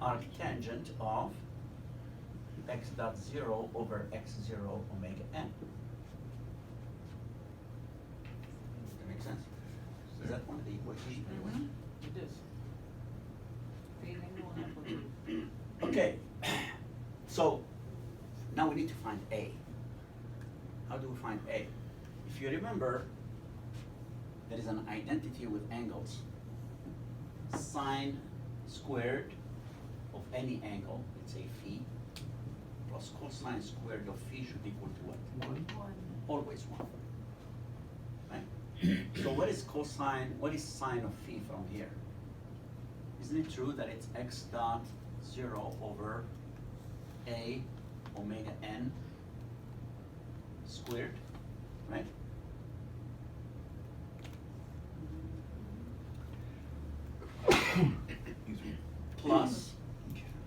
arctangent of x dot 0 over x 0 omega n. Does that make sense? Is that one of the equations? It is. Phase angle amplitude. Okay, so now we need to find A. How do we find A? If you remember, there is an identity with angles. Sine squared of any angle, let's say phi, plus cosine squared of phi should equal to what? 1. Always 1. Right? So what is cosine, what is sine of phi from here? Isn't it true that it's x dot 0 over A omega n squared, right? Plus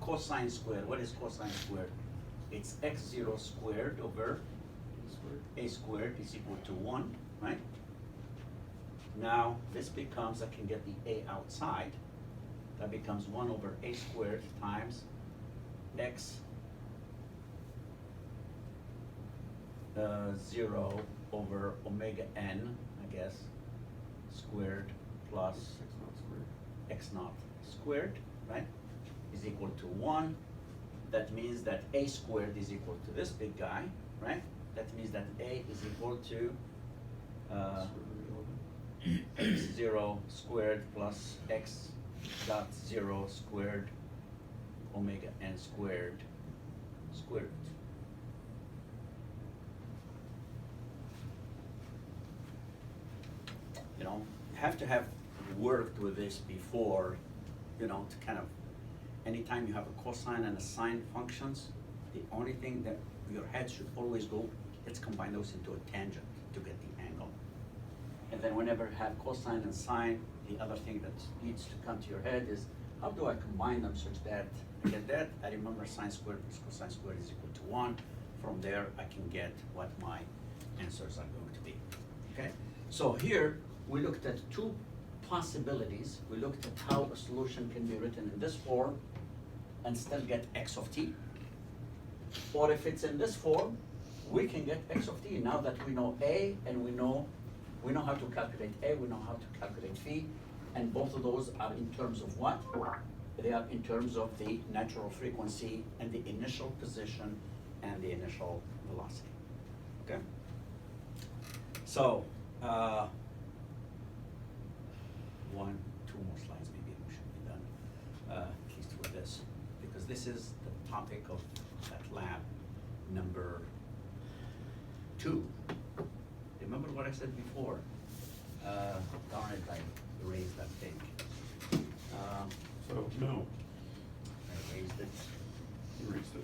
cosine squared. What is cosine squared? It's x0 squared over a squared is equal to 1, right? Now this becomes, I can get the a outside. That becomes 1 over a squared times x 0 over omega n, I guess, squared plus x naught squared, right, is equal to 1. That means that a squared is equal to this big guy, right? That means that a is equal to x0 squared plus x dot 0 squared omega n squared square root. You know, you have to have worked with this before, you know, to kind of, anytime you have a cosine and a sine functions, the only thing that your head should always go, let's combine those into a tangent to get the angle. And then whenever you have cosine and sine, the other thing that needs to come to your head is, how do I combine them such that I get that? I remember sine squared plus cosine squared is equal to 1. From there, I can get what my answers are going to be, okay? So here, we looked at two possibilities. We looked at how a solution can be written in this form and still get x of t. Or if it's in this form, we can get x of t. Now that we know A and we know how to calculate A, we know how to calculate phi, and both of those are in terms of what? They are in terms of the natural frequency and the initial position and the initial velocity, okay? So, 1, 2 more slides maybe we should be done, at least with this, because this is the topic of that lab number 2. Remember what I said before? Darn it, I erased that thing. So, no, I erased it. erased it.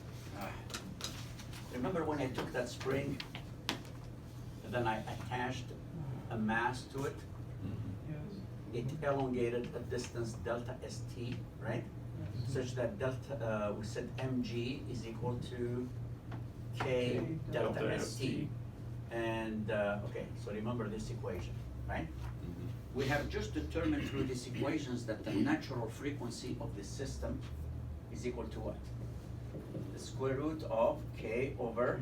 Remember when I took that spring, and then I attached a mass to it? Yes. It elongated a distance delta st, right? Yes. such that delta, we said mg is equal to k delta delta st. ST. And, okay, so remember this equation, right? Mhm. We have just determined through these equations that the natural frequency of the system is equal to what? The square root of k over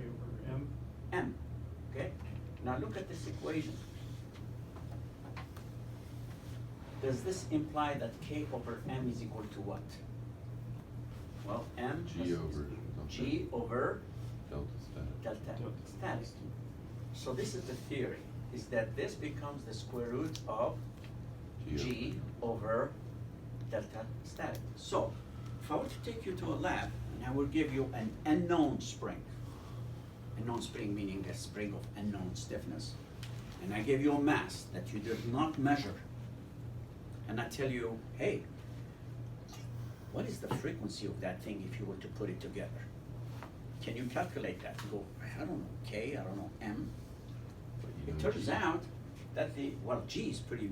M. m, okay? Now look at this equation. Does this imply that k over m is equal to what? Well, m G is over g over delta static. delta Delta static. So this is the theory, is that this becomes the square root of g over delta static. So, if I were to take you to a lab, and I will give you an unknown spring meaning a spring of unknown stiffness, and I give you a mass that you did not measure, and I tell you, hey, what is the frequency of that thing if you were to put it together? Can you calculate that? You go, I don't know, K, I don't know, M. But you It know turns G. out that well, G is pretty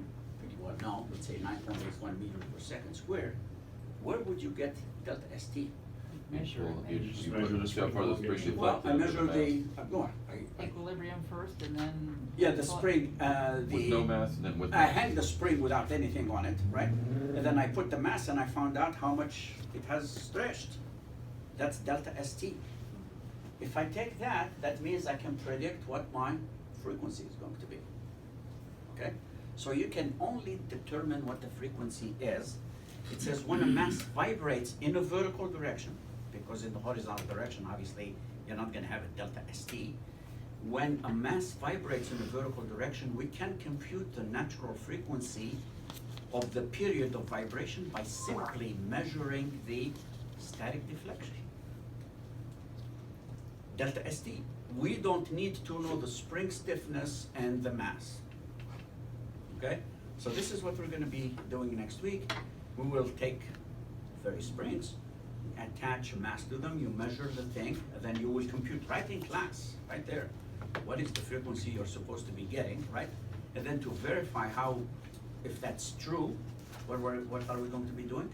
well known, let's say 9.81 meters per second squared. Where would you get delta ST? Measure Well, you maybe. just Just measure the see how far the spring spring Well, deflected I into measure the, mass. go on. I- Equilibrium first and then. Yeah, the spring, With no mass and then with I mass. hang the spring without anything on it, right? And then I put the mass and I found out how much it has stretched. That's delta ST. If I take that, that means I can predict what my frequency is going to be. Okay? So you can only determine what the frequency is. It says when a mass vibrates in a vertical direction, because in the horizontal direction, obviously, you're not gonna have a delta ST. When a mass vibrates in a vertical direction, we can compute the natural frequency of the period of vibration by simply measuring the static deflection. Delta ST. We don't need to know the spring stiffness and the mass. Okay? So this is what we're gonna be doing next week. We will take various springs, attach a mass to them, you measure the thing, and then you will compute right in class, right there, what is the frequency you're supposed to be getting, right? And then to verify how, if that's true, what are we going to be doing?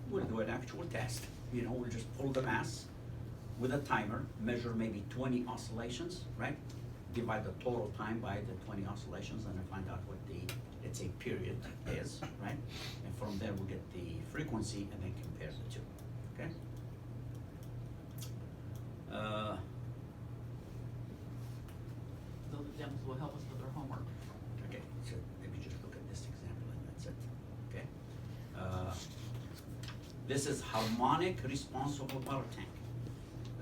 We'll do an actual test. You know, we'll just pull the mass with a timer, measure maybe 20 oscillations, right? Divide the total time by the 20 oscillations, and then find out what the, let's say, period is, right? And from there, we'll get the frequency and then compare the two, okay? Those examples will help us with our homework. Okay, so maybe just look at this example and that's it, okay? This is harmonic responsible water tank.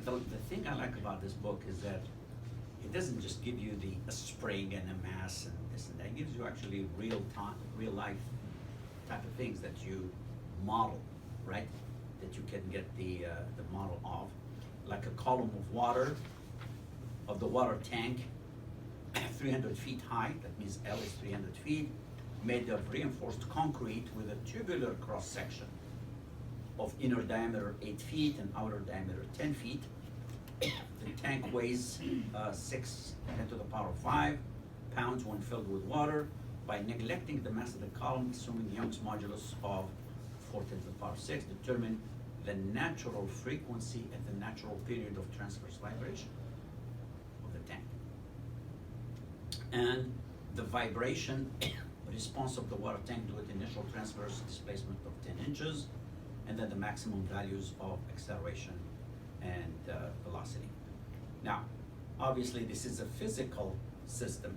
The thing I like about this book is that it doesn't just give you a spring and a mass and this and that. It gives you actually real life type of things that you model, right? That you can get the model of, like a column of water, of the water tank, 300 feet high, that means L is 300 feet, made of reinforced concrete with a tubular cross section of inner diameter 8 feet and outer diameter 10 feet. The tank weighs 6 10 to the power of 5 pounds when filled with water. By neglecting the mass of the column, assuming Young's modulus of 4 10 to the power of 6, determine the natural frequency and the natural period of transverse vibration of the tank. And the vibration response of the water tank to its initial transverse displacement of 10 inches, and then the maximum values of acceleration and velocity. Now, obviously this is a physical system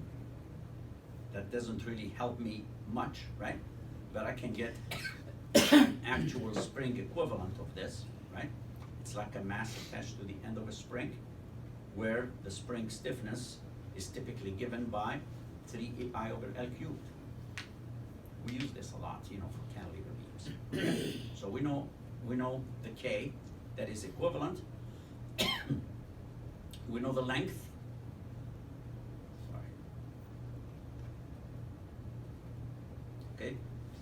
that doesn't really help me much, right? But I can get actual spring equivalent of this, right? It's like a mass attached to the end of a spring, where the spring stiffness is typically given by 3I over L cubed. We use this a lot, you know, for cantilever beams. So we know the K that is equivalent. We know the length. Sorry. Okay,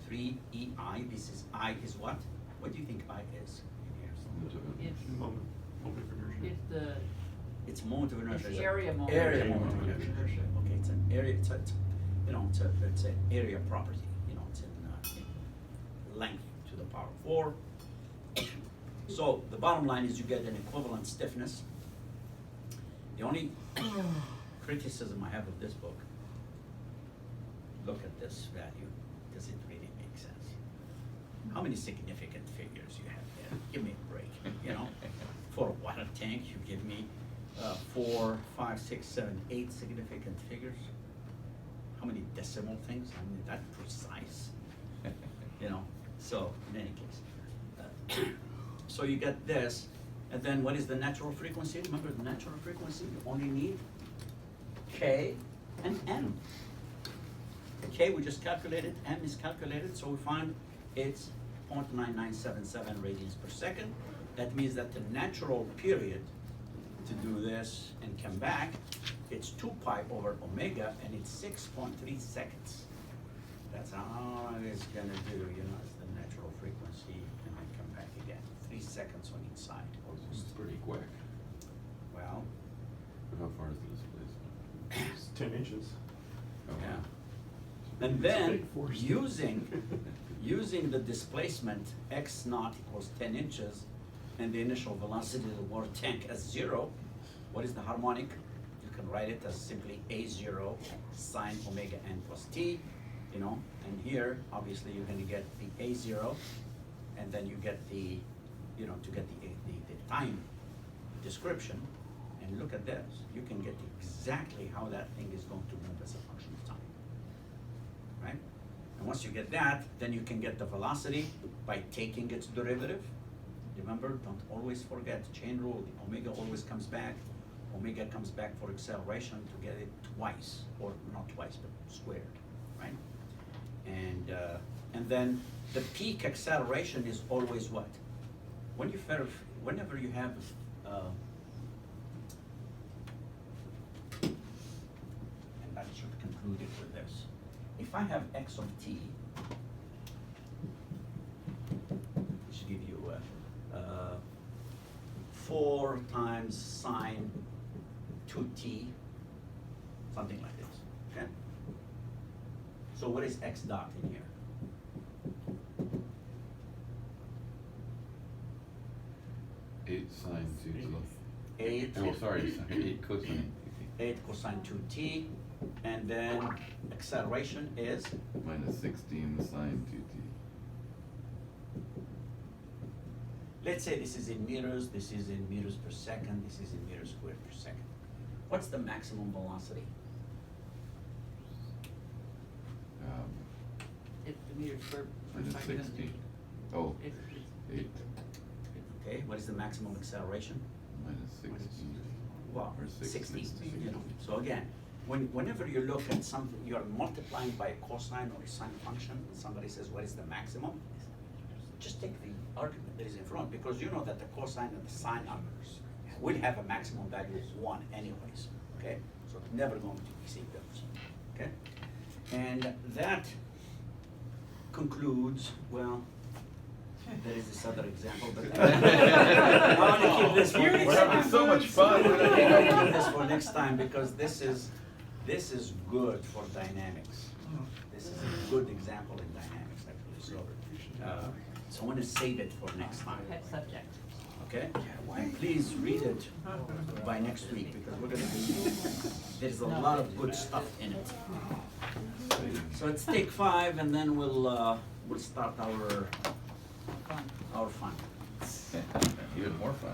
3EI. This is I is what? What do you think I is? It's, Moment of inertia. it's the, It's moment of inertia. It's the area moment. Area moment of inertia. Okay, it's an area. It's it's an area property. You know, it's in length to the power of 4. So the bottom line is you get an equivalent stiffness. The only criticism I have of this book, look at this value. Does it really make sense? How many significant figures you have there? Give me a break, you know? For a water tank, you give me 4, 5, 6, 7, 8 significant figures. How many decimal things? I mean, that precise, you know? So, in any case. So you get this, and then what is the natural frequency? Remember the natural frequency, you only need K and M. K we just calculated, M is calculated, so we find it's 0.9977 radians per second. That means that the natural period to do this and come back, it's 2 pi over omega, and it's 6.3 seconds. That's how it's gonna do, you know, it's the natural frequency, and then come back again. 3 seconds on each side. It's pretty quick. Well, But how far is the displacement? It's 10 inches. Oh, yeah. wow. And It's a then, big force. using the displacement, x naught equals 10 inches, and the initial velocity of the water tank as 0, what is the harmonic? You can write it as simply A0 sine omega n plus t, you know, and here, obviously, you're gonna get the A0, and then you get the, you know, to get the time description, and look at this, you can get exactly how that thing is going to move as a function of time, right? And once you get that, then you can get the velocity by taking its derivative. Remember, don't always forget, chain rule, the omega always comes back. Omega comes back for acceleration to get it twice, or not twice, but squared, right? And then the peak acceleration is always what? Whenever you have, and I should conclude it with this. If I have x of t, it should give you 4 times sine 2t, something like this, okay? So what is x dot in here? Eight sine 2t. 8. Oh, sorry, 8 cosine 8 cosine 2t, and then acceleration is minus 16 sine 2t. let's say this is in meters, this is in meters per second, this is in meters squared per second. What's the maximum velocity? It's the meter square per Minus second. 16. Oh, It's 8 Okay, what is the maximum acceleration? minus 16. Well, Or 60, 60. you know. So again, whenever you look at something, you're multiplying by a cosine or a sine function, and somebody says, what is the maximum? Just take the argument that is in front, because you know that the cosine and the sine numbers will have a maximum value of 1 anyways, okay? So it's never going to exceed those, okay? And that concludes, well, there is this other example, but I want to keep this for next We're having time. so much fun. I want to keep this for next time, because this is good for dynamics. This is a good example in dynamics, actually. So I want to save it for next time. pet subject. Okay? And please read it by next week, because we're gonna be, there's a lot of good stuff in it. So it's take 5, and then we'll start our fun. Even more fun.